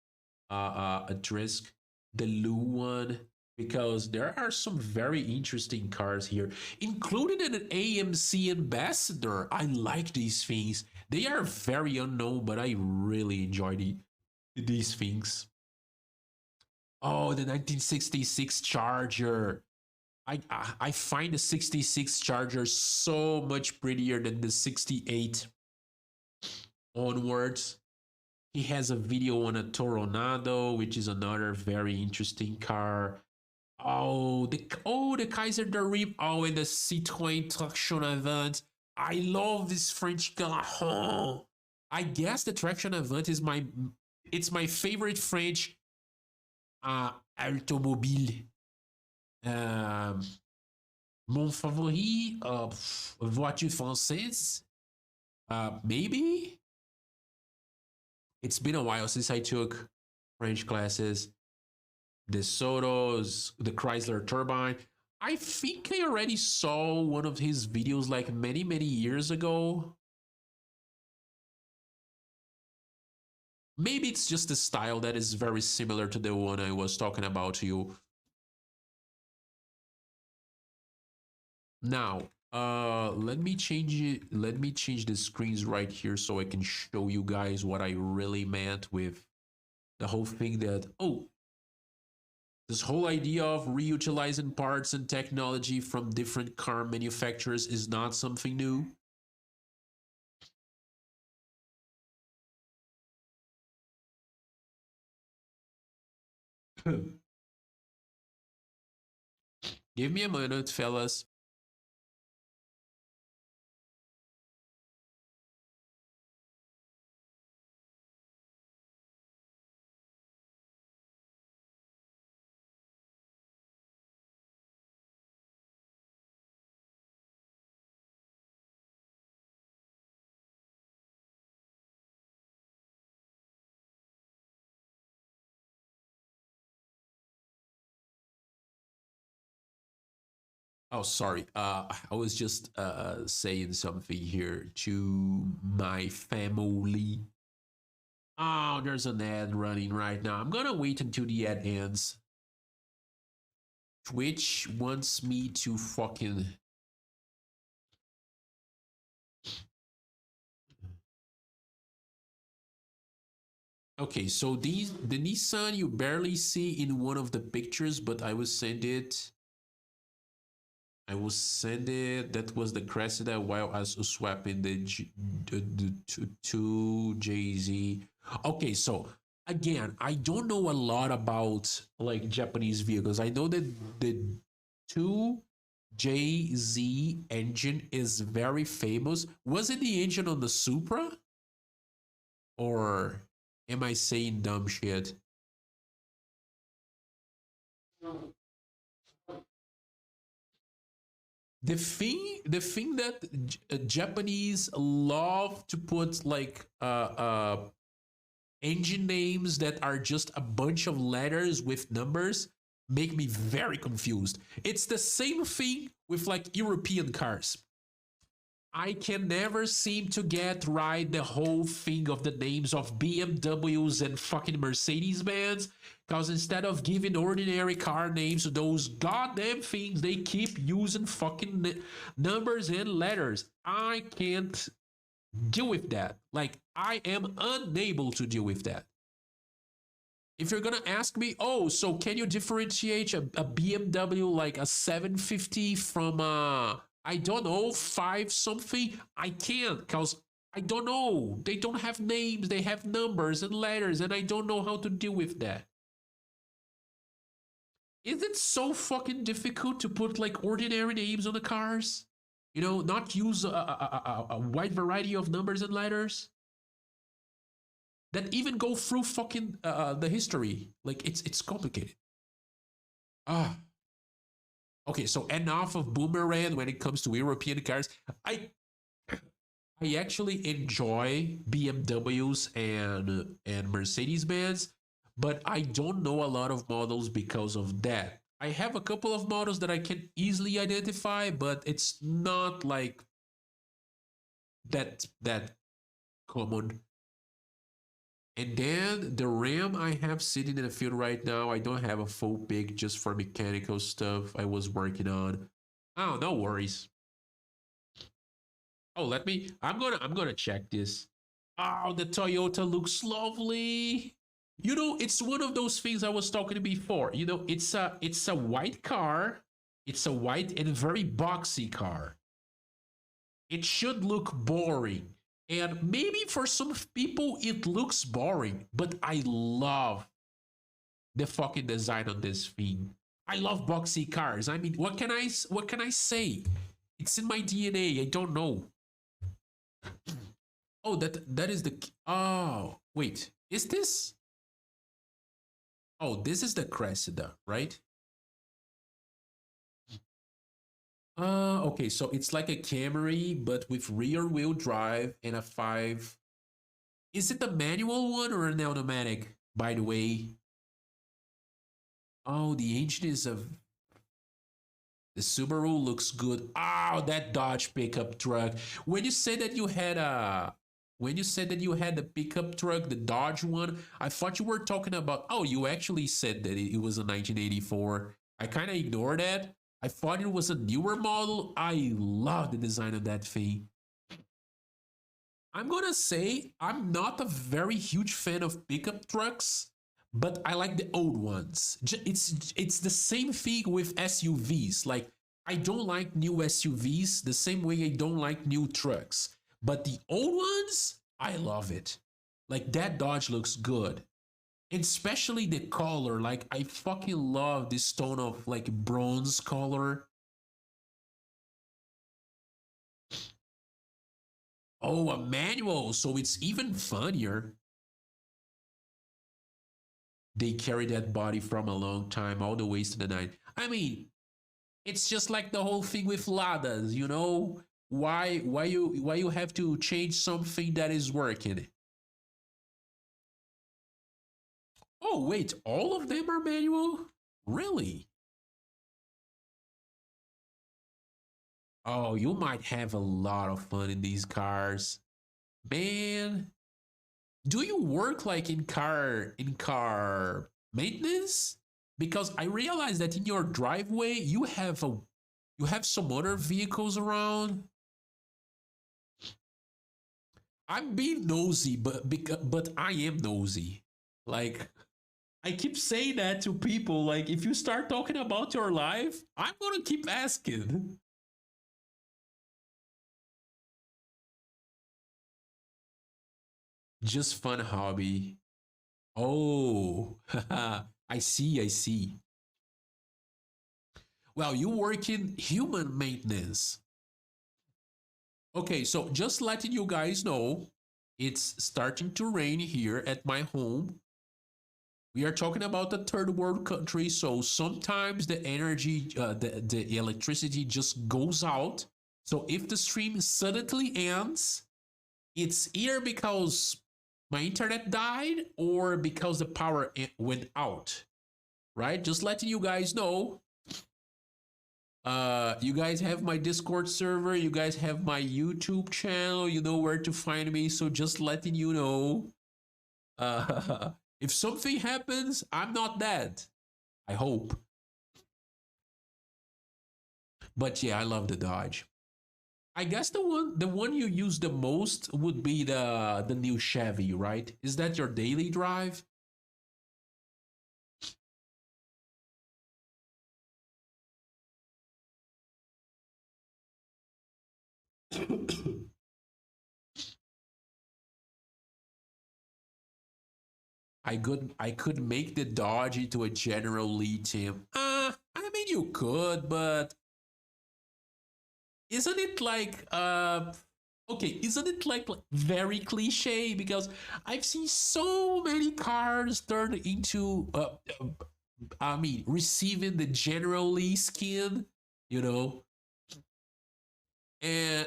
Speaker 2: at Drisk, the Lu one, because there are some very interesting cars here, including an AMC Ambassador. I like these things. They are very unknown, but I really enjoy these things. Oh, the 1966 Charger. I find the 66 Charger so much prettier than the 68 onwards. He has a video on a Toronado, which is another very interesting car. Oh, the Kaiser Darim. Oh, and the Citroën Traction Avant. I love this French car. Oh, I guess the Traction Avant is my favorite French automobile. Euh, Mon favori, voiture française. Maybe it's been a while since I took French classes. The Sotos, the Chrysler Turbine. I think I already saw one of his videos like many, many years ago. Maybe it's just the style that is very similar to the one I was talking about to you. Now, let me change it. Let me change the screens right here so I can show you guys what I really meant with the whole thing that, oh, this whole idea of reutilizing parts and technology from different car manufacturers is not something new. Give me a minute, fellas. Oh, sorry. I was just saying something here to my family. Oh, there's an ad running right now. I'm gonna wait until the ad ends. Twitch wants me to fucking. Okay, so the Nissan you barely see in one of the pictures, but I will send it. I will send it. That was the Cressida while I was swapping the two JZ. Okay, so again, I don't know a lot about like Japanese vehicles. I know that the two JZ engine is very famous. Was it the engine on the Supra? Or am I saying dumb shit? The thing that Japanese love to put like engine names that are just a bunch of letters with numbers make me very confused. It's the same thing with like European cars. I can never seem to get right the whole thing of the names of BMWs and fucking Mercedes Benz. Because instead of giving ordinary car names to those goddamn things, they keep using fucking numbers and letters. I can't deal with that. Like, I am unable to deal with that. If you're gonna ask me, oh, so can you differentiate a BMW like a 750 from a, I don't know, 5 something? I can't, because I don't know. They don't have names, they have numbers and letters, and I don't know how to deal with that. Is it so fucking difficult to put like ordinary names on the cars? You know, not use a wide variety of numbers and letters that even go through fucking the history. Like it's complicated. Ah. Okay, so enough of Boomerang when it comes to European cars. I actually enjoy BMWs and Mercedes Benz, but I don't know a lot of models because of that. I have a couple of models that I can easily identify, but it's not like that common. And then the RAM I have sitting in the field right now, I don't have a full pick just for mechanical stuff I was working on. Oh, no worries. Oh, I'm gonna check this. Oh, the Toyota looks lovely. You know, it's one of those things I was talking before. You know, it's a white car. It's a white and very boxy car. It should look boring. And maybe for some people it looks boring, but I love the fucking design on this thing. I love boxy cars. I mean, what can I say? It's in my DNA. I don't know. Oh, that is the, oh, wait. Is this? Oh, this is the Cressida, right? Okay, so it's like a Camry, but with rear wheel drive and a 5. Is it the manual one or an automatic, by the way? Oh, the engine is a. The Subaru looks good. Oh, that Dodge pickup truck. When you said that you had a. When you said that you had the pickup truck, the Dodge one, I thought you were talking about. Oh, you actually said that it was a 1984. I kind of ignored that. I thought it was a newer model. I love the design of that thing. I'm gonna say I'm not a very huge fan of pickup trucks, but I like the old ones. It's the same thing with SUVs. Like I don't like new SUVs the same way I don't like new trucks. But the old ones, I love it. Like that Dodge looks good. Especially the color. Like I fucking love this tone of like bronze color. Oh, a manual, so it's even funnier. They carry that body from a long time, all the ways to the night. I mean, it's just like the whole thing with Ladas, you know? Why you have to change something that is working? Oh wait, all of them are manual? Really? Oh, you might have a lot of fun in these cars. Man, do you work like in car maintenance? Because I realize that in your driveway you have some other vehicles around. I'm being nosy, but I am nosy. Like I keep saying that to people. Like if you start talking about your life, I'm gonna keep asking. Just fun hobby. Oh, I see, I see. Well, you work in human maintenance. Okay, so just letting you guys know, it's starting to rain here at my home. We are talking about a third world country, so sometimes the energy, the electricity just goes out. So if the stream suddenly ends, it's either because my internet died or because the power went out. right? Just letting you guys know. You guys have my Discord server, you guys have my YouTube channel, you know where to find me. So just letting you know. If something happens, I'm not dead. I hope. But yeah, I love the Dodge. I guess the one you use the most would be the new Chevy, right? Is that your daily drive? I could make the Dodge into a General Lee team. I mean you could, but isn't it like okay, isn't it like very cliche? Because I've seen so many cars turn into I mean receiving the General Lee skin, you know. And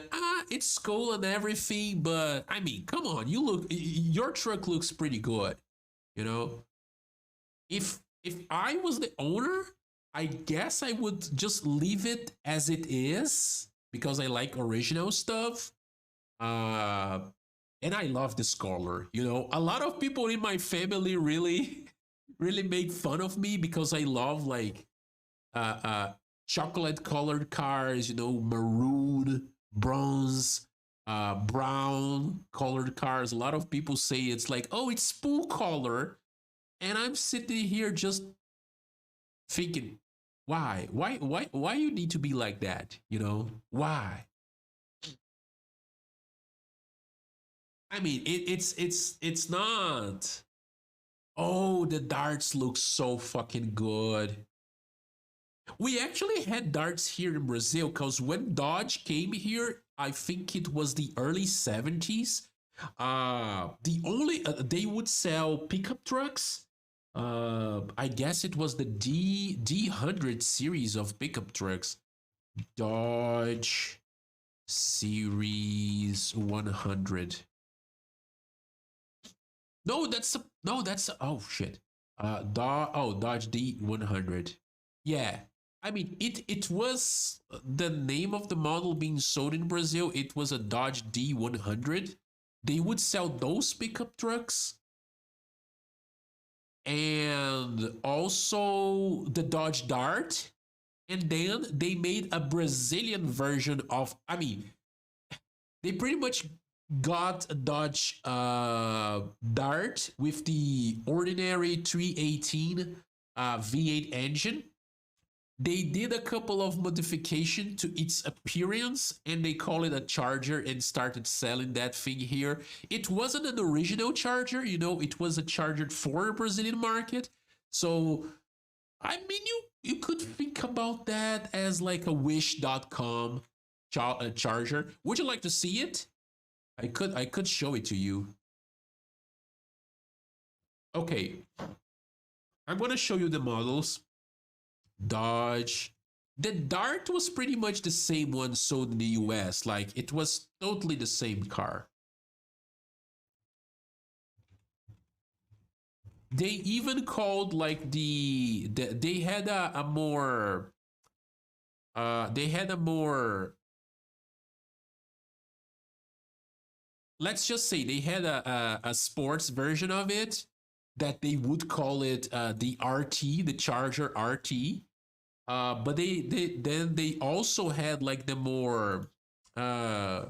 Speaker 2: it's cool and everything, but I mean, come on, your truck looks pretty good, you know. If I was the owner, I guess I would just leave it as it is because I like original stuff. Uh, and I love this color. You know, a lot of people in my family really, really make fun of me because I love like uh, uh, chocolate colored cars. You know, maroon, bronze, brown colored cars. A lot of people say it's like, oh, it's spool color, and I'm sitting here just thinking, why you need to be like that? You know, why? I mean, it's not. Oh, the darts look so fucking good. We actually had darts here in Brazil because when Dodge came here, I think it was the early 70s. The only they would sell pickup trucks. I guess it was the D100 series of pickup trucks. Dodge Series 100. No, that's oh shit. Dodge D100. Yeah. I mean, it was the name of the model being sold in Brazil. It was a Dodge D100. They would sell those pickup trucks and also the Dodge Dart. And then they made a Brazilian version of, I mean, they pretty much got a Dodge Dart with the ordinary 318 V8 engine. They did a couple of modification to its appearance and they call it a Charger and started selling that thing here. It wasn't an original Charger, you know, it was a Charger for the Brazilian market. So I mean you could think about that as like a wish.com Charger. Would you like to see it? I could show it to you. Okay, I'm gonna show you the models. Dodge. The Dart was pretty much the same one sold in the US. Like it was totally the same car. They even called like they had a more they had a more, let's just say they had a sports version of it that they would call it the RT, the Charger RT. But they also had like the more uh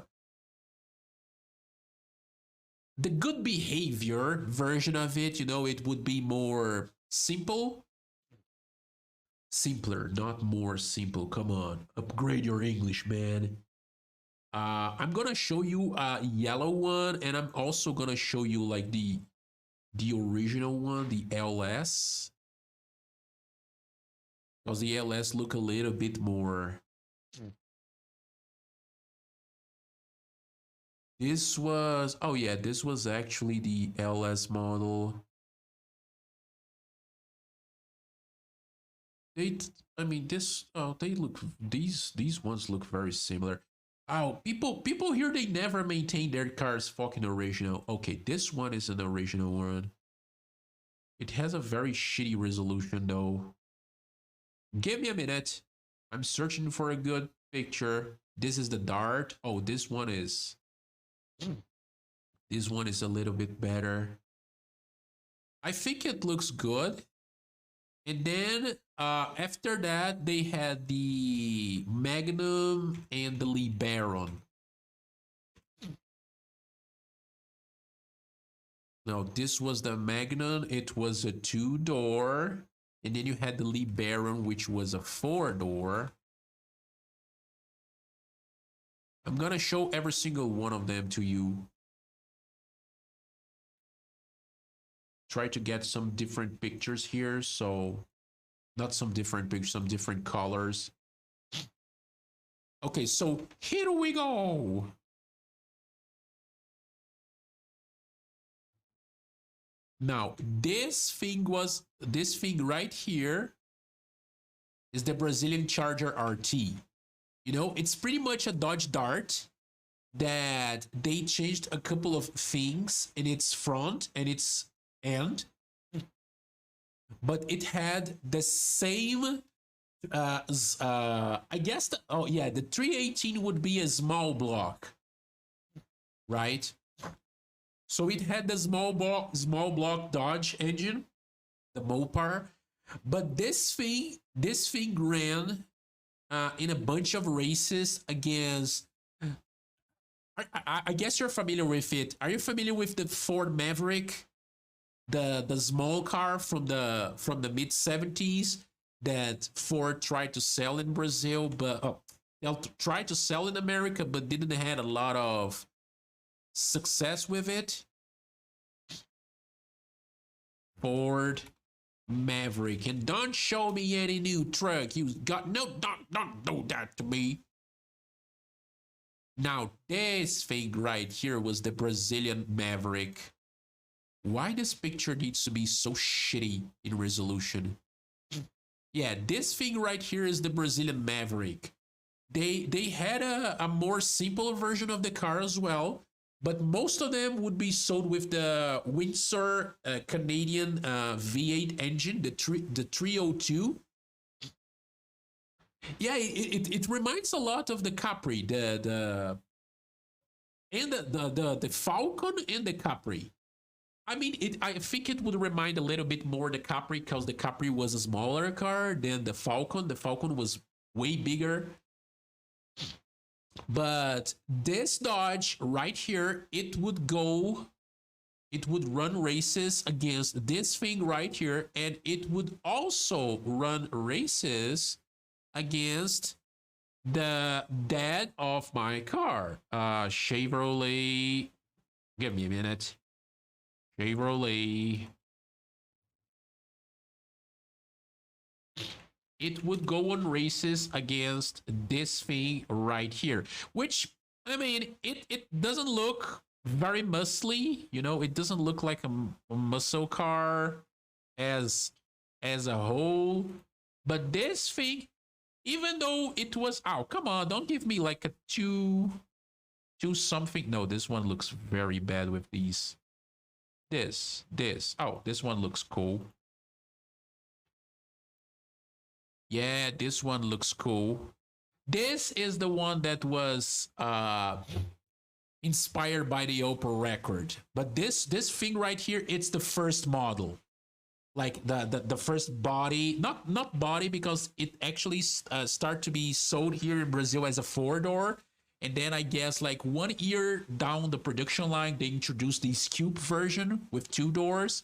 Speaker 2: the good behavior version of it. You know, it would be more simple, simpler, not more simple. Come on, upgrade your English, man. I'm gonna show you a yellow one, and I'm also gonna show you like the original one, the LS, because the LS look a little bit more. This was, oh yeah, this was actually the LS model. They, I mean, they look, these ones look very similar. Oh, people here, they never maintain their cars fucking original. Okay, this one is an original one. It has a very shitty resolution though. Give me a minute. I'm searching for a good picture. This is the Dart. Oh, this one is a little bit better. I think it looks good. And then after that, they had the Magnum and the LeBaron. No, this was the Magnum. It was a 2-door. And then you had the LeBaron, which was a 4-door. I'm gonna show every single one of them to you. Try to get some different pictures here. So, not some different pictures, some different colors. Okay, so here we go. Now, this thing right here is the Brazilian Charger RT. You know, it's pretty much a Dodge Dart that they changed a couple of things in its front and its end, but it had the same I guess the 318 would be a small block, right? So it had the small block Dodge engine, the Mopar, but this thing ran in a bunch of races against. I guess you're familiar with it. Are you familiar with the Ford Maverick, the small car from the mid-70s that Ford tried to sell in Brazil, but tried to sell in America, but didn't have a lot of success with it? Ford Maverick. And don't show me any new truck. You got no, don't do that to me. Now, this thing right here was the Brazilian Maverick. Why this picture needs to be so shitty in resolution? Yeah, this thing right here is the Brazilian Maverick. They had a more simple version of the car as well, but most of them would be sold with the Windsor Canadian V8 engine, the 302. Yeah, it reminds a lot of the Capri, the Falcon and the Capri. I mean, I think it would remind a little bit more the Capri because the Capri was a smaller car than the Falcon. The Falcon was way bigger. But this Dodge right here, it would run races against this thing right here, and it would also run races against the dad of my car, Chevrolet. Give me a minute. Chevrolet. It would go on races against this thing right here, which, I mean, it doesn't look very muscly, you know, it doesn't look like a muscle car as a whole, but this thing, even though it was, oh, come on, don't give me like a two something. No, this one looks very bad with these. Oh, this one looks cool. Yeah, this one looks cool. This is the one that was inspired by the Opel Record. But this thing right here, it's the first model. Like the first body, not body, because it actually start to be sold here in Brazil as a 4-door. And then I guess like 1 year down the production line, they introduced the Scoop version with 2 doors.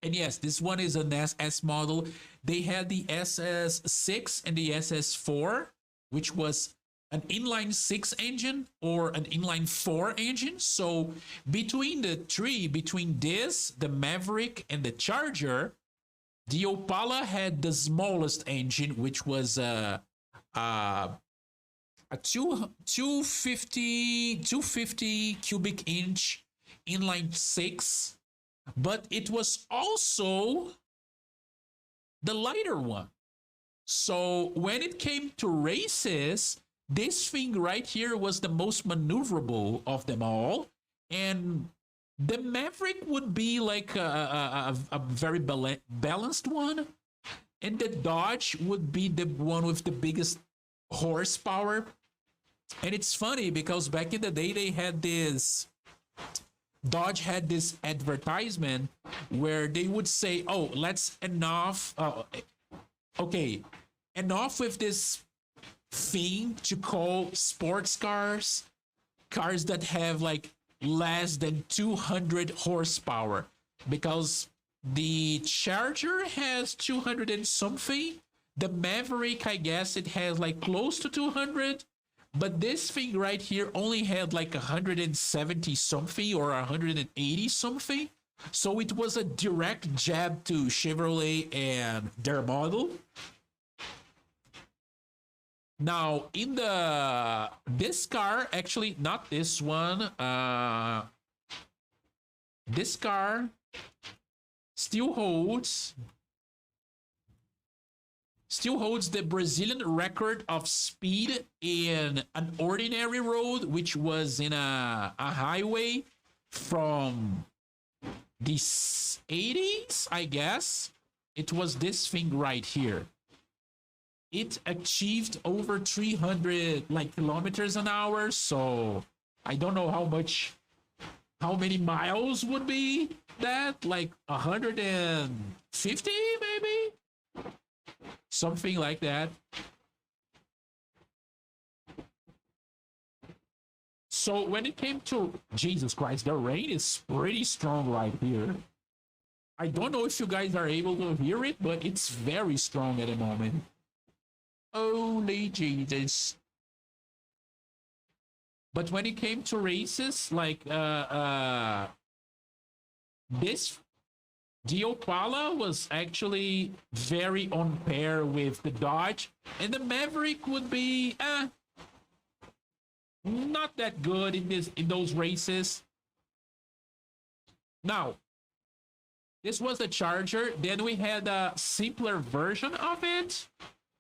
Speaker 2: And yes, this one is an SS model. They had the SS6 and the SS4, which was an inline 6 engine or an inline 4 engine. So between this, the Maverick and the Charger, the Opala had the smallest engine, which was a 250 cubic inch inline 6. But it was also the lighter one. So when it came to races, this thing right here was the most maneuverable of them all. And
Speaker 1: The Maverick would be like a very balanced one, and the Dodge would be the one with the biggest horsepower. And it's funny because back in the day, they had this Dodge had this advertisement where they would say, "Oh, let's enough. Okay, enough with this thing to call sports cars that have like less than 200 horsepower, because the Charger has 200 and something. The Maverick, I guess, it has like close to 200." But this thing right here only had like 170 something or 180 something. So it was a direct jab to Chevrolet and their model. Now, in this car, actually not this one, this car still holds the Brazilian record of speed in an ordinary road, which was in a highway from the 80s, I guess. It was this thing right here. It achieved over 300 like kilometers an hour, so I don't know how many miles would be that, like 150 maybe, something like that. So when it came to Jesus Christ, the rain is pretty strong right here. I don't know if you guys are able to hear it, but it's very strong at the moment. Holy Jesus. But when it came to races, like this, the Opala was actually very on par with the Dodge, and the Maverick would be not that good in those races. Now, this was the Charger. Then we had a simpler version of it,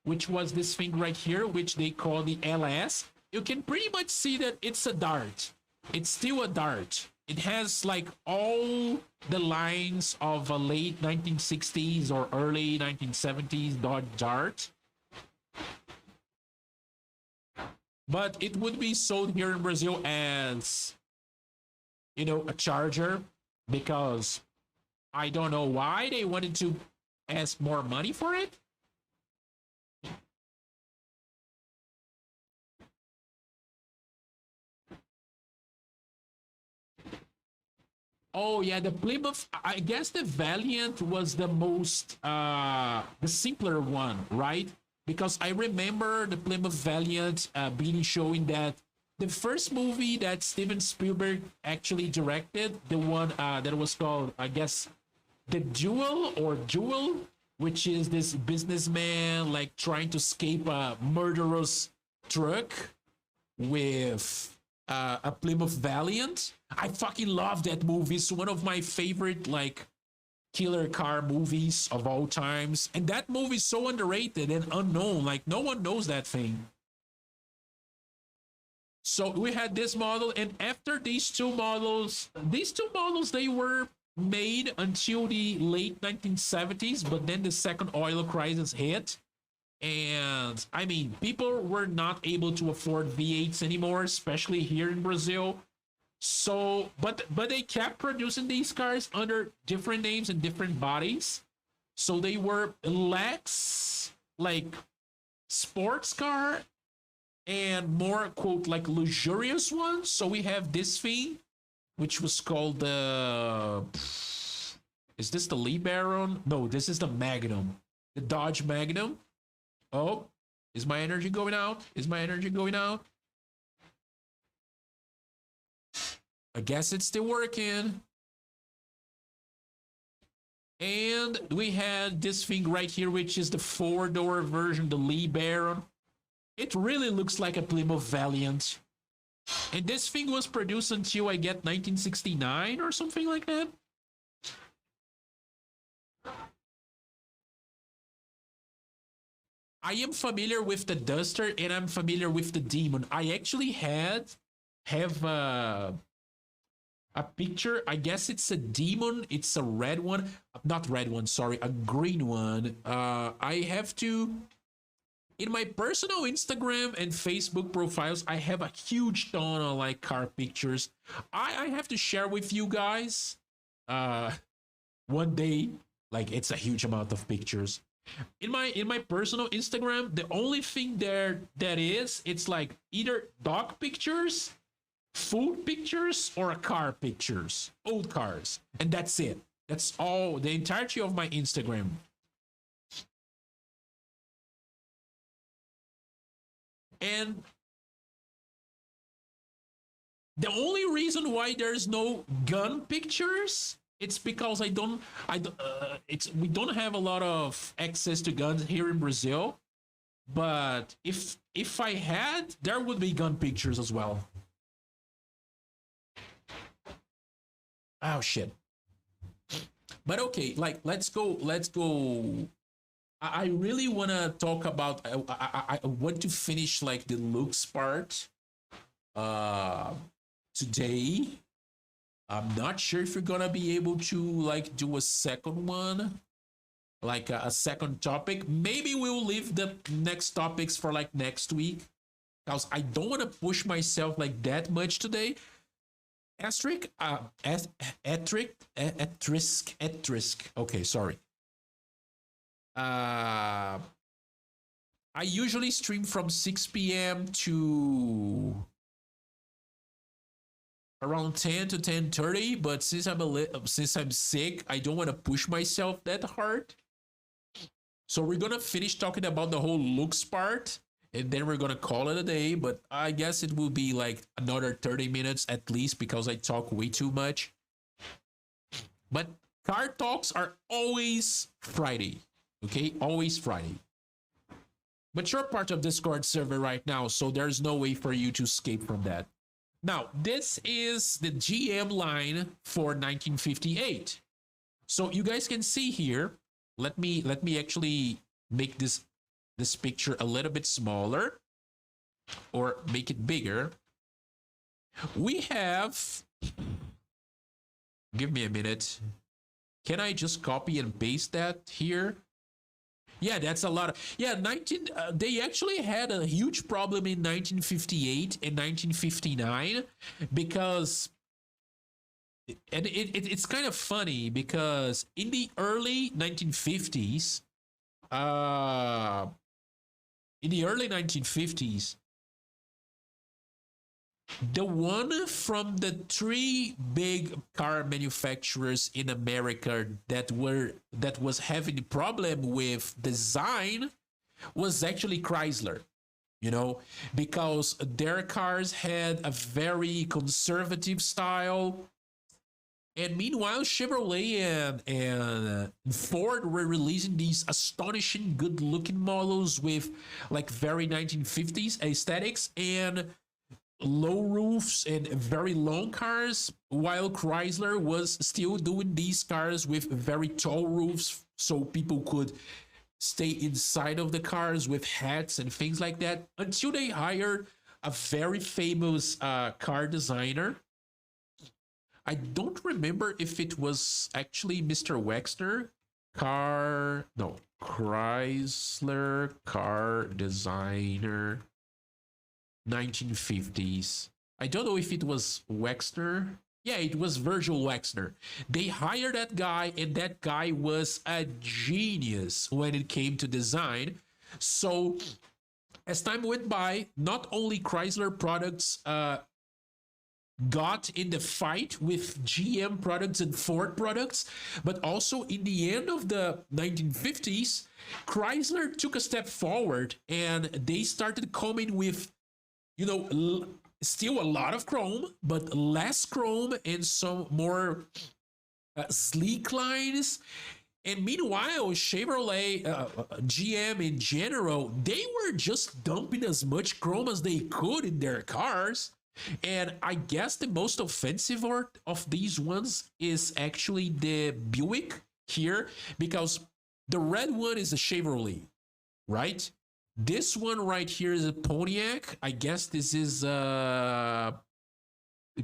Speaker 1: which was this thing right here, which they call the LS. You can pretty much see that it's a Dart. It's still a Dart. It has like all the lines of a late 1960s or early 1970s Dodge Dart. But it would be sold here in Brazil as, you know, a Charger, because I don't know why they wanted to ask more money for it. Oh yeah, the Plymouth. I guess the Valiant was the most, the simpler one, right? Because I remember the Plymouth Valiant being showing that the first movie that Steven Spielberg actually directed, the one that was called, I guess, The Duel or Duel, which is this businessman like trying to escape a murderous truck with a Plymouth Valiant. I fucking love that movie. It's one of my favorite like killer car movies of all times. And that movie is so underrated and unknown. Like no one knows that thing. So we had this model, and after these two models, they were made until the late 1970s, but then the second oil crisis hit. And I mean, people were not able to afford V8s anymore, especially here in Brazil. So, but they kept producing these cars under different names and different bodies. So they were Lex, like sports car, and more quote like luxurious ones. So we have this thing, which was called the. Is this the Lee Baron? No, this is the Magnum, the Dodge Magnum. Oh, is my energy going out? Is my energy going out? I guess it's still working. And we had this thing right here, which is the four-door version, the Lee Baron. It really looks like a Plymouth Valiant. And this thing was produced until I get 1969 or something like that. I am familiar with the Duster and I'm familiar with the Demon. I actually have
Speaker 2: A picture. I guess it's a demon. It's a red one. Not red one, sorry, a green one. I have to. In my personal Instagram and Facebook profiles, I have a huge ton of like car pictures. I have to share with you guys one day. Like it's a huge amount of pictures. In my personal Instagram, the only thing there that is it's like either dog pictures, food pictures, or a car pictures, old cars, and that's it. That's all the entirety of my Instagram. And the only reason why there's no gun pictures, it's because it's we don't have a lot of access to guns here in Brazil. But if I had, there would be gun pictures as well. Oh shit. But okay, like let's go. I really want to talk about. I want to finish like the looks part uh today. I'm not sure if you're gonna be able to like do a second one, like a second topic. Maybe we'll leave the next topics for like next week, because I don't want to push myself like that much today. Asterisk, etrisk. Okay, sorry. Uh, I usually stream from 6 p.m. to around 10 to 10:30, but since I'm sick, I don't want to push myself that hard. So we're gonna finish talking about the whole looks part, and then we're gonna call it a day. But I guess it will be like another 30 minutes at least because I talk way too much. But car talks are always Friday, okay? Always Friday. But you're part of Discord server right now, so there's no way for you to escape from that. Now, this is the GM line for 1958. So you guys can see here. Let me actually make this picture a little bit smaller or make it bigger. We have. Give me a minute. Can I just copy and paste that here? Yeah, that's a lot of. Yeah, 19. They actually had a huge problem in 1958 and 1959 because, and it's kind of funny because in the early 1950s, uh, in the early 1950s, the one from the three big car manufacturers in America that was having a problem with design was actually Chrysler. You know, because their cars had a very conservative style. And meanwhile, Chevrolet and Ford were releasing these astonishing good looking models with like very 1950s aesthetics and low roofs and very long cars, while Chrysler was still doing these cars with very tall roofs so people could stay inside of the cars with hats and things like that, until they hired a very famous car designer. I don't remember if it was actually Mr. Wexner. Chrysler car designer 1950s. I don't know if it was Wexner. Yeah, it was Virgil Wexner. They hired that guy, and that guy was a genius when it came to design. So, as time went by, not only Chrysler products got in the fight with GM products and Ford products, but also in the end of the 1950s, Chrysler took a step forward and they started coming with, you know, still a lot of chrome, but less chrome and some more sleek lines. And meanwhile, Chevrolet, GM in general, they were just dumping as much chrome as they could in their cars. And I guess the most offensive of these ones is actually the Buick here, because the red one is a Chevrolet, right? This one right here is a Pontiac. I guess this is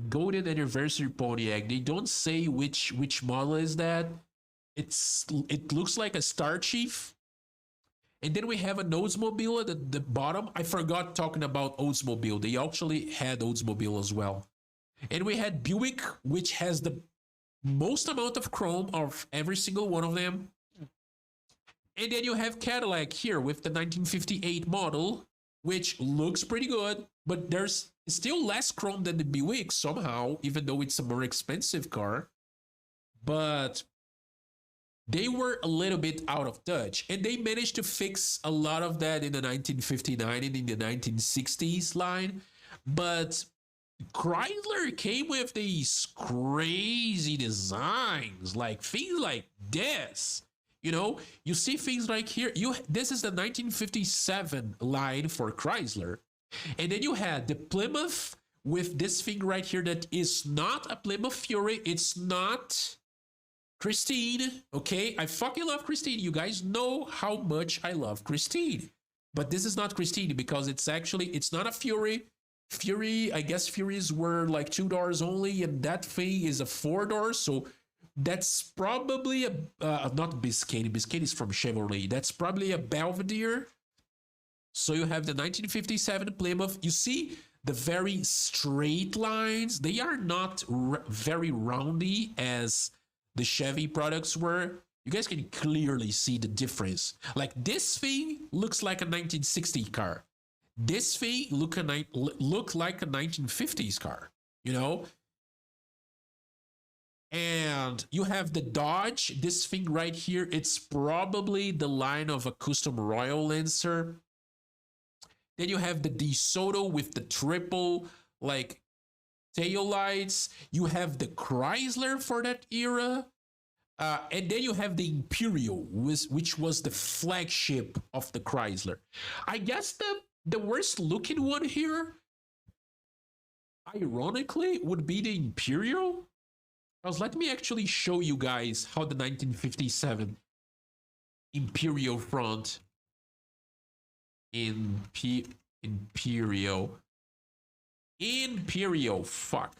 Speaker 2: golden anniversary Pontiac. They don't say which model is that. It looks like a Star Chief. And then we have an Oldsmobile at the bottom. I forgot talking about Oldsmobile. They actually had Oldsmobile as well. And we had Buick, which has the most amount of chrome of every single one of them. And then you have Cadillac here with the 1958 model, which looks pretty good, but there's still less chrome than the Buick somehow, even though it's a more expensive car. But they were a little bit out of touch, and they managed to fix a lot of that in the 1959 and in the 1960s line. But Chrysler came with these crazy designs, like things like this. You know, you see things like here. This is the 1957 line for Chrysler, and then you had the Plymouth with this thing right here that is not a Plymouth Fury. It's not Christine, okay? I fucking love Christine. You guys know how much I love Christine. But this is not Christine because it's not a Fury. Fury, I guess Furies were like 2 doors only, and that thing is a 4 door. So that's probably not Biscayne. Biscayne is from Chevrolet. That's probably a Belvedere. So you have the 1957 Plymouth. You see the very straight lines. They are not very roundy as the Chevy products were. You guys can clearly see the difference. Like this thing looks like a 1960 car. This thing look like a 1950s car, you know? And you have the Dodge, this thing right here. It's probably the line of a custom Royal Lancer. Then you have the DeSoto with the triple like tail lights. You have the Chrysler for that era. And then you have the Imperial, which was the flagship of the Chrysler. I guess the worst looking one here, ironically, would be the Imperial. Because let me actually show you guys how the 1957 Imperial front Imperial fuck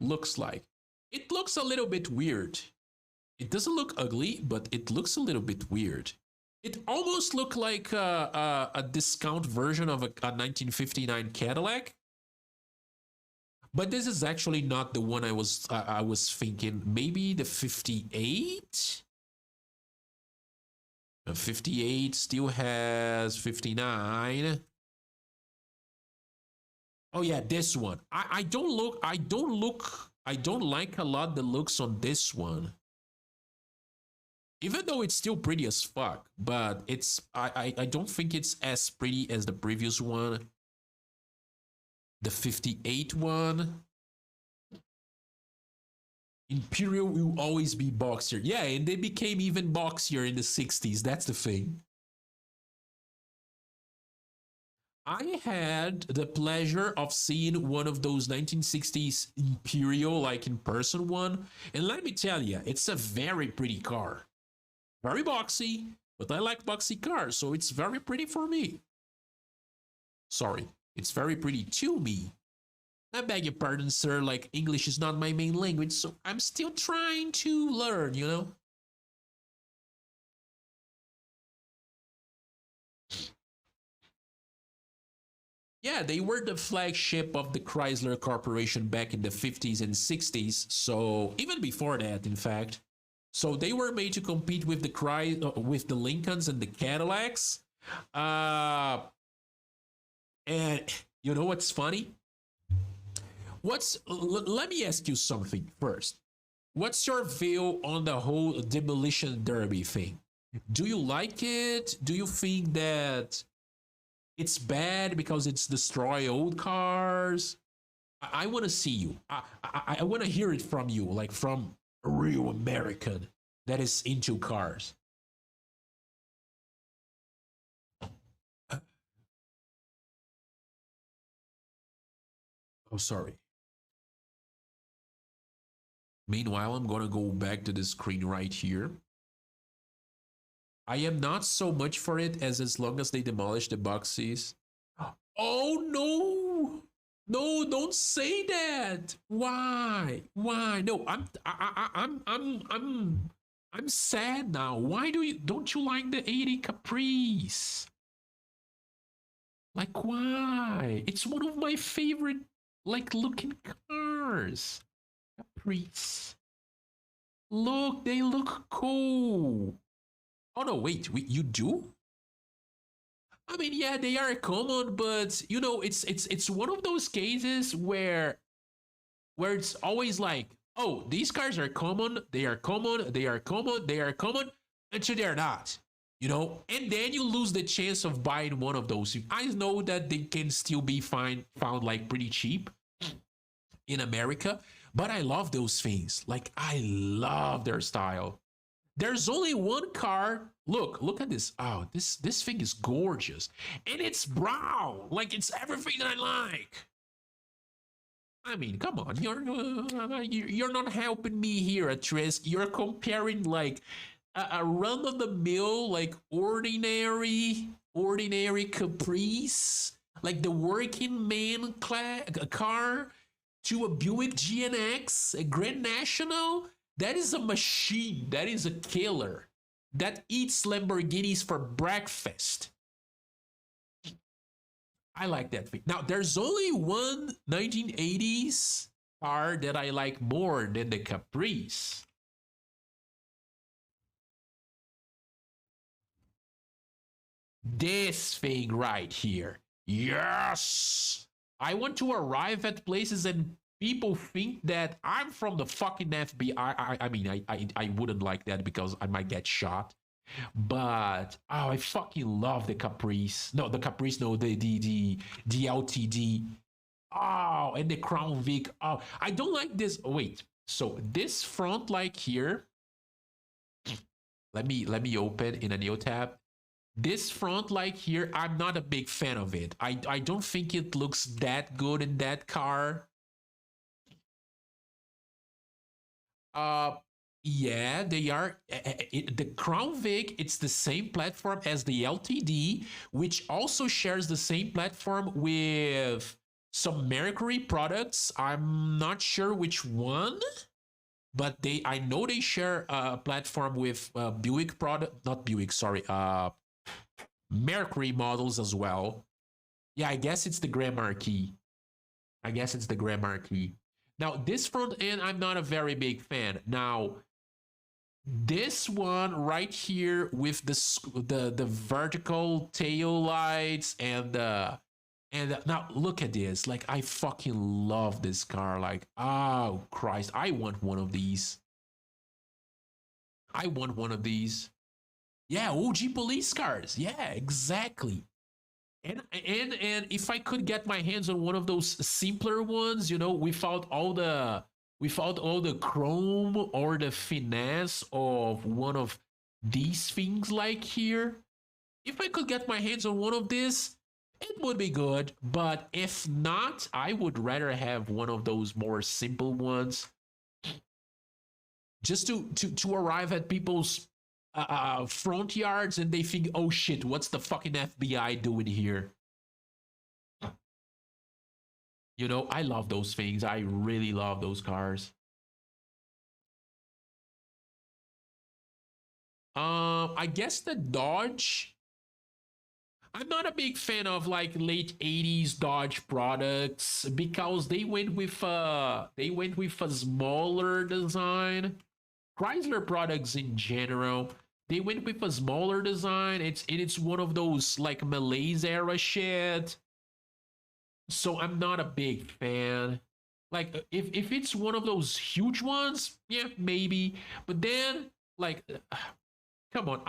Speaker 2: looks like. It looks a little bit weird. It doesn't look ugly, but it looks a little bit weird. It almost looked like a discount version of a 1959 Cadillac. But this is actually not the one I was thinking. Maybe the 58? The 58 still has 59. Oh yeah, this one. I don't like a lot the looks on this one. Even though it's still pretty as fuck, but I don't think it's as pretty as the previous one. The 58 one. Imperial will always be boxier. Yeah, and they became even boxier in the 60s. That's the thing. I had the pleasure of seeing one of those 1960s Imperial, like in person one. And let me tell you, it's a very pretty car. Very boxy, but I like boxy cars, so it's very pretty for me. Sorry, it's very pretty to me. I beg your pardon, sir, like English is not my main language, so I'm still trying to learn, you know? Yeah, they were the flagship of the Chrysler Corporation back in the 50s and 60s, so even before that, in fact. So they were made to compete with the Lincolns and the Cadillacs. And you know what's funny? Let me ask you something first. What's your view on the whole demolition derby thing? Do you like it? Do you think that it's bad because it's destroy old cars? I want to see you. I want to hear it from you, like from a real American that is into cars. Oh, sorry. Meanwhile, I'm gonna go back to the screen right here. I am not so much for it as long as they demolish the boxes. Oh no! No, don't say that. Why? Why? No, I'm sad now. Why don't you like the 80 Caprice? Like why? It's one of my favorite like looking cars. Caprice. Look, they look cool. Oh no, wait, you do? I mean, yeah, they are common, but you know, it's one of those cases where it's always like, oh, these cars are common, they are common, they are common, they are common, until they're not. You know, and then you lose the chance of buying one of those. I know that they can still be found like pretty cheap in America, but I love those things. Like I love their style. There's only one car. Look at this. Oh, this thing is gorgeous, and it's brown. Like it's everything that I like. I mean, come on, you're not helping me here at Trisk. You're comparing like a run of the mill, like ordinary Caprice, like the working man car, to a Buick GNX, a Grand National. That is a machine. That is a killer. That eats Lamborghinis for breakfast. I like that thing. Now, there's only one 1980s car that I like more than the Caprice. This thing right here. Yes! I want to arrive at places and people think that I'm from the fucking FBI. I mean, I wouldn't like that because I might get shot. But oh, I fucking love the Caprice. No, the Caprice. No, the LTD. Oh, and the Crown Vic. Oh, I don't like this. Oh, wait. So this front light here. Let me open in a new tab. This front light here, I'm not a big fan of it. I don't think it looks that good in that car. Uh, yeah, they are. The Crown Vic, it's the same platform as the LTD, which also shares the same platform with some Mercury products. I'm not sure which one, but I know they share a platform with Buick product, not Buick, sorry, Mercury models as well. Yeah, I guess it's the Grand Marquis. I guess it's the Grand Marquis. Now, this front end, I'm not a very big fan. Now, this one right here with the vertical tail lights and now look at this. Like I fucking love this car. Like, oh Christ, I want one of these. I want one of these. Yeah, OG police cars. Yeah, exactly. And if I could get my hands on one of those simpler ones, you know, without all the chrome or the finesse of one of these things like here, if I could get my hands on one of this, it would be good. But if not, I would rather have one of those more simple ones, just to arrive at people's front yards and they think, oh shit, what's the fucking FBI doing here? You know, I love those things. I really love those cars. I guess the Dodge. I'm not a big fan of like late 80s Dodge products because they went with a smaller design. Chrysler products in general, they went with a smaller design. It's one of those like Malaise era shit. So I'm not a big fan. Like if it's one of those huge ones, yeah, maybe. But then like come on.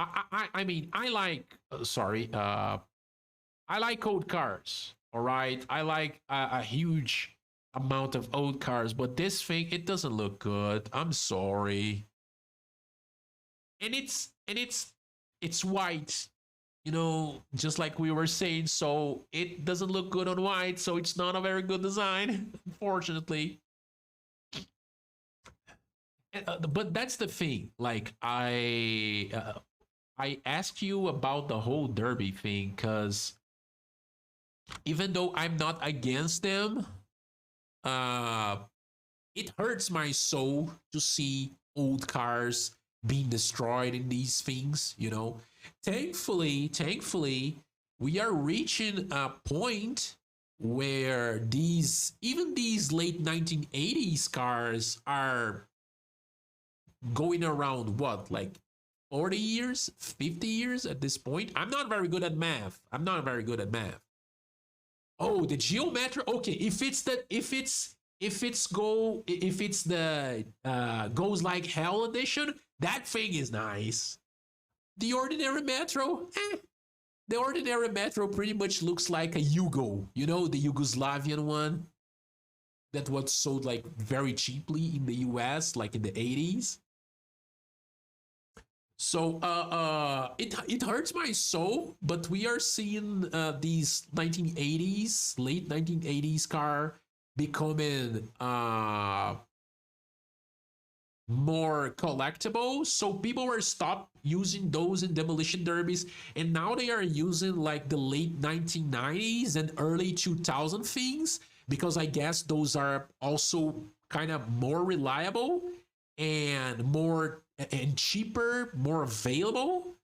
Speaker 2: I mean, I like sorry. I like old cars. All right. I like a huge amount of old cars, but this thing it doesn't look good. I'm sorry. And it's white, you know, just like we were saying, so it doesn't look good on white, so it's not a very good design unfortunately. But that's the thing, like I asked you about the whole derby thing because even though I'm not against them, uh, it hurts my soul to see old cars being destroyed in these things, you know. Thankfully, we are reaching a point where these late 1980s cars are going around what, like 40 years, 50 years at this point. I'm not very good at math. Oh, the geometric. Okay, if it's the goes like hell edition, that thing is nice. The ordinary Metro, the ordinary Metro pretty much looks like a Yugo. You know, the Yugoslavian one that was sold like very cheaply in the US, like in the 80s. So it hurts my soul, but we are seeing these 1980s, late 1980s car becoming more collectible. So people were stopped using those in demolition derbies, and now they are using like the late 1990s and early 2000 things, because I guess those are also kind of more reliable and more and cheaper, more available.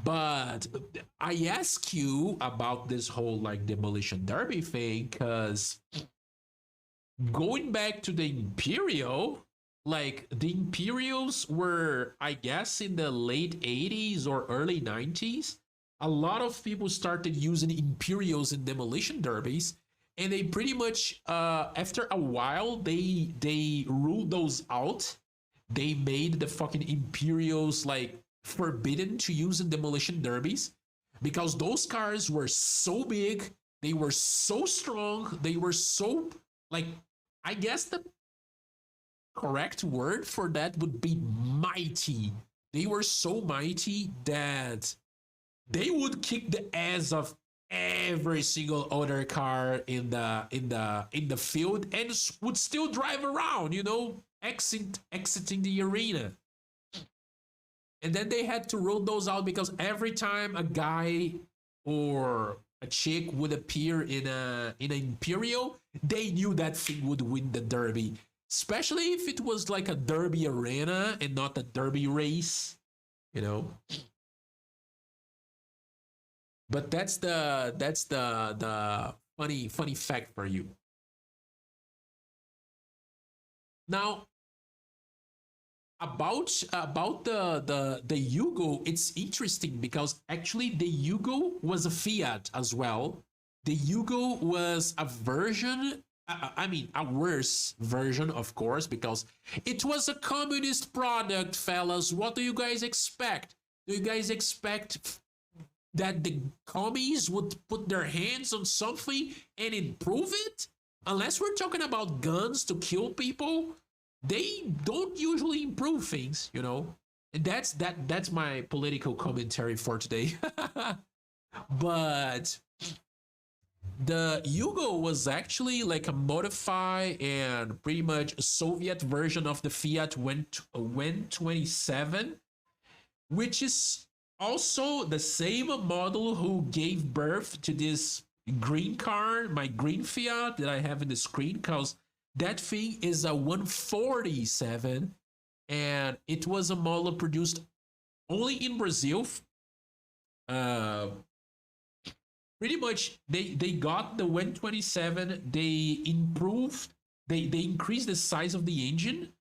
Speaker 2: But I ask you about this whole like demolition derby thing because going back to the Imperial, like the Imperials were, I guess, in the late 80s or early 90s. A lot of people started using Imperials in demolition derbies, and they pretty much after a while they ruled those out. They made the fucking Imperials like forbidden to use in demolition derbies because those cars were so big, they were so strong, they were so like, I guess the correct word for that would be mighty. They were so mighty that they would kick the ass of every single other car in the field and would still drive around, you know, exiting the arena. And then they had to rule those out because every time a guy or a chick would appear in an Imperial, they knew that thing would win the derby. Especially if it was like a derby arena and not a derby race, you know. But that's the funny fact for you. Now, about the Yugo, it's interesting because actually the Yugo was a Fiat as well. The Yugo was a version, I mean, a worse version, of course, because it was a communist product, fellas. What do you guys expect? Do you guys expect that the commies would put their hands on something and improve it? Unless we're talking about guns to kill people, they don't usually improve things, you know. And that's my political commentary for today. But the Yugo was actually like a modified and pretty much Soviet version of the Fiat WEN 27, which is also the same model who gave birth to this green car, my green Fiat that I have in the screen, because that thing is a 147, and it was a model produced only in Brazil. Pretty much, they got the 127. They improved, they increased the size of the engine,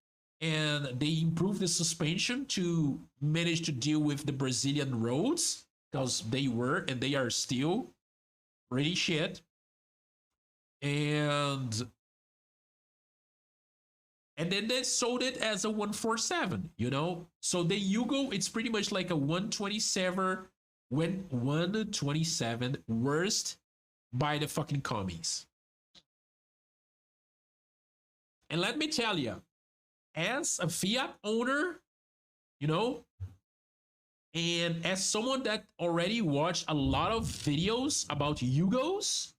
Speaker 2: and they improved the suspension to manage to deal with the Brazilian roads because they were and they are still pretty shit. And then they sold it as a 147, you know? So the Yugo, it's pretty much like a 127 worst by the fucking commies. And let me tell you, as a Fiat owner, you know, and as someone that already watched a lot of videos about Yugos,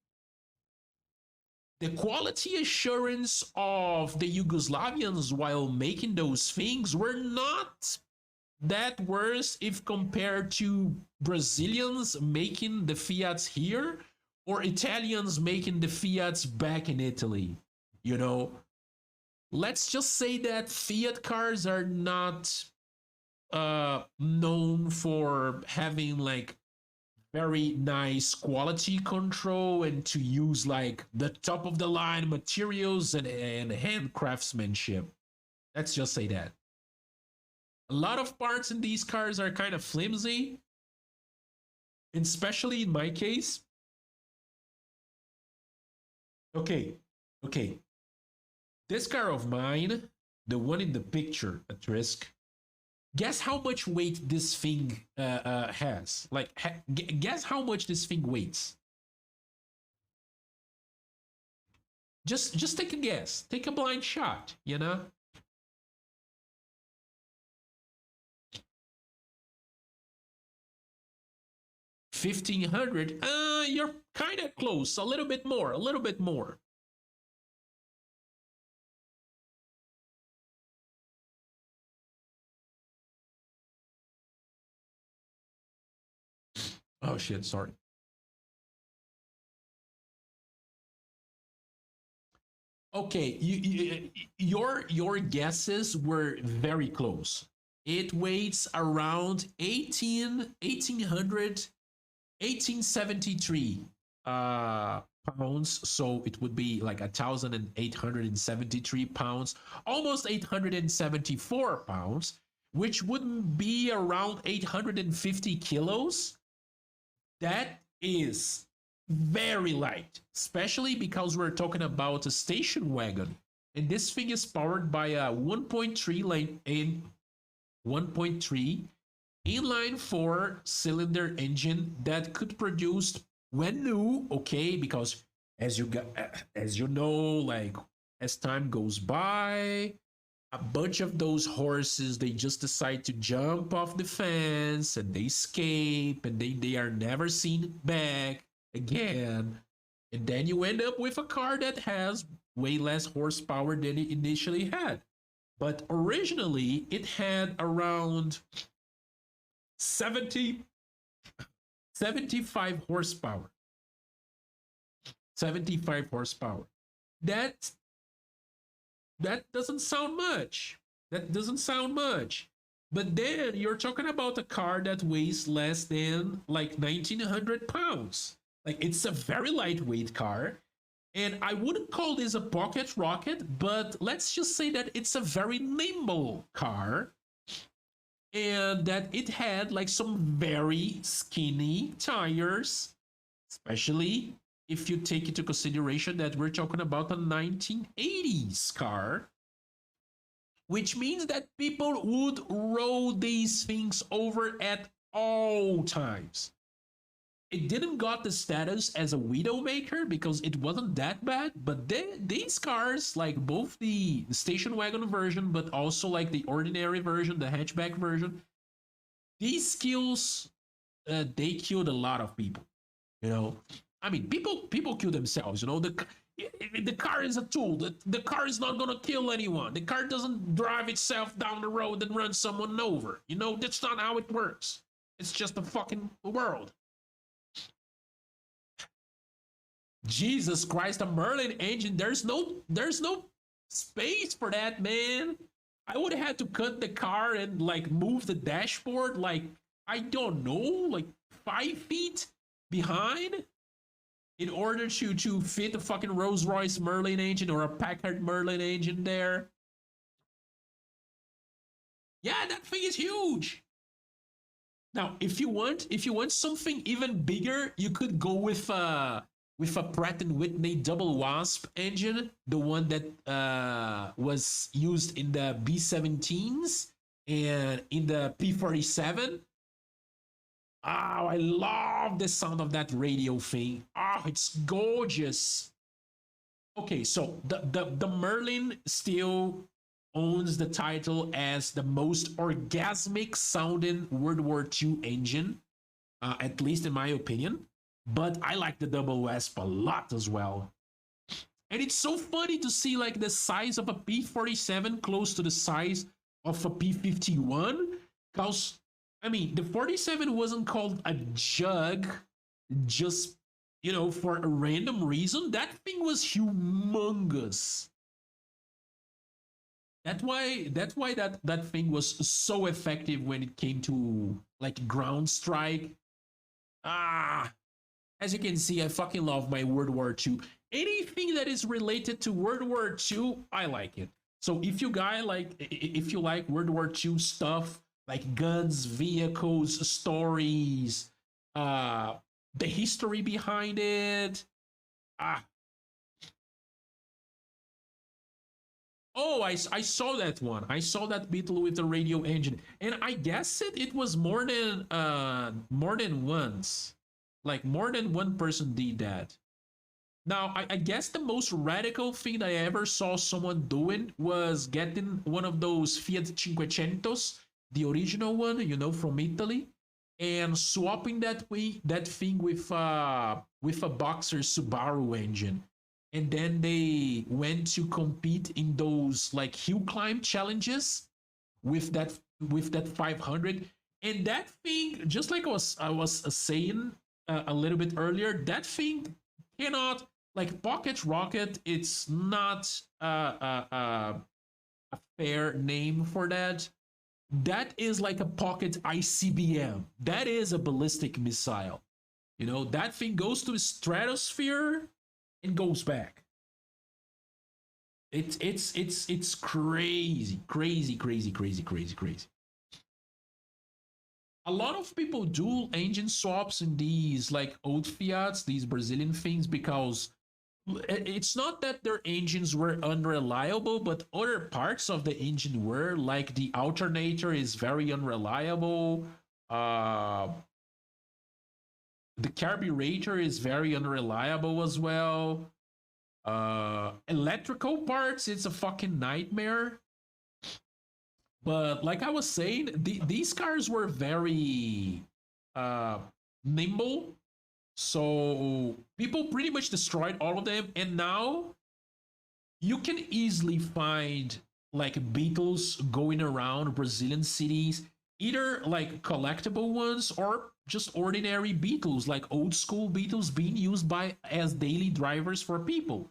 Speaker 2: the quality assurance of the Yugoslavians while making those things were not that worse if compared to Brazilians making the Fiats here or Italians making the Fiats back in Italy. You know, let's just say that Fiat cars are not known for having like very nice quality control and to use like the top of the line materials and hand craftsmanship. Let's just say that. A lot of parts in these cars are kind of flimsy, and especially in my case. Okay, okay. This car of mine, the one in the picture at risk, guess how much weight this thing has? Like, guess how much this thing weighs? Just take a guess. Take a blind shot. You know. 1,500. You're kind of close. A little bit more. A little bit more. Oh shit! Sorry. Okay, your guesses were very close. It weighs around 1873 pounds, so it would be like 1,873 pounds, almost 874 pounds, which would be around 850 kilos. That is very light, especially because we're talking about a station wagon. And this thing is powered by a 1.3 lane in 1.3 inline four cylinder engine that could produce when new, okay, because as you know, like as time goes by, a bunch of those horses they just decide to jump off the fence and they escape and they are never seen back again. And then you end up with a car that has way less horsepower than it initially had. But originally it had around 75 horsepower. 75 horsepower. That doesn't sound much. That doesn't sound much. But then you're talking about a car that weighs less than like 1,900 pounds. Like it's a very lightweight car. And I wouldn't call this a pocket rocket, but let's just say that it's a very nimble car. And that it had like some very skinny tires, especially if you take into consideration that we're talking about a 1980s car, which means that people would roll these things over at all times. It didn't got the status as a widowmaker because it wasn't that bad, but these cars, like both the station wagon version, but also like the ordinary version, the hatchback version, these skills, they killed a lot of people. You know, I mean, people kill themselves. You know, the car is a tool. The car is not gonna kill anyone. The car doesn't drive itself down the road and run someone over. You know, that's not how it works. It's just a fucking world. Jesus Christ, a Merlin engine. There's no space for that, man. I would have had to cut the car and like move the dashboard like I don't know, like 5 feet behind in order to fit a fucking Rolls Royce Merlin engine or a Packard Merlin engine there. Yeah, that thing is huge. Now, if you want something even bigger, you could go with a Pratt and Whitney double wasp engine, the one that was used in the B-17s and in the P-47. Oh, I love the sound of that radio thing. Oh, it's gorgeous. Okay, so the Merlin still owns the title as the most orgasmic sounding World War II engine, at least in my opinion. But I like the double wasp a lot as well. And it's so funny to see like the size of a P-47 close to the size of a P-51. Because, I mean, the 47 wasn't called a jug just for a random reason, that thing was humongous. That's why that thing was so effective when it came to like ground strike. Ah, as you can see, I fucking love my World War II. Anything that is related to World War II, I like it. So if you like World War II stuff, like guns, vehicles, stories, uh, the history behind it. Ah, oh, I saw that one. I saw that Beetle with the radio engine, and I guess it was more than once, like more than one person did that. Now, I guess the most radical thing I ever saw someone doing was getting one of those Fiat Cinquecentos, the original one, from Italy, and swapping that thing with a Boxer Subaru engine. And then they went to compete in those like hill climb challenges with that 500. And that thing, just like I was saying a little bit earlier, that thing cannot, like Pocket Rocket. It's not a fair name for that. That is like a pocket ICBM. That is a ballistic missile. That thing goes to the stratosphere and goes back. It's crazy, crazy, crazy, crazy, crazy, crazy. A lot of people do engine swaps in these like old Fiats, these Brazilian things, because it's not that their engines were unreliable, but other parts of the engine were, like the alternator is very unreliable. The carburetor is very unreliable as well. Electrical parts, it's a fucking nightmare. But like I was saying, these cars were very uh, nimble, so people pretty much destroyed all of them, and now you can easily find like Beetles going around Brazilian cities, either like collectible ones or just ordinary Beetles, like old school Beetles being used by as daily drivers for people.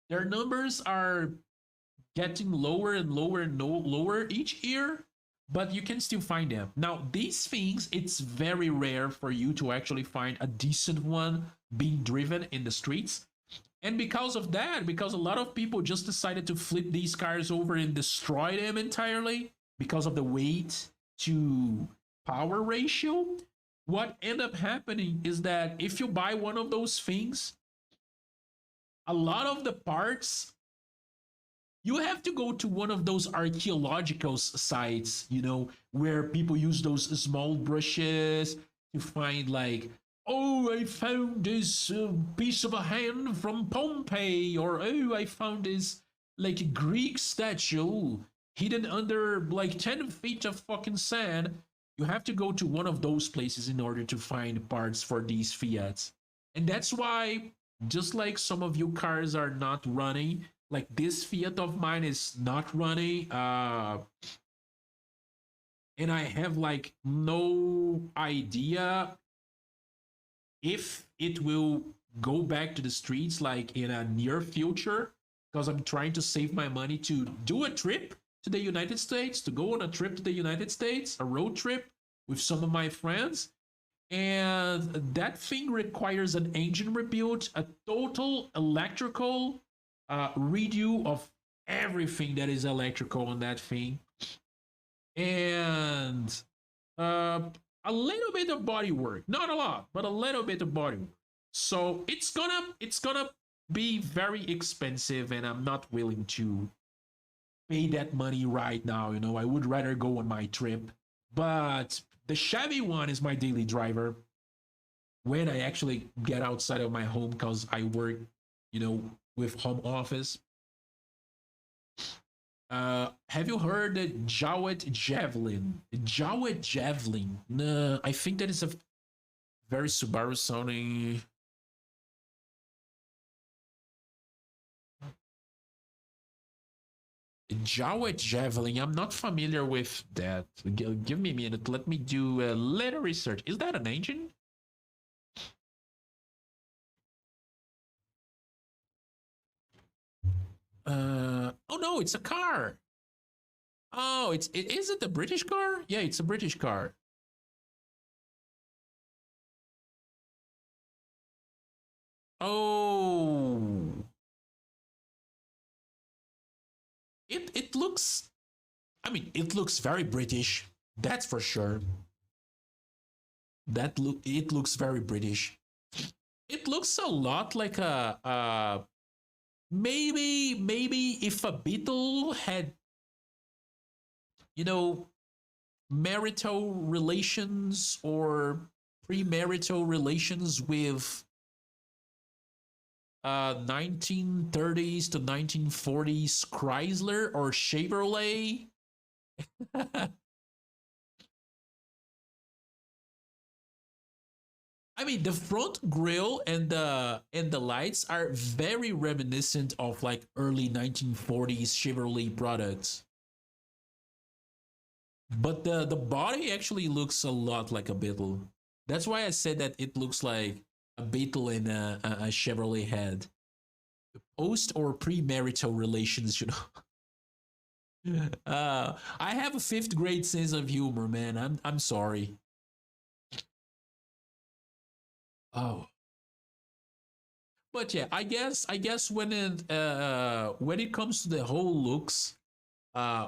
Speaker 2: Their numbers are getting lower and lower and lower each year, but you can still find them. Now, these things, it's very rare for you to actually find a decent one being driven in the streets. And because of that, because a lot of people just decided to flip these cars over and destroy them entirely because of the weight to power ratio, what end up happening is that if you buy one of those things, a lot of the parts, you have to go to one of those archaeological sites, where people use those small brushes to find, like, oh, I found this piece of a hand from Pompeii, or oh, I found this like Greek statue hidden under like 10 feet of fucking sand. You have to go to one of those places in order to find parts for these Fiats. And that's why, just like some of you cars are not running, like this Fiat of mine is not running, and I have like no idea if it will go back to the streets like in a near future, because I'm trying to save my money to do a trip to the United States, to go on a trip to the United States, a road trip with some of my friends. And that thing requires an engine rebuild, a total electrical redo of everything that is electrical on that thing, and a little bit of body work, not a lot, but a little bit of body work. So it's gonna be very expensive, and I'm not willing to pay that money right now. I would rather go on my trip. But the Chevy one is my daily driver when I actually get outside of my home, because I work, with home office. Have you heard the Jowett Javelin? Jowett Javelin. No, I think that is a very Subaru sounding. Jowett Javelin. I'm not familiar with that. Give me a minute. Let me do a little research. Is that an engine?
Speaker 1: Oh no, it's a car. Oh, it is it a British car? Yeah, it's a British car. Oh, it looks. I mean, it looks very British. That's for sure. That look it looks very British. It looks a lot like a maybe if a Beetle had, you know, marital relations or premarital relations with 1930s to 1940s Chrysler or Chevrolet. I mean, the front grille and the lights are very reminiscent of like early 1940s Chevrolet products. But the body actually looks a lot like a Beetle. That's why I said that it looks like a Beetle in a Chevrolet head. Post or premarital relations, you know. I have a fifth grade sense of humor, man. I'm sorry. Oh, but yeah, I guess when it comes to the whole looks,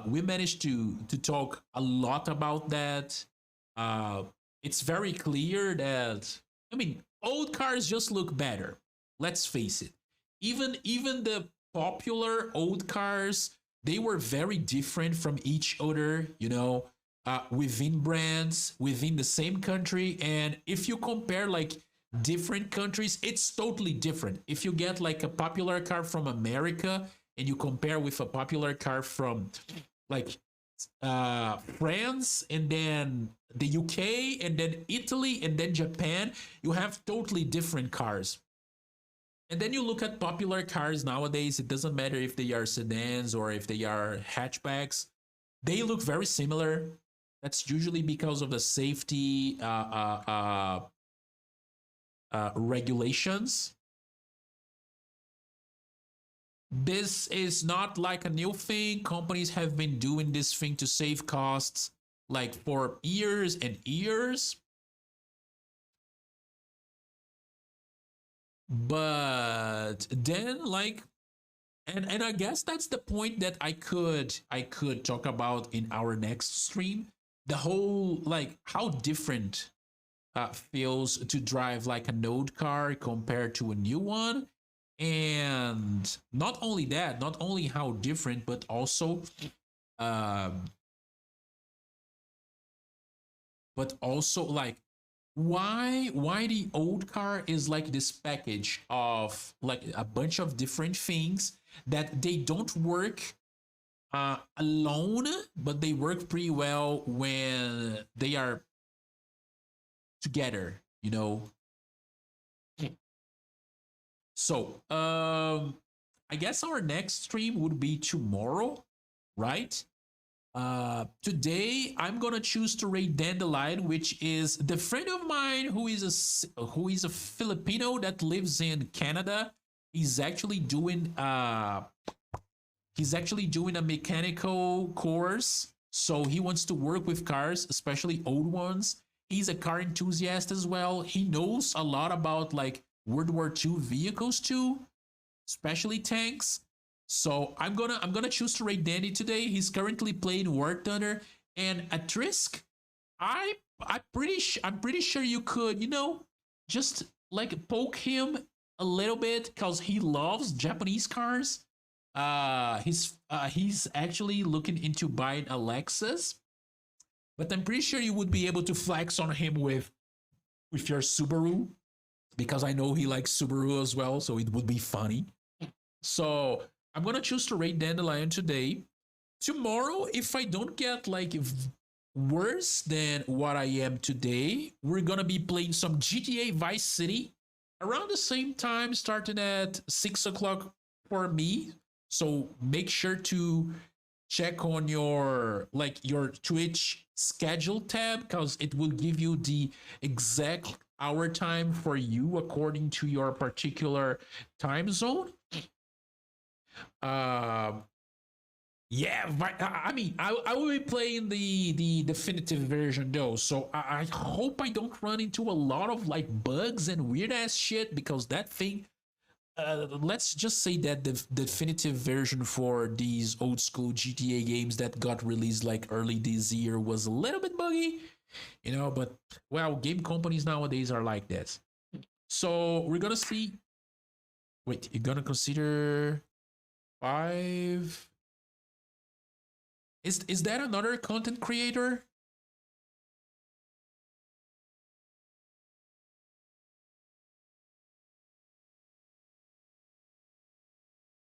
Speaker 1: we managed to talk a lot about that. Uh, it's very clear that, I mean, old cars just look better. Let's face it. Even the popular old cars, they were very different from each other. Within brands, within the same country, and if you compare like different countries, it's totally different. If you get like a popular car from America and you compare with a popular car from like France and then the UK and then Italy and then Japan, you have totally different cars. And then you look at popular cars nowadays, it doesn't matter if they are sedans or if they are hatchbacks, they look very similar. That's usually because of the safety regulations. This is not like a new thing. Companies have been doing this thing to save costs like for years and years. But then like, and I guess that's the point that I could talk about in our next stream. The whole like how different feels to drive like an old car compared to a new one. And not only that, not only how different, but also um like why the old car is like this package of like a bunch of different things that they don't work alone, but they work pretty well when they are together, you know. So I guess our next stream would be tomorrow, right? Today I'm gonna choose to rate Dandelion, which is the friend of mine who is a Filipino that lives in Canada. He's actually doing a mechanical course, so he wants to work with cars, especially old ones. He's a car enthusiast as well. He knows a lot about like World War II vehicles too, especially tanks. So I'm gonna choose to rate Danny today. He's currently playing War Thunder, and at risk, I'm pretty sure you could, just like poke him a little bit because he loves Japanese cars. He's actually looking into buying a Lexus, but I'm pretty sure you would be able to flex on him with your Subaru because I know he likes Subaru as well, so it would be funny. So I'm gonna choose to rate Dandelion today. Tomorrow, if I don't get like worse than what I am today, we're gonna be playing some GTA Vice City around the same time, starting at 6 o'clock for me. So make sure to check on your Twitch schedule tab because it will give you the exact hour time for you according to your particular time zone.
Speaker 3: Uh, yeah, I mean, I will be playing the definitive version though, so I hope I don't run into a lot of like bugs and weird ass shit because that thing. Let's just say that the definitive version for these old school GTA games that got released like early this year was a little bit buggy, you know. But well, game companies nowadays are like this. So we're gonna see. Wait, you're gonna consider five? Is that another content creator?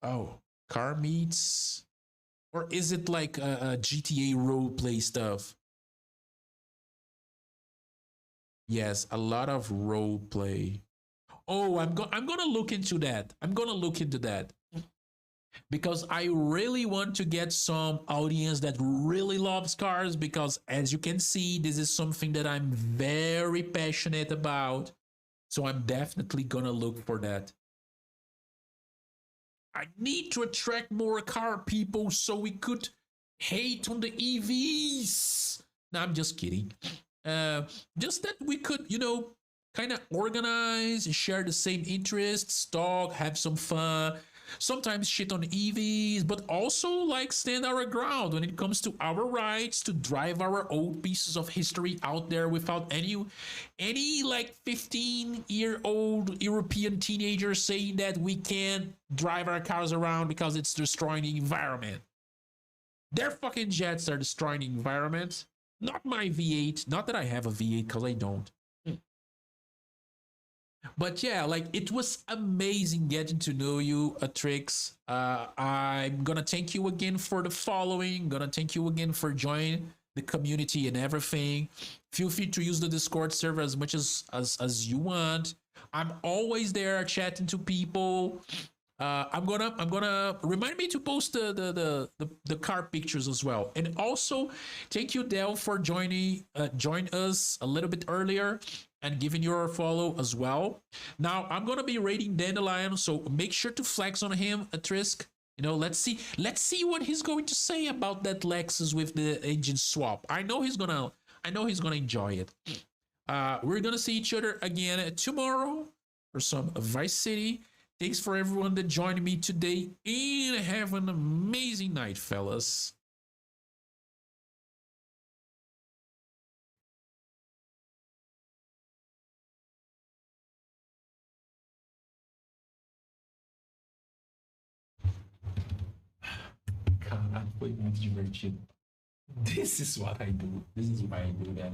Speaker 3: Oh, car meets, or is it like a GTA role play stuff? Yes, a lot of role play. Oh, I'm gonna look into that. I'm gonna look into that because I really want to get some audience that really loves cars. Because as you can see, this is something that I'm very passionate about. So I'm definitely gonna look for that. I need to attract more car people so we could hate on the EVs. No, I'm just kidding. Just that we could, you know, kind of organize, share the same interests, talk, have some fun. Sometimes shit on EVs, but also like stand our ground when it comes to our rights to drive our old pieces of history out there without any like 15-year-old European teenager saying that we can't drive our cars around because it's destroying the environment. Their fucking jets are destroying the environment. Not my V8. Not that I have a V8 because I don't. But yeah, like it was amazing getting to know you, Atrix. I'm gonna thank you again for the following. Gonna thank you again for joining the community and everything. Feel free to use the Discord server as much as you want. I'm always there chatting to people. I'm gonna remind me to post the car pictures as well. And also, thank you, Dell, for join us a little bit earlier and giving your follow as well. Now I'm gonna be rating Dandelion, so make sure to flex on him, Trisk. You know, let's see what he's going to say about that Lexus with the engine swap. I know he's gonna enjoy it. We're gonna see each other again tomorrow for some Vice City. Thanks for everyone that joined me today, and have an amazing night, fellas. Caralho, foi muito divertido. This is what I do. This is why I do that.